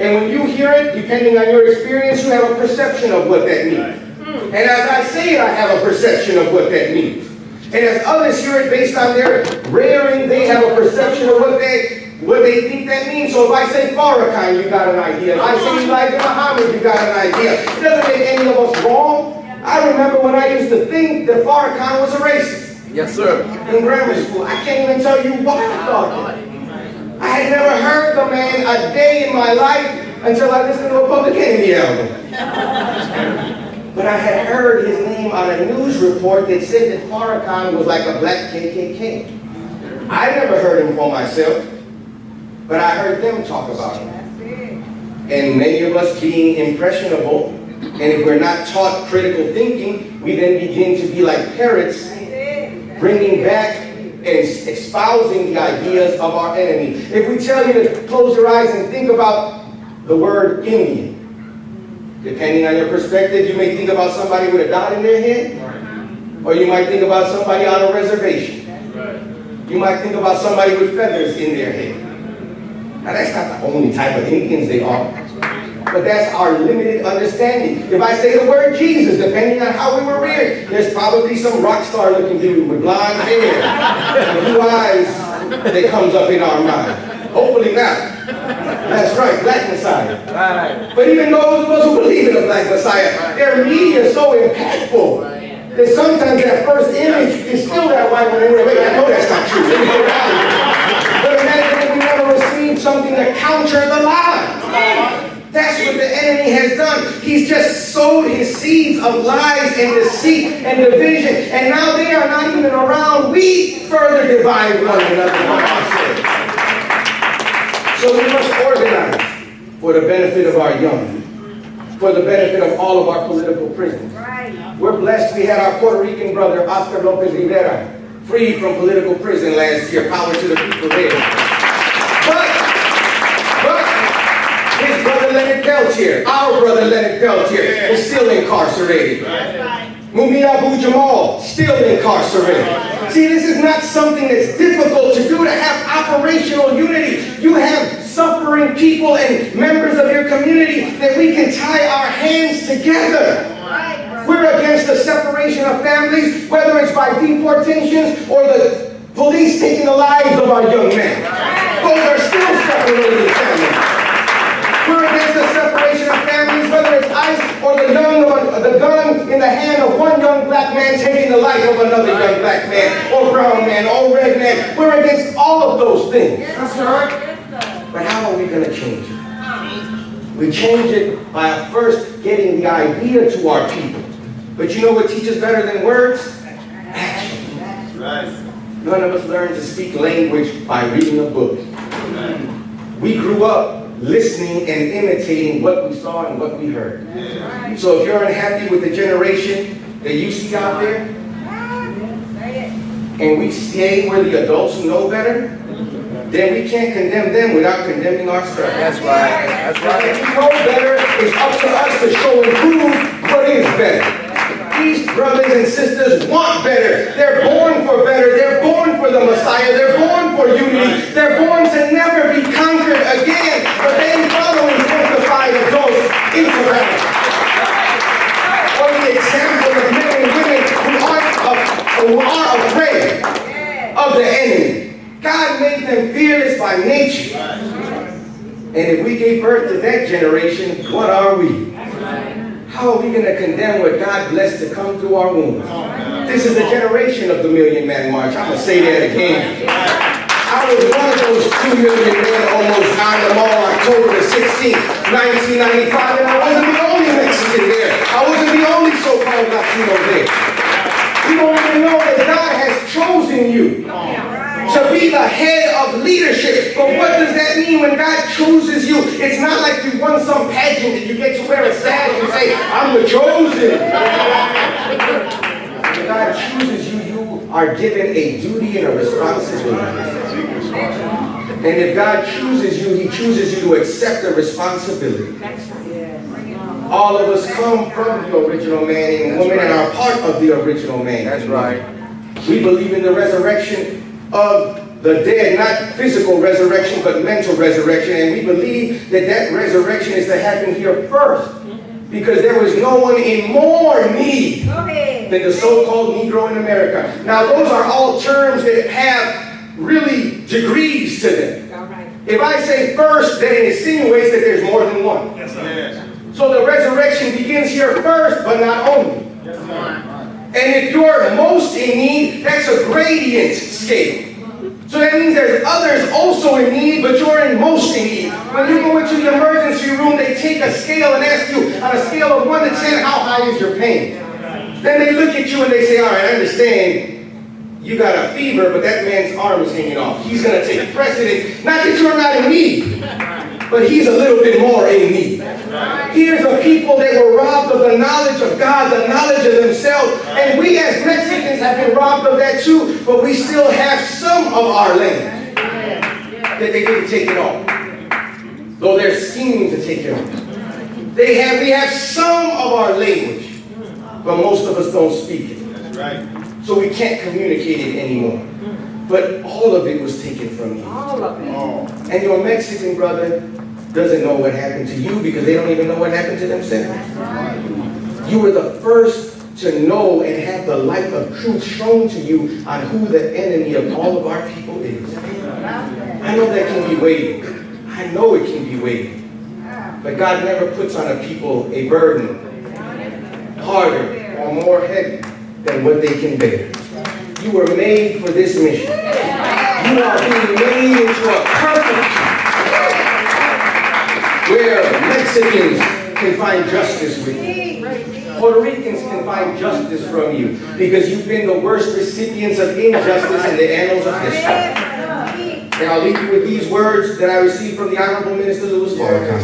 And when you hear it, depending on your experience, you have a perception of what that means. And as I say it, I have a perception of what that means. And as others hear it based on their rearing, they have a perception of what they think that means. So if I say Farrakhan, you got an idea. If I say Elijah Muhammad, you got an idea. It doesn't make any of us wrong. I remember when I used to think that Farrakhan was a racist. Yes, sir. In grammar school. I can't even tell you why I thought that. I had never heard the man a day in my life until I listened to a Public Enemy album. But I had heard his name on a news report that said that Farrakhan was like a black KKK. I never heard him for myself, but I heard them talk about him. And many of us being impressionable, and if we're not taught critical thinking, we then begin to be like parrots, bringing back and espousing the ideas of our enemy. If we tell you to close your eyes and think about the word Indian, depending on your perspective, you may think about somebody with a dot in their head, or you might think about somebody on a reservation. You might think about somebody with feathers in their head. Now that's not the only type of Indians they are, but that's our limited understanding. If I say the word Jesus, depending on how we were reared, there's probably some rock star looking dude with blonde hair and blue eyes that comes up in our mind. Hopefully not. That's right, Black Messiah. Right. But even those of us who believe in a Black Messiah, their media is so impactful that sometimes that first image is still that white one. Wait, I know that's not true. But imagine if we never received something to counter the lie. That's what the enemy has done. He's just sowed his seeds of lies and deceit and division. And now they are not even around. We further divide one another. So we must organize for the benefit of our young, for the benefit of all of our political prisoners. We're blessed we had our Puerto Rican brother, Oscar Lopez Rivera, freed from political prison last year. Power to the people there. But brother Leonard Peltier, our brother Leonard Peltier, is still incarcerated. Mumia Abu Jamal, still incarcerated. See, this is not something that's difficult to do, to have operational unity. You have suffering people and members of your community that we can tie our hands together. We're against the separation of families, whether it's by deportations or the police taking the lives of our young men. Those are still separated families. We're against the separation of families, whether it's ICE or the gun in the hand of one young black man taking the life of another young black man, or brown man, or red man. We're against all of those things. That's right. But how are we going to change it? We change it by first getting the idea to our people. But you know what teaches better than words? Action. That's right. None of us learn to speak language by reading a book. We grew up listening and imitating what we saw and what we heard. So if you're unhappy with the generation that you see out there, and we stay where the adults who know better, then we can't condemn them without condemning ourselves. That's right. That's right. If we know better, it's up to us to show and prove what is better. These brothers and sisters want better. They're born for better. They're born for the Messiah. They're born for unity. They're born to never be conquered again, but then following sanctified adults into heaven. Or the example of men and women who are afraid of the enemy. God made them fearless by nature. And if we gave birth to that generation, what are we? How are we going to condemn what God blessed to come through our wombs? This is the generation of the Million Man March. I'm going to say that again. I was one of those 2 million men almost on the mall October the 16th, 1995, and I wasn't the only Mexican there. I wasn't the only so-called Latino there. You don't even know that God has chosen you to be the head of leadership. But what does that mean when God chooses you? It's not like you won some pageant and you get to wear a sash and say, I'm the chosen. When God chooses you, you are given a duty and a responsibility. And if God chooses you, He chooses you to accept the responsibility. All of us come from the original man and woman and are part of the original man. That's right. We believe in the resurrection of the dead, not physical resurrection, but mental resurrection. And we believe that that resurrection is to happen here first, because there was no one in more need than the so-called Negro in America. Now, those are all terms that have really degrees to them. If I say first, then it insinuates that there's more than one. So the resurrection begins here first, but not only. And if you're most in need, that's a gradient scale. So that means there's others also in need, but you're in most in need. When you go into the emergency room, they take a scale and ask you, on a scale of 1 to 10, how high is your pain? Then they look at you and they say, all right, I understand you got a fever, but that man's arm is hanging off. He's going to take precedent. Not that you're not in need, but he's a little bit more in need. Here's a people that were robbed of the knowledge of God, the knowledge of themselves. And we as Mexicans have been robbed of that too, but we still have some of our land that they didn't take it all. Though they're scheming to take it all. We have some of our language, but most of us don't speak it. So we can't communicate it anymore. But all of it was taken from you. All of it. And your Mexican brother doesn't know what happened to you because they don't even know what happened to themselves. You were the first to know and have the light of truth shown to you on who the enemy of all of our people is. I know that can be weighty. I know it can be weighty. But God never puts on a people a burden harder or more heavy than what they can bear. You were made for this mission. You are being made into a perfect where Mexicans can find justice with you. Puerto Ricans can find justice from you because you've been the worst recipients of injustice in the annals of history. And I'll leave you with these words that I received from the Honorable Minister Louis Farrakhan.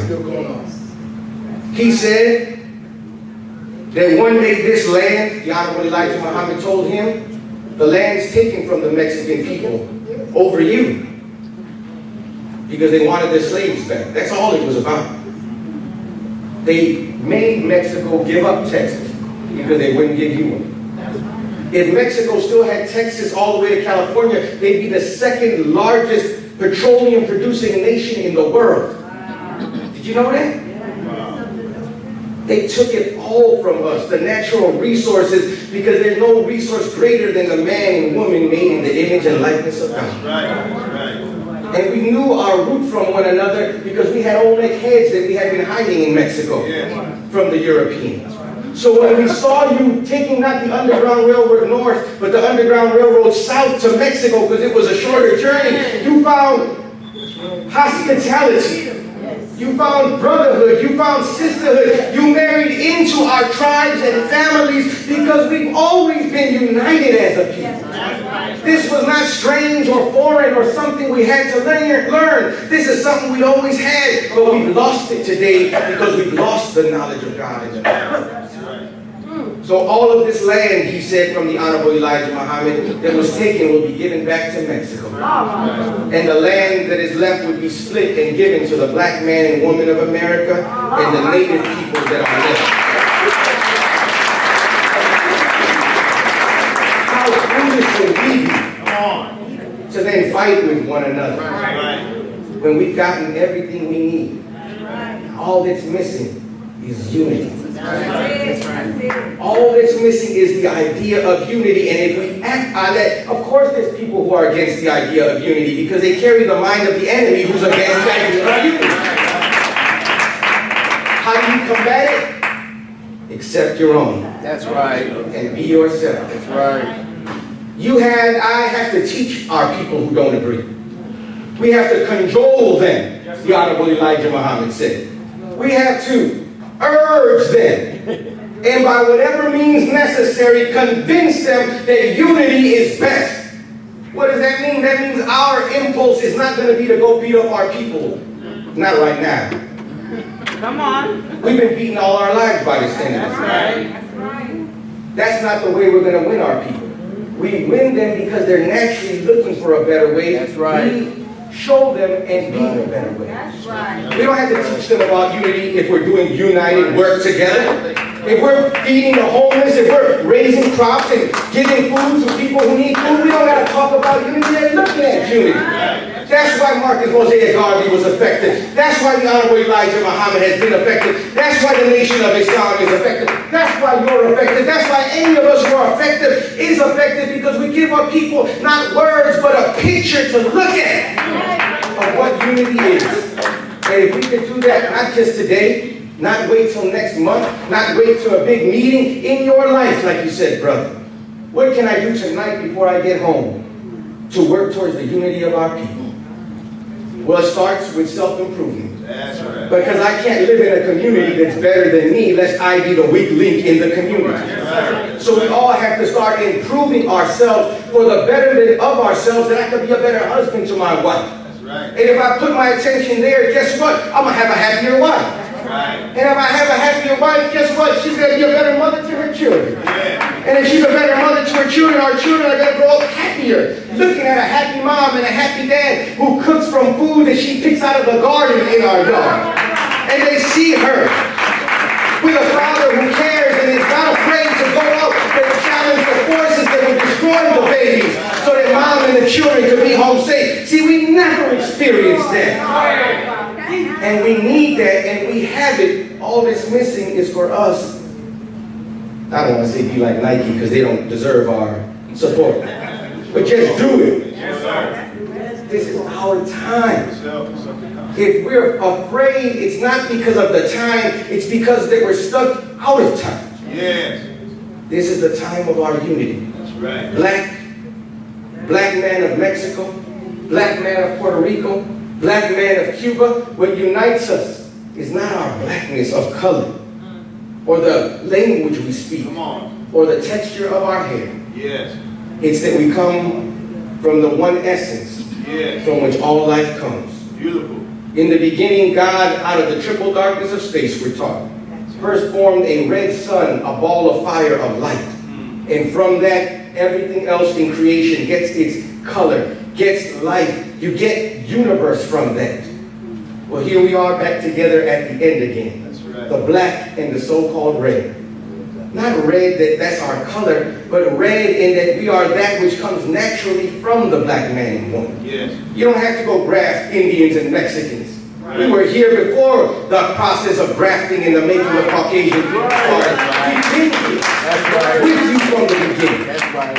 He said that one day this land, the Honorable Elijah Muhammad told him, the land's taken from the Mexican people over you because they wanted their slaves back. That's all it was about. They made Mexico give up Texas because they wouldn't give you one. If Mexico still had Texas all the way to California, they'd be the second largest petroleum producing nation in the world. Did you know that? They took it all from us, the natural resources, because there's no resource greater than the man and woman made in the image and likeness of God. And we knew our root from one another because we had Olmec heads that we had been hiding in Mexico from the Europeans. So when we saw you taking not the Underground Railroad north, but the Underground Railroad south to Mexico because it was a shorter journey, you found hospitality. You found brotherhood, you found sisterhood, you married into our tribes and families because we've always been united as a people. This was not strange or foreign or something we had to learn. This is something we always had, but we've lost it today because we've lost the knowledge of God in the world. So all of this land, he said, from the Honorable Elijah Muhammad, that was taken will be given back to Mexico. And the land that is left would be split and given to the black man and woman of America and the native people that are left. How foolish would we be to then fight with one another when we've gotten everything we need? All that's missing is unity. All that's missing is the idea of unity, and if we act on that, of course there's people who are against the idea of unity because they carry the mind of the enemy who's against the idea of unity. How do you combat it? Accept your own. That's right. And be yourself. That's right. I have to teach our people who don't agree. We have to cajole them, the Honorable Elijah Muhammad said. We have to urge them, and by whatever means necessary, convince them that unity is best. What does that mean? That means our impulse is not going to be to go beat up our people. Not right now. Come on. We've been beaten all our lives by this enemy. That's not the way we're going to win our people. We win them because they're naturally looking for a better way. That's right. We show them and be a better way. That's right. We don't have to teach them about unity if we're doing united work together. If we're feeding the homeless, if we're raising crops and giving food to people who need food, we don't got to talk about unity. They're looking at unity. That's why Marcus Mosiah Garvey was affected. That's why the Honorable Elijah Muhammad has been affected. That's why the Nation of Islam is affected. That's why you're affected. That's why any of us who are affected is affected because we give our people not words but a picture to look at of what unity is. And if we could do that, not just today, not wait till next month, not wait till a big meeting in your life, like you said, brother. What can I do tonight before I get home to work towards the unity of our people? Well, it starts with self-improvement. That's right. Because I can't live in a community that's better than me lest I be the weak link in the community. Yes, so we all have to start improving ourselves for the betterment of ourselves, that I can be a better husband to my wife. That's right. And if I put my attention there, guess what? I'm going to have a happier wife. Right. And if I have a happier wife, guess what? She's going to be a better mother to her children. Yeah. And if she's a better mother to her children, our children are going to grow up happier, looking at a happy mom and a happy dad who cooks from food that she picks out of the garden in our yard. And they see her with a father who cares and is not afraid to go out and challenge the forces that will destroy the babies so that mom and the children could be home safe. See, we never experienced that. And we need that, and we have it. All that's missing is for us. I don't want to say be like Nike because they don't deserve our support. But just do it. This is our time. If we're afraid, it's not because of the time, it's because they were stuck out of time. Yes. This is the time of our unity. That's right. Black man of Mexico, black man of Puerto Rico, black man of Cuba. What unites us is not our blackness of color, or the language we speak, or the texture of our hair. Yes. It's that we come from the one essence from which all life comes. Beautiful. In the beginning, God, out of the triple darkness of space, we're taught, first formed a red sun, a ball of fire of light. And from that, everything else in creation gets its color, gets life. You get universe from that. Well, here we are back together at the end again. That's right. the black and the so-called red. Not red that's our color, but red in that we are that which comes naturally from the black man and woman. Yes. You don't have to go graft Indians and Mexicans. Right. We were here before the process of grafting and the making of Caucasian people. We've been here with you from the beginning. That's right.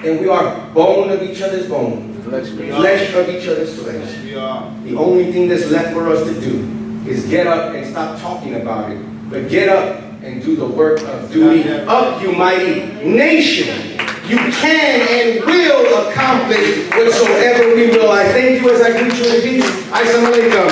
And we are bone of each other's bone, flesh of each other's flesh. The only thing that's left for us to do is get up and stop talking about it, but get up and do the work of duty. Up, you mighty nation. You can and will accomplish whatsoever we will. I thank you as I greet you in peace. Assalamu alaikum.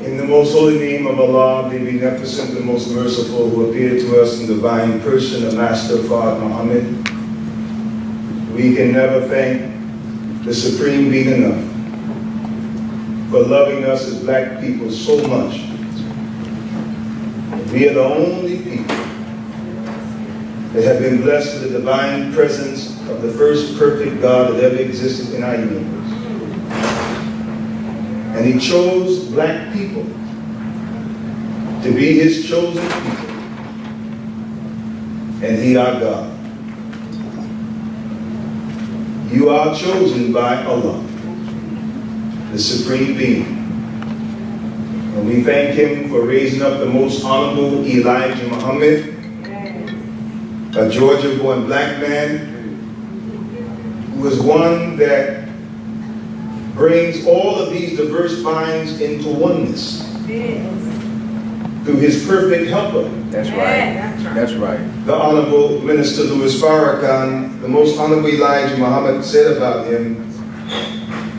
In the most holy name of Allah, the beneficent, the most merciful, who appeared to us in divine person, the Master Father Muhammad, we can never thank the Supreme Being enough for loving us as black people so much. We are the only people that have been blessed with the divine presence of the first perfect God that ever existed in our universe. And He chose black people to be His chosen people. And He our God. You are chosen by Allah, the Supreme Being. And we thank Him for raising up the most honorable Elijah Muhammad, a Georgia-born black man, who is one that brings all of these diverse minds into oneness through His perfect helper. That's right. That's right. The Honorable Minister Louis Farrakhan, the most honorable Elijah Muhammad, said about him,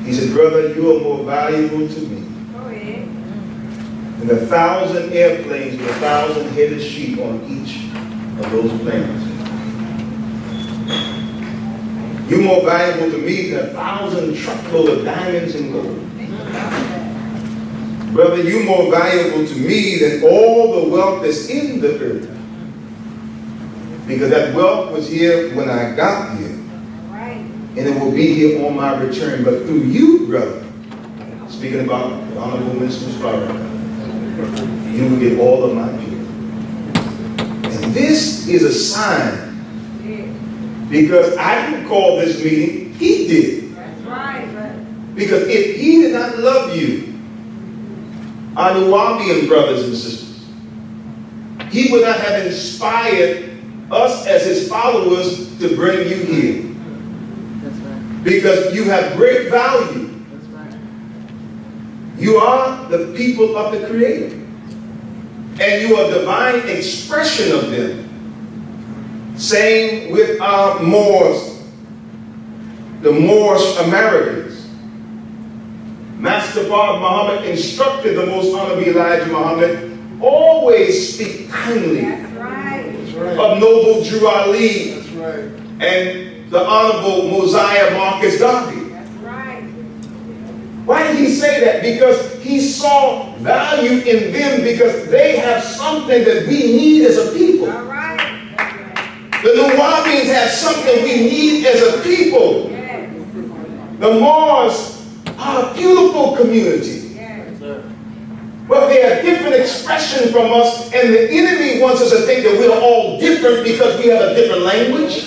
he said, brother, you are more valuable to me than 1,000 airplanes with 1,000 headed sheep on each of those planes. You're more valuable to me than 1,000 truckload of diamonds and gold. Brother, you're more valuable to me than all the wealth that's in the earth. Because that wealth was here when I got here. And it will be here on my return. But through you, brother, speaking about the Honorable Minister Farrakhan, you will get all of my people. And this is a sign. Because I didn't call this meeting, He did. That's right. Because if He did not love you, our Nuwabian brothers and sisters, He would not have inspired us as His followers to bring you here. That's right. Because you have great value. That's right. You are the people of the Creator. And you are a divine expression of them. Same with our Moors, the Moorish Americans. Master Father Muhammad instructed the most honorable Elijah Muhammad, always speak kindly. That's right. That's right. Of noble Drew Ali. That's right. And the honorable Mosiah Marcus Garvey. That's right. Why did he say that? Because he saw value in them, because they have something that we need as a people. All right. The Nuwabians have something we need as a people. Yes. The Moors are a beautiful community. Yes. But they are a different expression from us, and the enemy wants us to think that we are all different because we have a different language.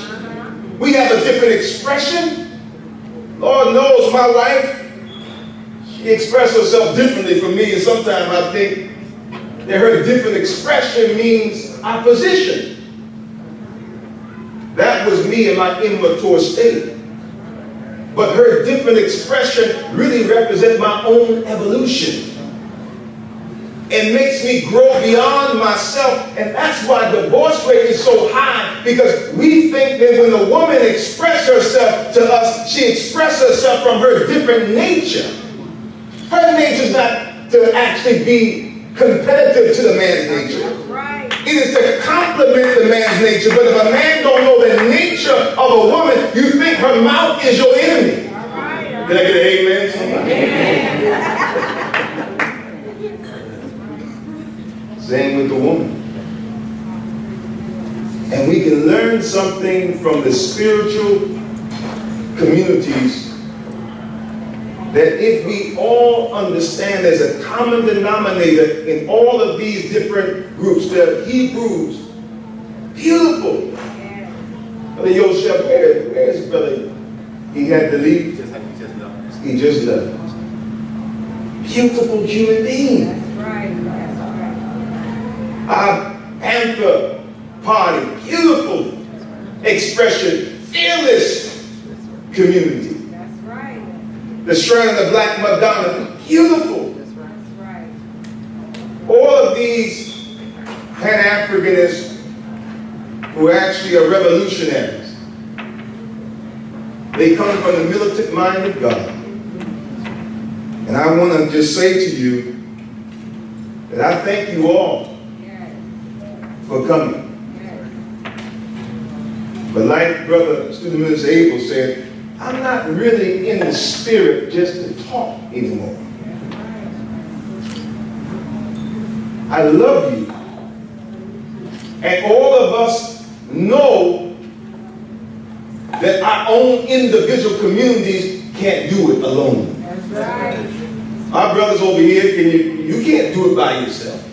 We have a different expression. Lord knows my wife, she expressed herself differently from me, and sometimes I think that her different expression means opposition. That was me in my immature state. But her different expression really represents my own evolution. It makes me grow beyond myself. And that's why divorce rate is so high, because we think that when a woman expresses herself to us, she expresses herself from her different nature. Her nature is not to actually be competitive to the man's nature. It is to complement the man's nature. But if a man don't know the nature of a woman, you think her mouth is your enemy. Did I get an amen? Same with the woman. And we we can learn something from the spiritual communities, that if we all understand there's a common denominator in all of these different groups, the Hebrews, beautiful. Brother Yosef, where's brother? He had to leave. He just left. Beautiful human being. Our Panther Party, beautiful expression, fearless community. The Shrine of the Black Madonna, beautiful. All of these Pan-Africanists who actually are revolutionaries, they come from the militant mind of God. And I want to just say to you that I thank you all for coming. But like Brother Student Minister Abel said, I'm not really in the spirit just to talk anymore. I love you. And all of us know that our own individual communities can't do it alone. Our brothers over here, you can't do it by yourself.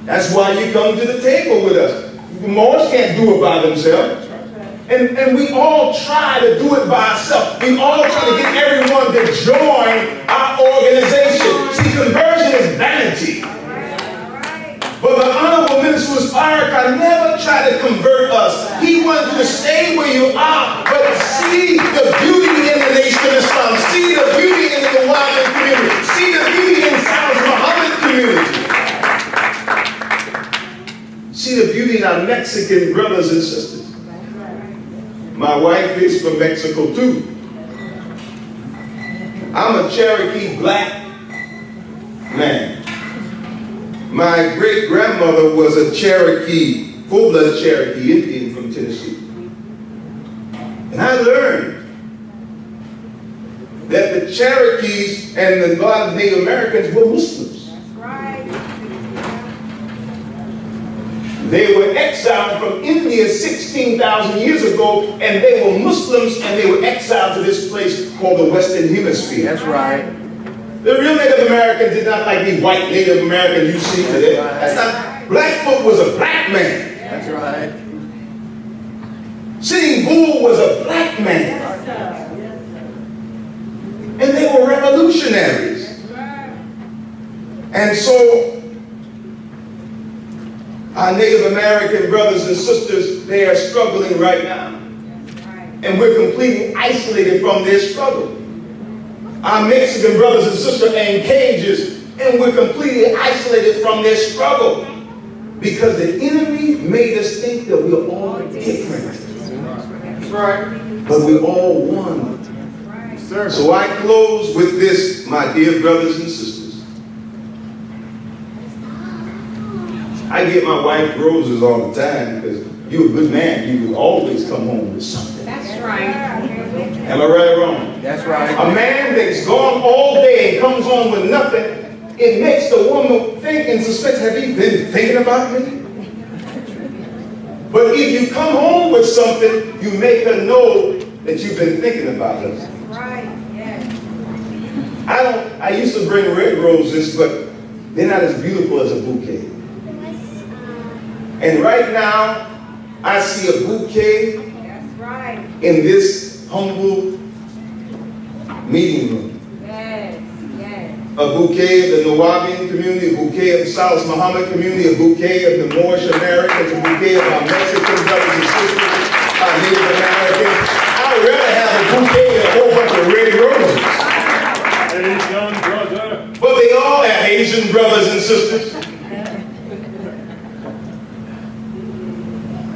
That's why you come to the table with us. The Moors can't do it by themselves. And we all try to do it by ourselves. We all try to get everyone to join our organization. See, conversion is vanity. But the Honorable Minister Louis Farrakhan never tried to convert us. He wanted you to stay where you are, but see the beauty in the Nation of Islam. See the beauty in the Nuwaubian community. See the beauty in South Muhammad community. See the beauty in our Mexican brothers and sisters. My wife is from Mexico too. I'm a Cherokee black man. My great-grandmother was a Cherokee, full-blood Cherokee Indian from Tennessee. And I learned that the Cherokees and a lot of Native Americans were Muslims. They were exiled from India 16,000 years ago, and they were Muslims, and they were exiled to this place called the Western Hemisphere. That's right. The real Native Americans did not like these white Native Americans you see today. That's not. Blackfoot was a black man. That's right. Sitting Bull was a black man. And they were revolutionaries. And so, our Native American brothers and sisters, they are struggling right now. And we're completely isolated from their struggle. Our Mexican brothers and sisters are in cages, and we're completely isolated from their struggle. Because the enemy made us think that we're all different. That's right. But we're all one. So I close with this, my dear brothers and sisters. I get my wife roses all the time because you're a good man. You will always come home with something. That's right. Am I right or wrong? That's right. A man that's gone all day and comes home with nothing, it makes the woman think and suspect, have you been thinking about me? But if you come home with something, you make her know that you've been thinking about her. Right, yes. I used to bring red roses, but they're not as beautiful as a bouquet. And right now, I see a bouquet in this humble meeting room. Yes, yes. A bouquet of the Nuwaubian community, a bouquet of the South Muhammad community, a bouquet of the Moorish Americans, a bouquet of our Mexican brothers and sisters, our Native Americans. I'd rather have a bouquet than a whole bunch of red roses. Asian brother. But they all have Asian brothers and sisters.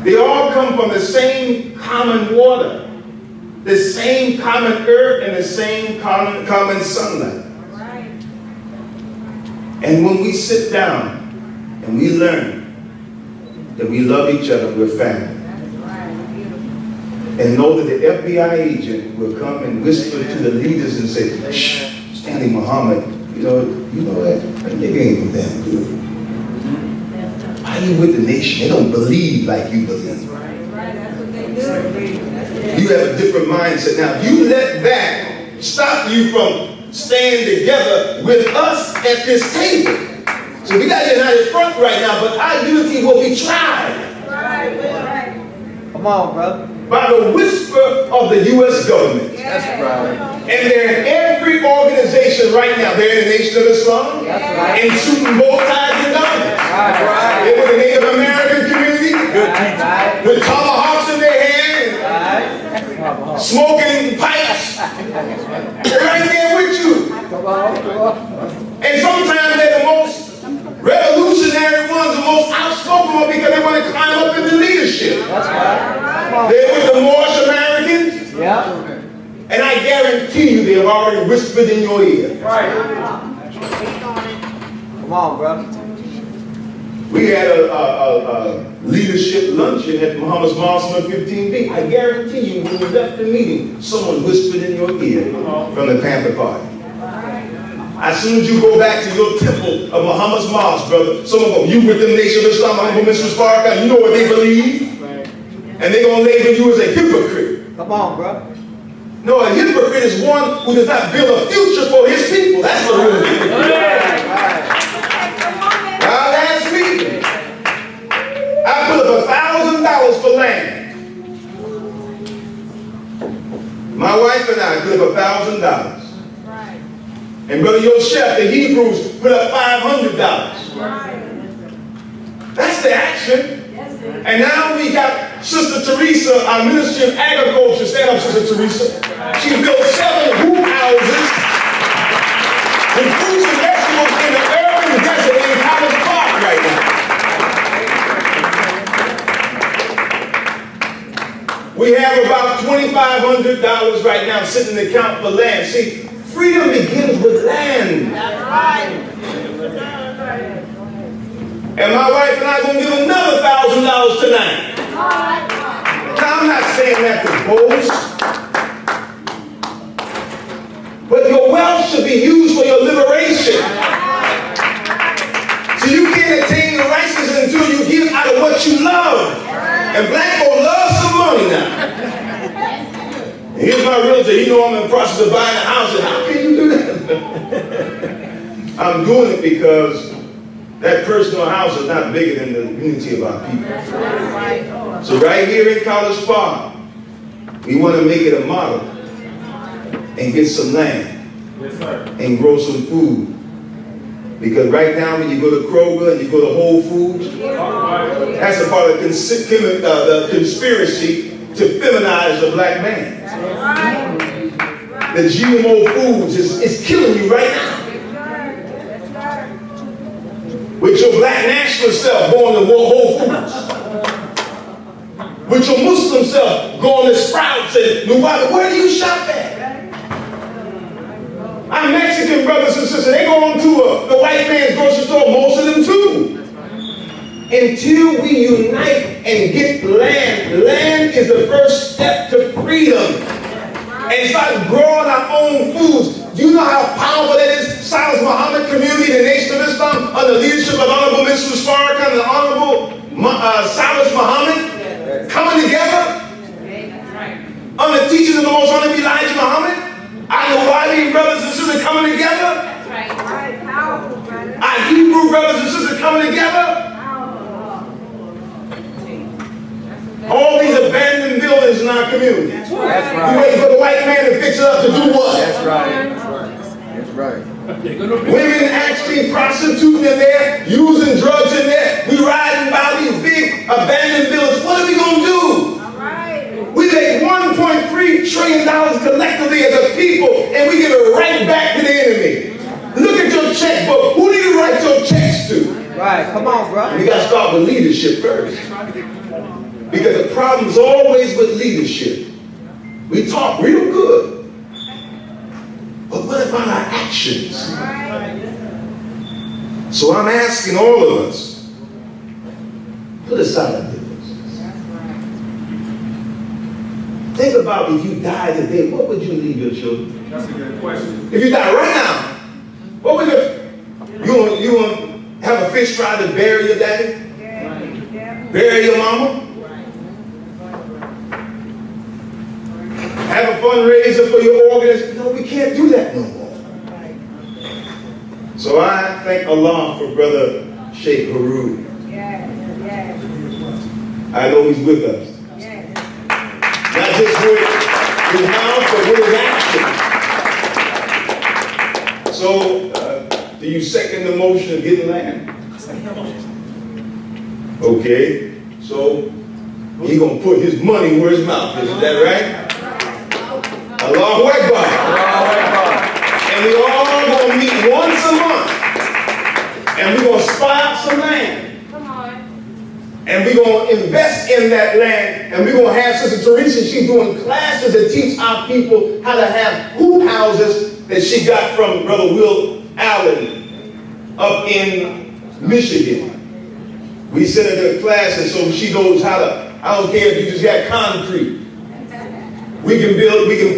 They all come from the same common water, the same common earth, and the same common sunlight. And when we sit down and we learn that we love each other, we're family. And know that the FBI agent will come and whisper to the leaders and say, shh, Stanley Muhammad, you know that nigga ain't damn good. Why are you with the nation? They don't believe like you believe. You have a different mindset. Now, if you let that stop you from staying together with us at this table. So we got united front right now, but our unity will be tried. Come on, brother. By the whisper of the U.S. government. That's right. And they're in every organization right now. They're in the Nation of Islam. That's right. And shooting both sides of government. That's right. They're with the Native American community. Right. With tomahawks in their hand. Smoking pipes. They're right there with you. And sometimes they're the most revolutionary ones, the most outspoken ones, because they want to climb up into leadership. That's right. They're with the Moorish Americans. Yeah. And I guarantee you they have already whispered in your ear. Right. Come on, brother. We had a leadership luncheon at Muhammad's Mosque 15B. I guarantee you when you left the meeting, someone whispered in your ear from the Panther Party. As soon as you go back to your temple of Muhammad's Mosque, brother, some of them, you with the Nation of Islam, Mr. Farrakhan, you know what they believe? And they're going to label you as a hypocrite. Come on, bro. No, a hypocrite is one who does not build a future for his people. That's what a real hypocrite is. Now, last week, I put up $1,000 for land. My wife and I put up $1,000. And Brother Yoshef, the Hebrews, put up $500. That's the action. And now we got Sister Teresa, our Ministry of Agriculture. Stand up, Sister Teresa. She built 7 hoop houses with fruits and vegetables in the urban desert in College Park right now. We have about $2,500 right now sitting in the account for land. See, freedom begins with land. And my wife and I are going to give another $1,000 tonight. Now, I'm not saying that to boast. But your wealth should be used for your liberation. So you can't attain the righteousness until you give out of what you love. And black folk love some money now. And here's my realtor. He know I'm in the process of buying a house. And how can you do that? I'm doing it because that personal house is not bigger than the unity of our people. So right here in College Park, we want to make it a model and get some land and grow some food. Because right now when you go to Kroger and you go to Whole Foods, that's a part of the conspiracy to feminize the black man. The GMO foods is killing you right now. With your black nationalist self going to Whole Foods. With your Muslim self going to Sprouts and Nuwaka. Where do you shop at? Our Mexican brothers and sisters, they go on to the white man's grocery store, most of them too. Until we unite and get land, land is the first step to freedom. And start growing our own foods. Do you know how powerful that is? Silas Muhammad community, the Nation of Islam, under the leadership of Honorable Mr. Farrakhan and Honorable Silas Muhammad, coming together under the teachings of the most honorable Elijah Muhammad. Our Nawabi brothers and sisters coming together. Our Hebrew brothers and sisters coming together. All these abandoned buildings in our community. That's right. You waiting for the white man to fix it up to do what? That's right. That's right. Women actually prostituting in there, using drugs in there. We riding by these big abandoned buildings. What are we going to do? We make $1.3 trillion collectively as a people, and we give it right back to the enemy. Look at your checkbook. Who do you write your checks to? Right. Come on, bro. We got to start with leadership first. Because the problem is always with leadership. We talk real good. But what about our actions? So I'm asking all of us, put aside our differences. Think about if you died today, what would you leave your children? That's a good question. If you die right now, what would you want to have a fish fry to bury your daddy? Bury your mama. Have a fundraiser for your organization. No, we can't do that no more. So I thank Allah for Brother Sheikh Haroon. I know he's with us. Not just with his mouth, but with his action. So, do you second the motion of getting land? Okay, so he's going to put his money where his mouth is. Is that right? Allahu Akbar. And we all going to meet once a month. And we're going to spy out some land. And we're going to invest in that land. And we're going to have Sister Teresa, she's doing classes that teach our people how to have hoop houses that she got from Brother Will Allen up in Michigan. We sent her to a class, and so she knows how to, I don't care if you just got concrete. We can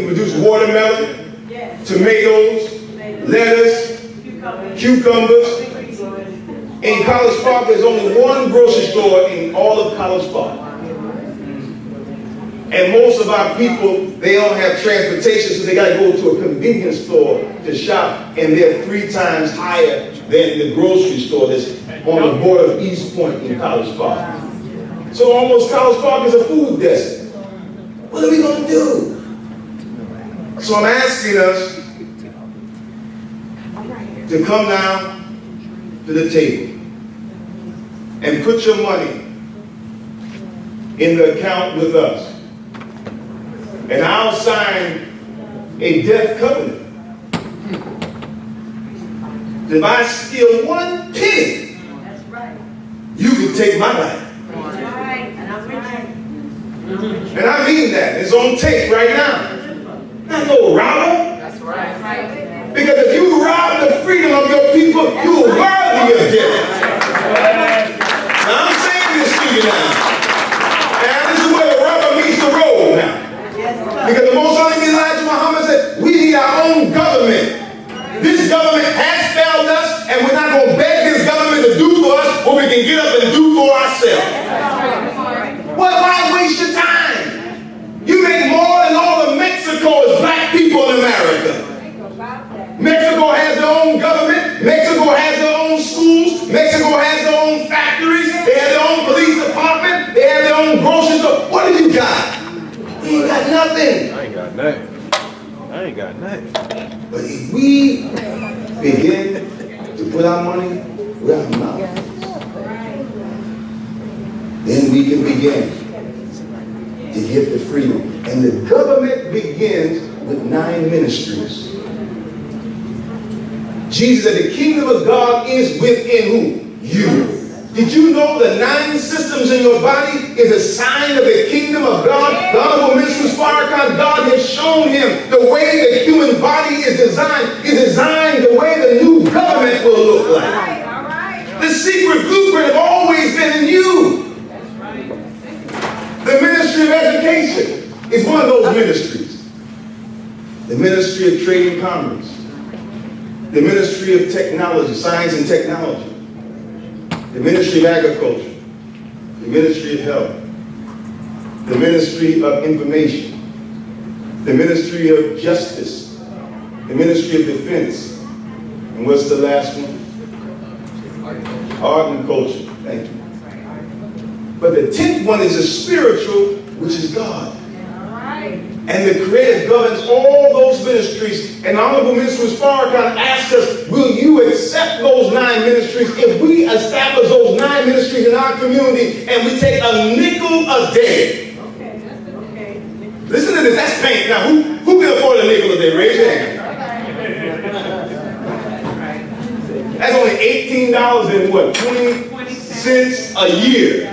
produce watermelon, tomatoes, lettuce, cucumbers. In College Park, there's only one grocery store in all of College Park. And most of our people, they don't have transportation, so they got to go to a convenience store to shop, and they're 3 times higher than the grocery store that's on the border of East Point in College Park. So almost College Park is a food desert. What are we going to do? So I'm asking us to come down to the table and put your money in the account with us. And I'll sign a death covenant. If I steal 1 penny, you can take my life. And I mean that. It's on tape right now. Not no robber. Because if you rob the freedom of your people, you are worthy of death. Now I'm saying this to you now. And this is where the rubber meets the road now. Because the Most Holy Elijah Muhammad said, we need our own government. This government has failed us, and we're not going to beg this government to do for us what we can get up and do for ourselves. Why waste your time? You make more than all of Mexico as black people in America. Mexico has their own government. Mexico has their own schools. Mexico has their own factories. They have their own police department. They have their own grocery store. What do you got? You ain't got nothing. I ain't got nothing. But if we begin to put our money where our mouth, then we can begin to get the freedom. And the government begins with 9 ministries. Jesus said the kingdom of God is within who? You. Did you know the 9 systems in your body is a sign of the kingdom of God? The Honorable Minister Farrakhan, God has shown him the way the human body is designed the way the new government will look like. The secret blueprint has always been in you. The ministry of education is one of those ministries. The ministry of trade and commerce. The ministry of technology, science and technology. The ministry of agriculture. The ministry of health. The ministry of information. The ministry of justice. The ministry of defense. And what's the last one? Art and culture. Thank you. But the 10th one is the spiritual, which is God. And the Creator governs all those ministries. And Honorable Minister Farrakhan asked us, will you accept those 9 ministries if we establish those 9 ministries in our community and we take a nickel a day? Listen to this, that's pain. Now, who can afford a nickel a day? Raise your hand. That's only $18 and what, 20 cents a year.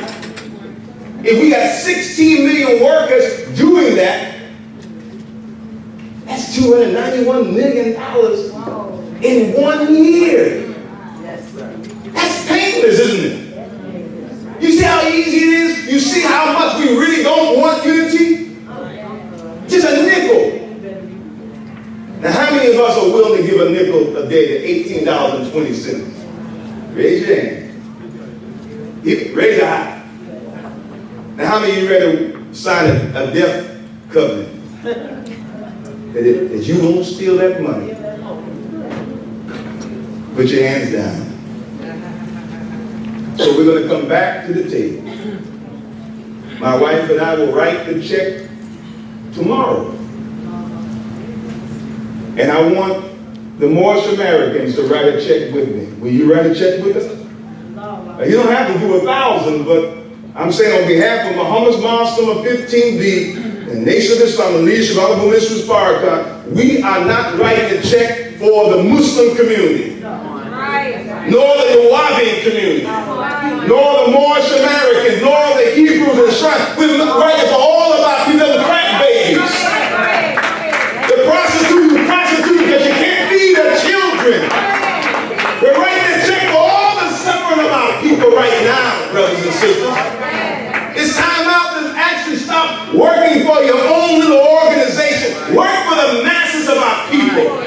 If we got 16 million workers doing that, that's $291 million in 1 year. That's painless, isn't it? You see how easy it is? You see how much we really don't want unity? Just a nickel. Now, how many of us are willing to give a nickel a day to $18.20? Raise your hand. Raise your hand. Now, how many of you ready to sign a death covenant? That you won't steal that money. Put your hands down. So we're going to come back to the table. My wife and I will write the check tomorrow. And I want the Moorish Americans to write a check with me. Will you write a check with us? You don't have to do 1,000, but I'm saying on behalf of Muhammad's Mosque 15B, the Nation of Islam, the leadership of Honorable Mr. Farrakhan, we are not writing a check for the Muslim community, nor the Nawabian community, nor the Moorish Americans, nor the Hebrews and Shrine. We're writing for all of our people, the crack babies, the prostitutes because you can't feed the children. We're writing a check for all the suffering of our people right now, brothers and sisters. It's time out to actually stop working for your own little organization. Work for the masses of our people.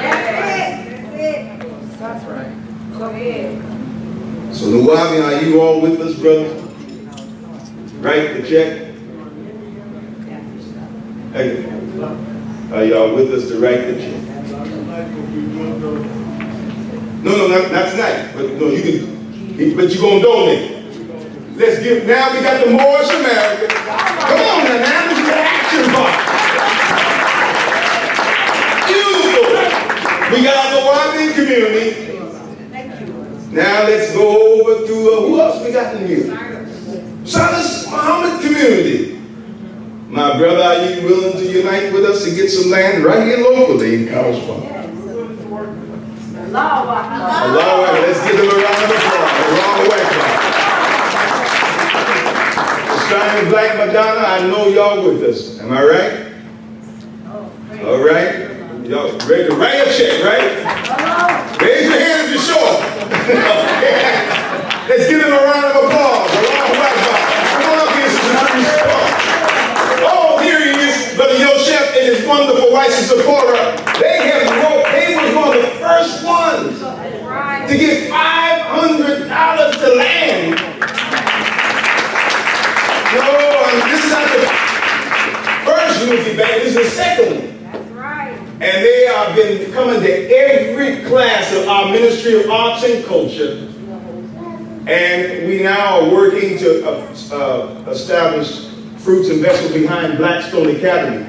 That's right. Go ahead. So Nawabi, are you all with us, brother? Write the check. Hey, are y'all with us to write the check? No, not tonight. But no, you can. But you're gonna donate. Let's give. Now we got the Moorish American. Come on now, this is the action part. Beautiful. We got the Nawabi community. Now let's go over to who else we got in here? Salas Muhammad community. My brother, are you willing to unite with us to get some land right here locally in College Park? Allah, let's give them a round of applause. Shining Black Madonna, I know y'all with us. Am I right? All right. Y'all ready to write a check, right? Raise your hand if you're sure. Let's give them a round of applause. Come on up here, Sister Teresa. Oh, here he is, Brother Yoshef and his wonderful wife, Sephora. They was one of the first ones to get $500 to land. No, this is not the first unity bank, this is the second one. And they have been coming to every class of our Ministry of Arts and Culture. And we now are working to establish fruits and vegetables behind Blackstone Academy.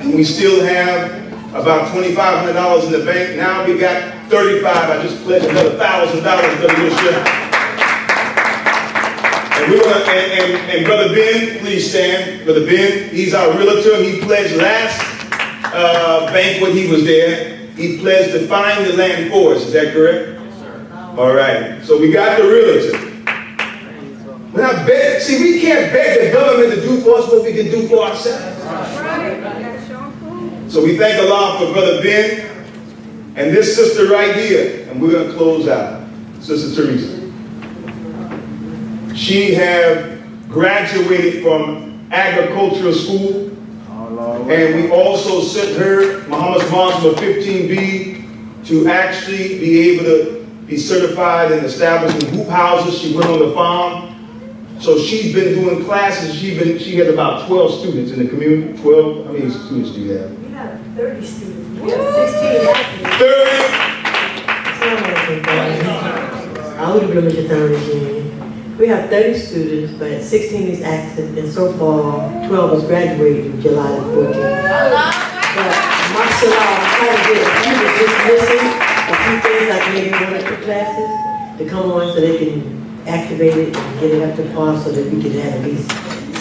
And we still have about $2,500 in the bank. Now we got 35. I just pledged another $1,000 And we're gonna, and Brother Ben, please stand. Brother Ben, he's our realtor. He pledged last banquet he was there. He pledged to find the land for us. Is that correct? Yes, sir. All right. So we got the realtor. We're not beg. See, we can't beg the government to do for us what we can do for ourselves. So we thank Allah for Brother Ben and this sister right here. And we're going to close out. Sister Teresa. She have graduated from agricultural school. And we also sent her, Muhammad's Mosque 15B, to actually be able to be certified in establishing hoop houses. She went on the farm. So she's been doing classes. She has about 12 students in the community. 12? How many students do you have? We have 30 students. We have 16. 30? We have 30 students, but 16 is active, and so far 12 is graduating July the 14th. But mashallah, I'm trying to get a few that's just missing, a few things like maybe 1 or 2 classes to come on so they can activate it and get it up to par so that we can have at least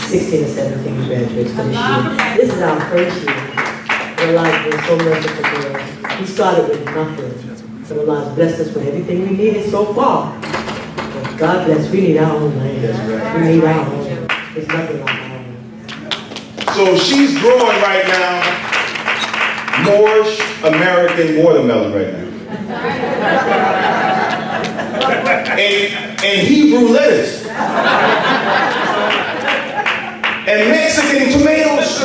16 or 17 graduates for this year. This is our first year. Allah has been so merciful to us. We started with nothing. So Allah has blessed us with everything we needed so far. God bless, we need our own land. Right. We need our own. There's nothing like our own. So she's growing right now Moorish American watermelon right now. and Hebrew lettuce. And Mexican tomatoes.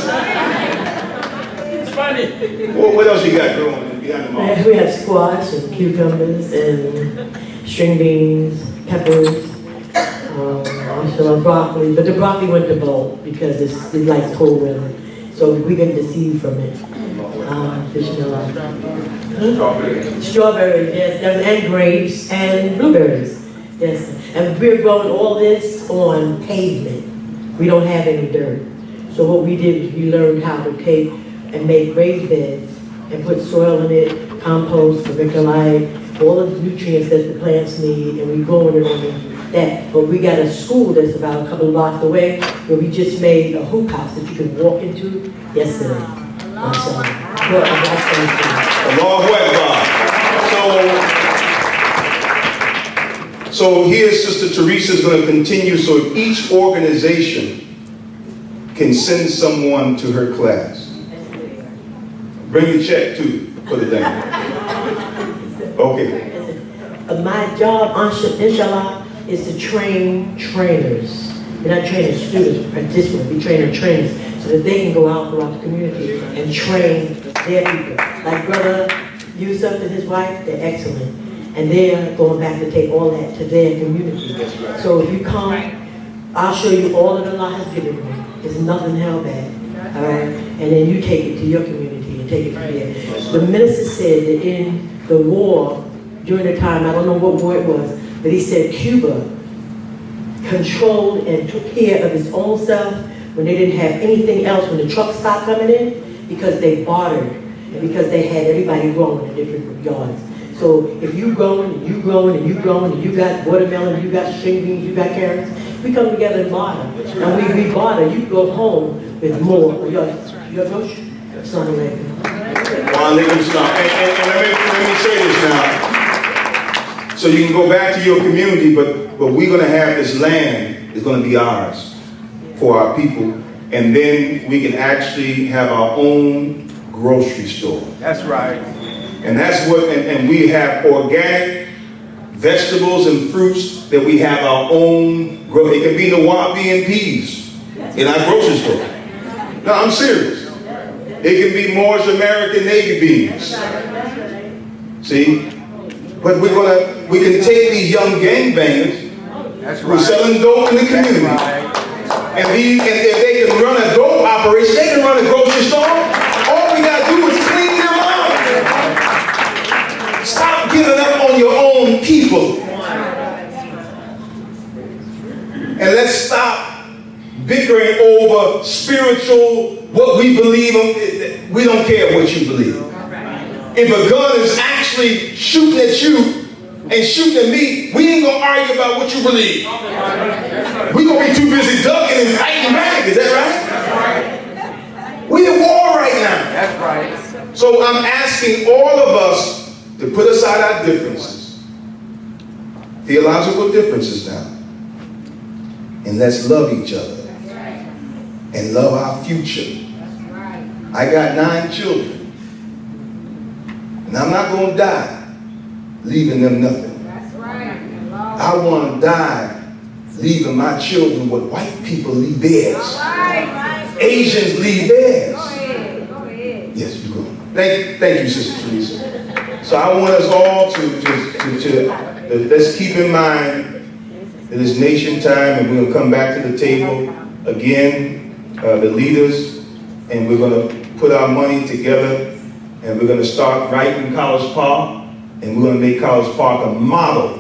It's funny. What else you got growing behind the mall? We have squash and cucumbers and string beans, peppers, So broccoli, but the broccoli went to bulk because it likes cold weather. So we get the seed from it. Strawberries, yes, and grapes and blueberries, yes. And we're growing all this on pavement. We don't have any dirt. So what we did was we learned how to take and make raised beds and put soil in it, compost, vermiculite, all of the nutrients that the plants need, and we growing it on that. But we got a school that's about a couple of blocks away where we just made a hoop house that you can walk into yesterday. Allahu Akbar. So here Sister Teresa is going to continue. So if each organization can send someone to her class, bring the check too, put it down. Okay. My job, inshallah, is to train trainers. We're not training students, participants, we train trainers so that they can go out throughout the community and train their people. Like Brother Yusuf and his wife, they're excellent. And they're going back to take all that to their community. So if you come, I'll show you all that Allah has given me. There's nothing held back. All right? And then you take it to your community and take it from there. The minister said that in the war, during the time, I don't know what war it was, but he said Cuba controlled and took care of its own self when they didn't have anything else, when the trucks stopped coming in, because they bartered and because they had everybody growing in different yards. So if you growing and you growing and you growing and you got watermelon, you got string beans, you got carrots, we come together and barter. And we barter, you go home with more of your grocery. Assalamu alaikum. And let me say this now. So you can go back to your community, but we're going to have this land, it's going to be ours for our people. And then we can actually have our own grocery store. That's right. And that's what, and we have organic vegetables and fruits that we have our own, it can be Nawabi and peas in our grocery store. No, I'm serious. It can be Moore's American Navy beans. See? But we can take these young gangbangers who are selling dope in the community. And if they can run a dope operation, they can run a grocery store. All we got to do is clean them up. Stop giving up on your own people. And let's stop bickering over spiritual, what we believe. We don't care what you believe. If a gun is actually shooting at you and shooting at me, we ain't gonna argue about what you believe. We're gonna be too busy ducking and fighting back, is that right? We're at war right now. That's right. So I'm asking all of us to put aside our differences, theological differences now, and let's love each other and love our future. I got 9 children. And I'm not going to die leaving them nothing. I want to die leaving my children what white people leave theirs. Asians leave theirs. Yes, you go. Thank you, Sister Teresa. So I want us all to let's keep in mind that it's nation time, and we're going to come back to the table again, the leaders, and we're going to put our money together. And we're going to start right in College Park, and we're going to make College Park a model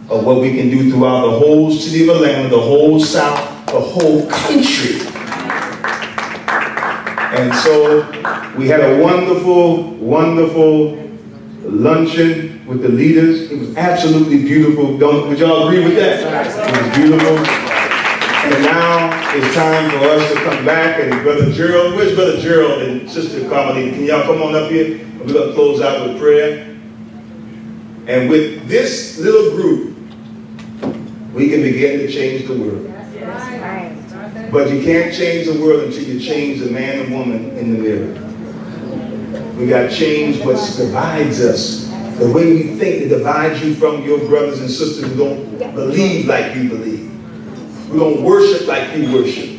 of what we can do throughout the whole city of Atlanta, the whole South, the whole country. And so we had a wonderful, wonderful luncheon with the leaders. It was absolutely beautiful. Would y'all agree with that? It was beautiful. And now it's time for us to come back, and Brother Gerald, where's Brother Gerald and Sister Carmelita? Can y'all come on up here? We're going to close out with prayer. And with this little group, we can begin to change the world. But you can't change the world until you change the man and woman in the mirror. We got to change what divides us. The way we think that divides you from your brothers and sisters who don't believe like you believe. We don't worship like you worship.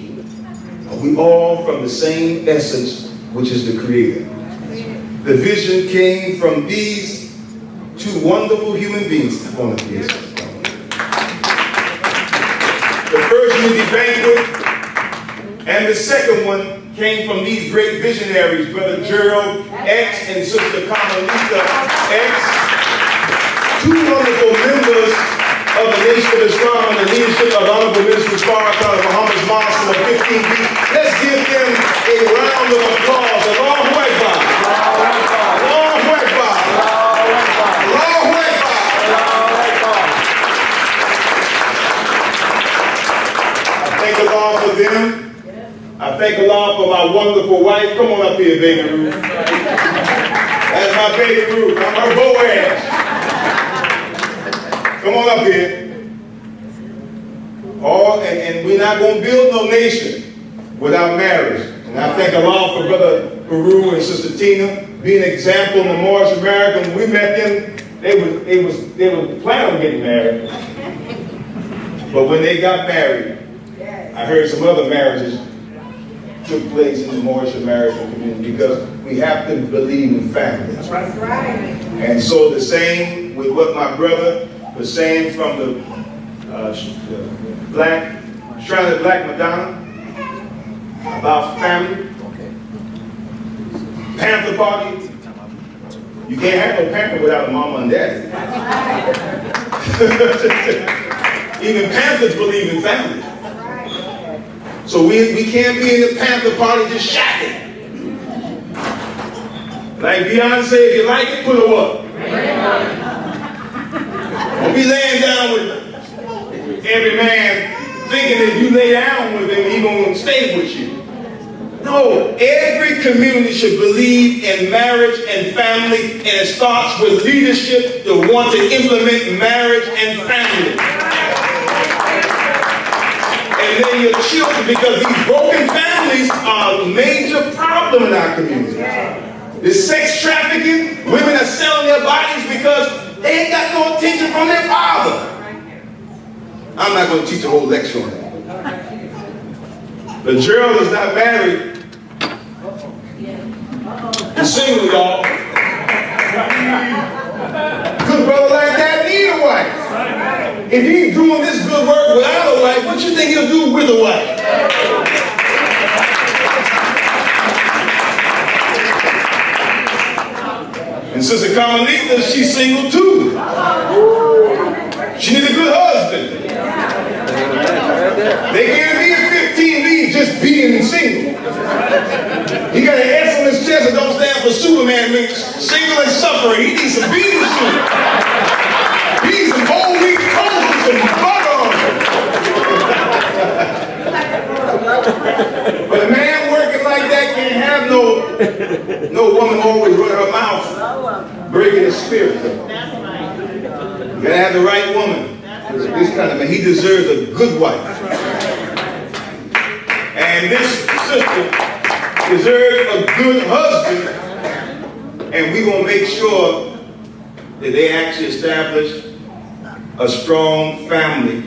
We all from the same essence, which is the Creator. The vision came from these 2 wonderful human beings. Come on, please. The first unity banquet and the second one came from these great visionaries, Brother Gerald X and Sister Carmelita X, two wonderful members of the Nation of Islam and the leadership of Honorable Minister Farrakhan of Muhammad's Mosque 15B. Let's give them a round of applause. Allahu Akbar. Allahu Akbar. Allahu Akbar. I thank Allah for them. I thank Allah for my wonderful wife. Come on up here, baby Ruth. That's my baby Ruth. I'm her Boaz. Come on up here. And we're not going to build no nation without marriage. And I thank Allah for Brother Peru and Sister Tina being an example in the Moorish America. When we met them, they were planning on getting married. But when they got married, I heard some other marriages took place in the Moorish American community because we have to believe in family. That's right. And so the same with what my brother was saying from the Shrine of the Black Madonna about family. Panther Party. You can't have no Panther without a mama and daddy. Even Panthers believe in family. So we can't be in the Panther Party just shacking. Like Beyonce, if you like it, put her up. Don't be laying down with every man thinking if you lay down with him, he's going to stay with you. No, every community should believe in marriage and family, and it starts with leadership that want to implement marriage and family. And then your children, because these broken families are a major problem in our community. The sex trafficking, women are selling their bodies because they ain't got no attention from their father. I'm not going to teach a whole lecture on that. But Gerald is not married. He's single, y'all. Good brother like that need a wife. If he's doing this good work without a wife, what you think he'll do with a wife? And Sister Carmelita, she's single too. She needs a good husband. They can't be in 15B just being single. He got an S on his chest that don't stand for Superman, means single and suffering. He needs some beating suit. He needs some whole wheat toast with some butter on it. But a man working like that can't have no woman always running her mouth, breaking his spirit. You gotta have the right woman. This kind of man, he deserves a good wife. And this sister deserves a good husband. And we're gonna make sure that they actually establish a strong family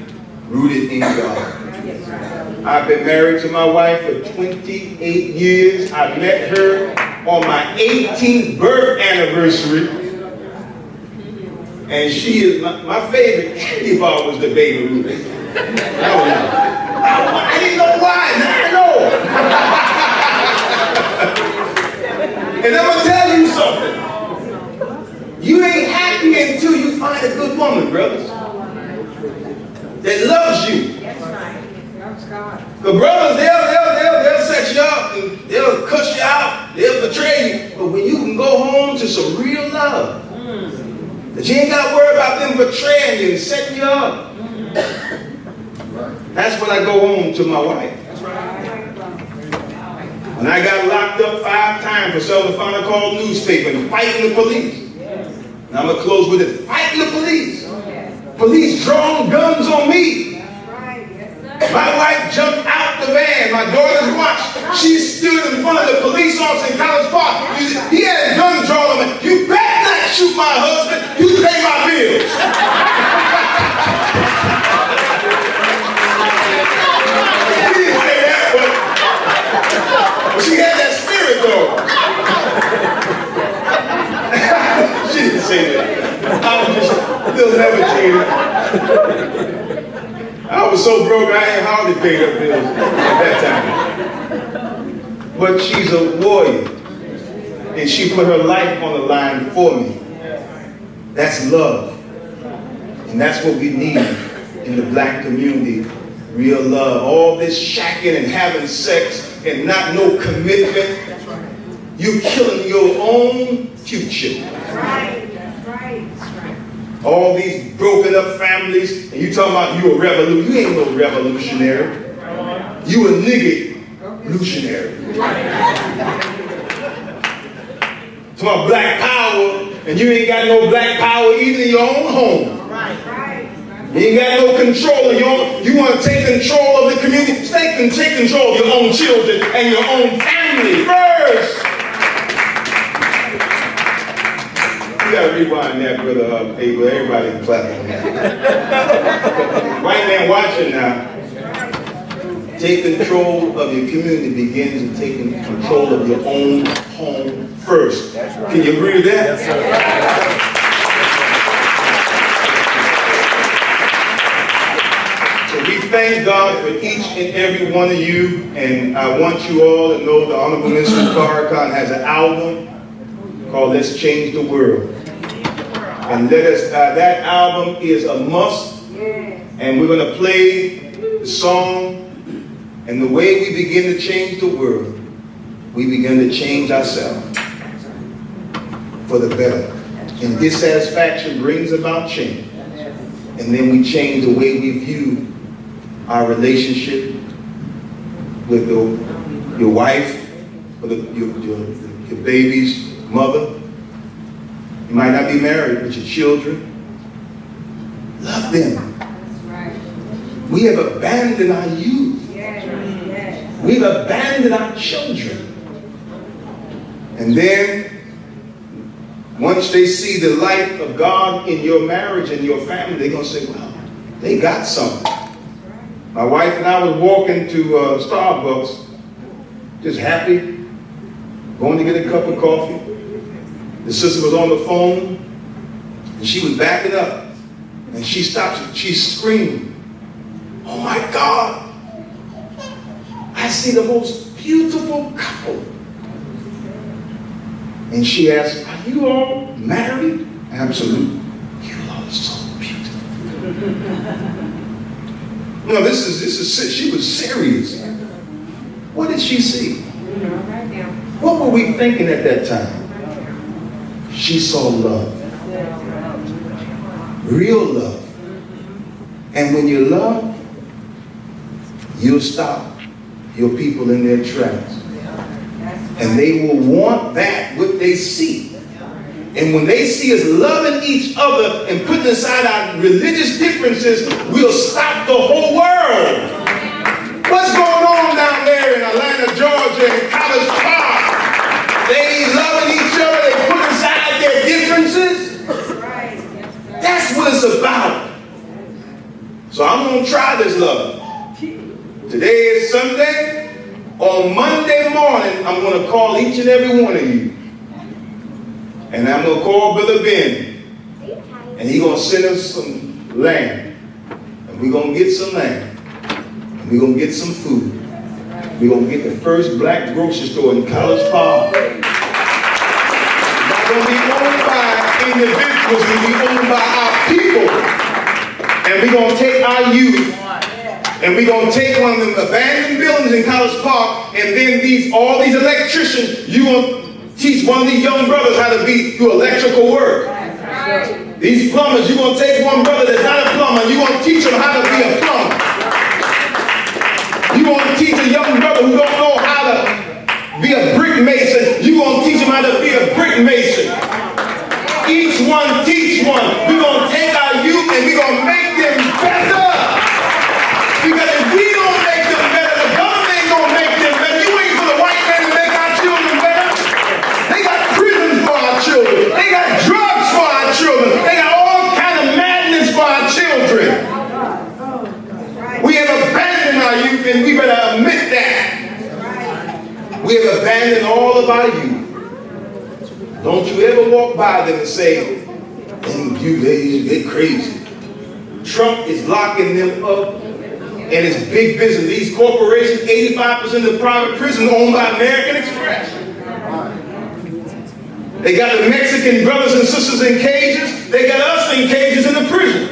rooted in God. I've been married to my wife for 28 years. I met her on my 18th birth anniversary. And she is my favorite candy bar was the Baby Ruth. I didn't know why, now I know. And I'm gonna tell you something. You ain't happy until you find a good woman, brothers, that loves you. The brothers, they'll set you up and they'll cuss you out, they'll betray you. But when you can go home to some real love, that you ain't got to worry about them betraying you and setting you up. That's when I go home to my wife. When I got locked up 5 times for selling the final call newspaper and fighting the police. And I'm going to close with it. Fighting the police. Police drawing guns on me. My wife jumped out the van. My daughter's watched. She stood in front of the police officer in College Park. He had a gun drawn on me. You better not shoot my husband. You pay my bills. She didn't say that, but she had that spirit though. She didn't say that. I was just, they'll never change it. I was was so broke I ain't hardly paid her bills at that time. But she's a warrior. And she put her life on the line for me. That's love. And that's what we need in the black community. Real love. All this shacking and having sex and not no commitment. You're killing your own future. That's right. That's right. That's right. All these broken up families, and you talking about you a revolution. You ain't no revolutionary. You a nigga-lutionary. Talking about black power, and you ain't got no black power even in your own home. You ain't got no control of your own. You want to take control of the community? Take control of your own children and your own family first. You gotta rewind that, brother Abel. Everybody clapping. White man watching now. Take control of your community begins with taking control of your own home first. Can you agree with that? Yes, sir. So we thank God for each and every one of you, and I want you all to know the Honorable Minister Farrakhan has an album called Let's Change the World. And that album is a must, and we're going to play the song. And the way we begin to change the world, we begin to change ourselves for the better. And dissatisfaction brings about change. And then we change the way we view our relationship with your wife, or your baby's mother. You might not be married, but your children. Love them. We have abandoned our youth. We've abandoned our children. And then, once they see the light of God in your marriage and your family, they're going to say, wow, they got something. My wife and I was walking to Starbucks, just happy, going to get a cup of coffee. The sister was on the phone, and she was backing up. And she stopped, she screamed, oh my God, I see the most beautiful couple. And she asked, are you all married? Absolutely. You all are so beautiful. No, this is, she was serious. What did she see? What were we thinking at that time? She saw love. Real love. And when you love, you'll stop your people in their tracks. And they will want that what they see. And when they see us loving each other and putting aside our religious differences, we'll stop the whole world. What's going on down there in Atlanta, Georgia, and College Park? They loving each other, they put aside their differences. That's what it's about. So I'm going to try this love. Today is Sunday. On Monday morning, I'm going to call each and every one of you. And I'm going to call Brother Ben. And he's going to send us some lamb. And we're going to get some lamb. And we're going to get some food. We're going to get the first black grocery store in College Park. It's not going to be owned by individuals. It's going to be owned by our people. And we're going to take our youth. And we're going to take one of them abandoned buildings in College Park, and then all these electricians, you're going to teach one of these young brothers how to do electrical work. These plumbers, you're going to take one brother that's not a plumber, and you're going to teach him how to be a plumber. You're going to teach a young brother who don't know how to be a brick mason, you're going to teach him how to be a brick mason. Each one teach one. We're going to take our youth and we're going to make them better. Because if we don't make them better, the government ain't gonna make them better. You wait for the white man to make our children better. They got prisons for our children. They got drugs for our children. They got all kind of madness for our children. We have abandoned our youth, and we better admit that. We have abandoned all of our youth. Don't you ever walk by them and say, they're crazy. Trump is locking them up And it's big business. These corporations, 85% of private prisons owned by American Express. They got the Mexican brothers and sisters in cages. They got us in cages in the prisons.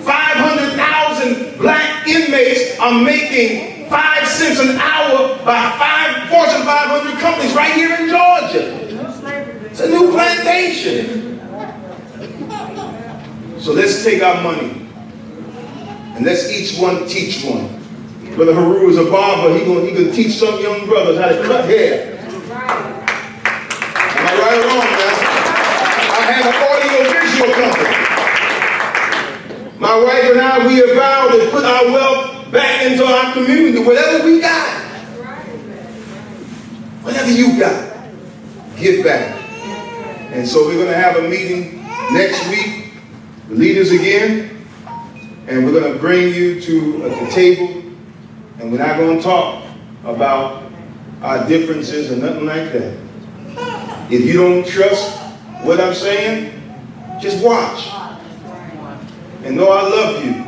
500,000 black inmates are making 5 cents an hour by 5 Fortune 500 companies right here in Georgia. It's a new plantation. So let's take our money and let's each one teach one. Brother Haru is a barber. He gonna teach some young brothers how to cut hair. Am I right or wrong, man? I have an audio-visual company. My wife and I, we have vowed to put our wealth back into our community. Whatever we got, whatever you got, give back. And so we're going to have a meeting next week, the leaders again, and we're going to bring you to the table, and we're not going to talk about our differences or nothing like that. If you don't trust what I'm saying, just watch. And know I love you.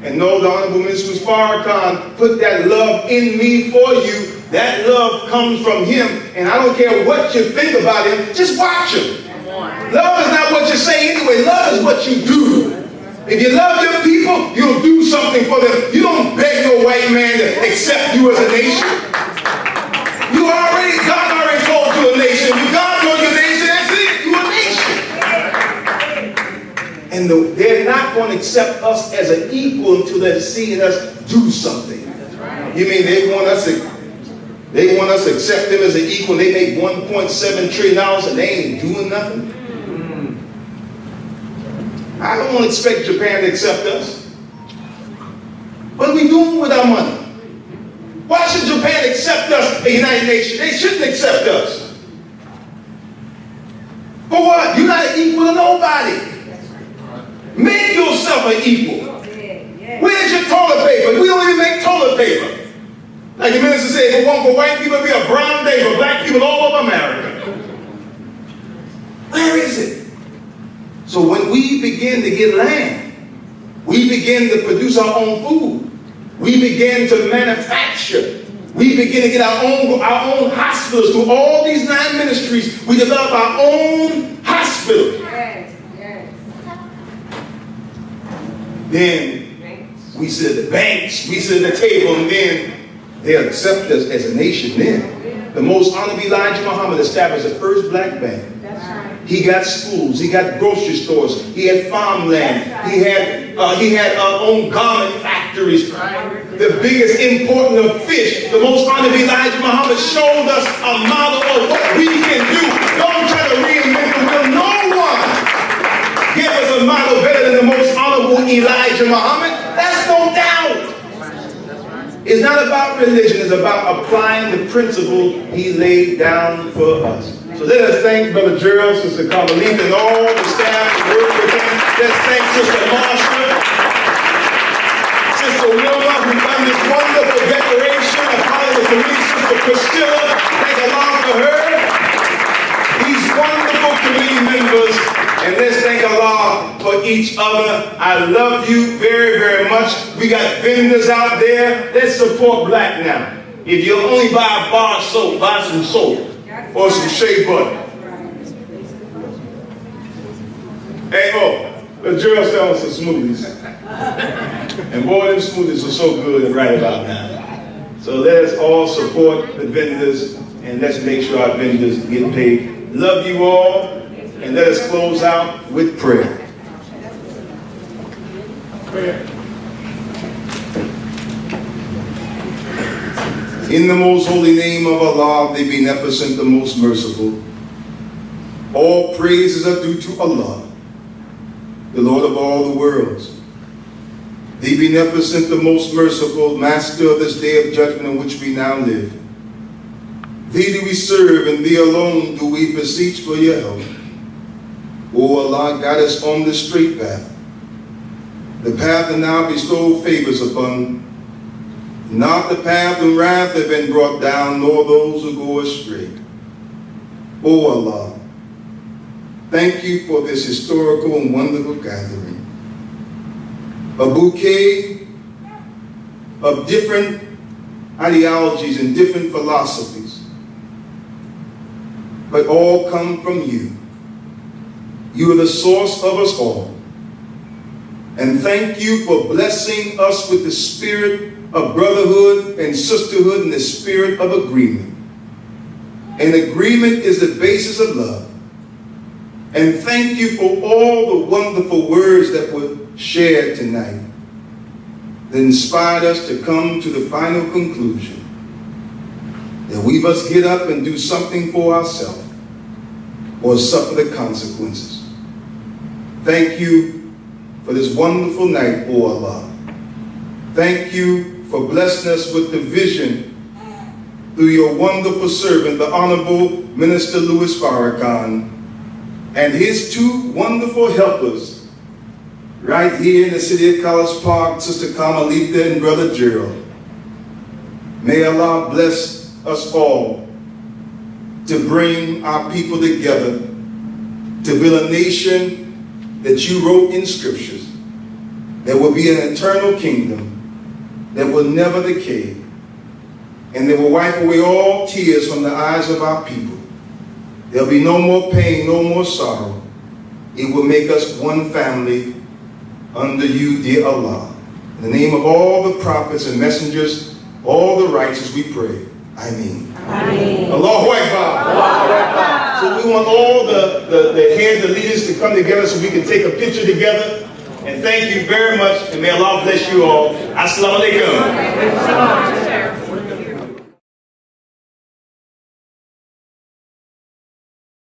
And know the Honorable Minister Farrakhan put that love in me for you. That love comes from him. And I don't care what you think about him, just watch him. Love is not what you say anyway. Love is what you do. If you love your people, you'll do something for them. You don't beg no white man to accept you as a nation. God already told you a nation. If God told you a nation, that's it. You're a nation. And they're not going to accept us as an equal until they're seeing us do something. You mean they want us to accept them as an equal? They make $1.7 trillion and they ain't doing nothing? I don't expect Japan to accept us. What are we doing with our money? Why should Japan accept us, the United Nations? They shouldn't accept us. For what? You're not an equal to nobody. Make yourself an equal. Where's your toilet paper? We don't even make toilet paper. Like the minister said, for white people, it'll be a brown day for black people all over America. Where is it? So when we begin to get land, we begin to produce our own food. We begin to manufacture. We begin to get our own hospitals. Through all these 9 ministries, we develop our own hospital. Then we sit at the banks, we sit at the table, and then they accept us as a nation then. The Most Honorable Elijah Muhammad established the first black bank. He got schools, he got grocery stores, he had farmland, he had own garment factories, the biggest importer of fish. The Most Honorable Elijah Muhammad showed us a model of what we can do. Don't try to reinvent the wheel. No one gave us a model better than the Most Honorable Elijah Muhammad. That's no doubt. It's not about religion, it's about applying the principle he laid down for us. So let us thank Brother Gerald, Sister Carmelita, and all the staff who work with him. Let's thank Sister Marsha, Sister Wilma, who done this wonderful decoration. Apollo to me, Sister Priscilla. Thank Allah for her. These wonderful committee members. And let's thank Allah for each other. I love you very, very much. We got vendors out there. Let's support black now. If you only buy a bar of soap, buy some soap. Or some shea butter. Hey, the girl selling some smoothies. And boy, them smoothies are so good right about now. So let us all support the vendors and let's make sure our vendors get paid. Love you all, and let us close out with prayer. In the most holy name of Allah, the beneficent, the most merciful, all praises are due to Allah, the Lord of all the worlds, the beneficent, the most merciful, master of this day of judgment in which we now live. Thee do we serve, and thee alone do we beseech for your help. O Allah, guide us on the straight path, the path that now bestow favors upon, not the path and wrath have been brought down, nor those who go astray. O Allah, thank you for this historical and wonderful gathering. a bouquet of different ideologies and different philosophies, but all come from you. You are the source of us all. And thank you for blessing us with the spirit of brotherhood and sisterhood and the spirit of agreement. And agreement is the basis of love. And thank you for all the wonderful words that were shared tonight that inspired us to come to the final conclusion that we must get up and do something for ourselves or suffer the consequences. Thank you for this wonderful night, O Allah. Thank you for blessing us with the vision through your wonderful servant, the Honorable Minister Louis Farrakhan, and his two wonderful helpers right here in the city of College Park, Sister Carmelita and Brother Gerald. May Allah bless us all to bring our people together to build a nation that you wrote in scriptures, that will be an eternal kingdom that will never decay, and that will wipe away all tears from the eyes of our people. There'll be no more pain, no more sorrow. It will make us one family under you, dear Allah. In the name of all the prophets and messengers, all the righteous, we pray. Ameen. Ameen. Allahu Akbar. Allahu Akbar. So we want all the heads and leaders to come together so we can take a picture together. And thank you very much, and may Allah bless you all. Assalamu alaikum.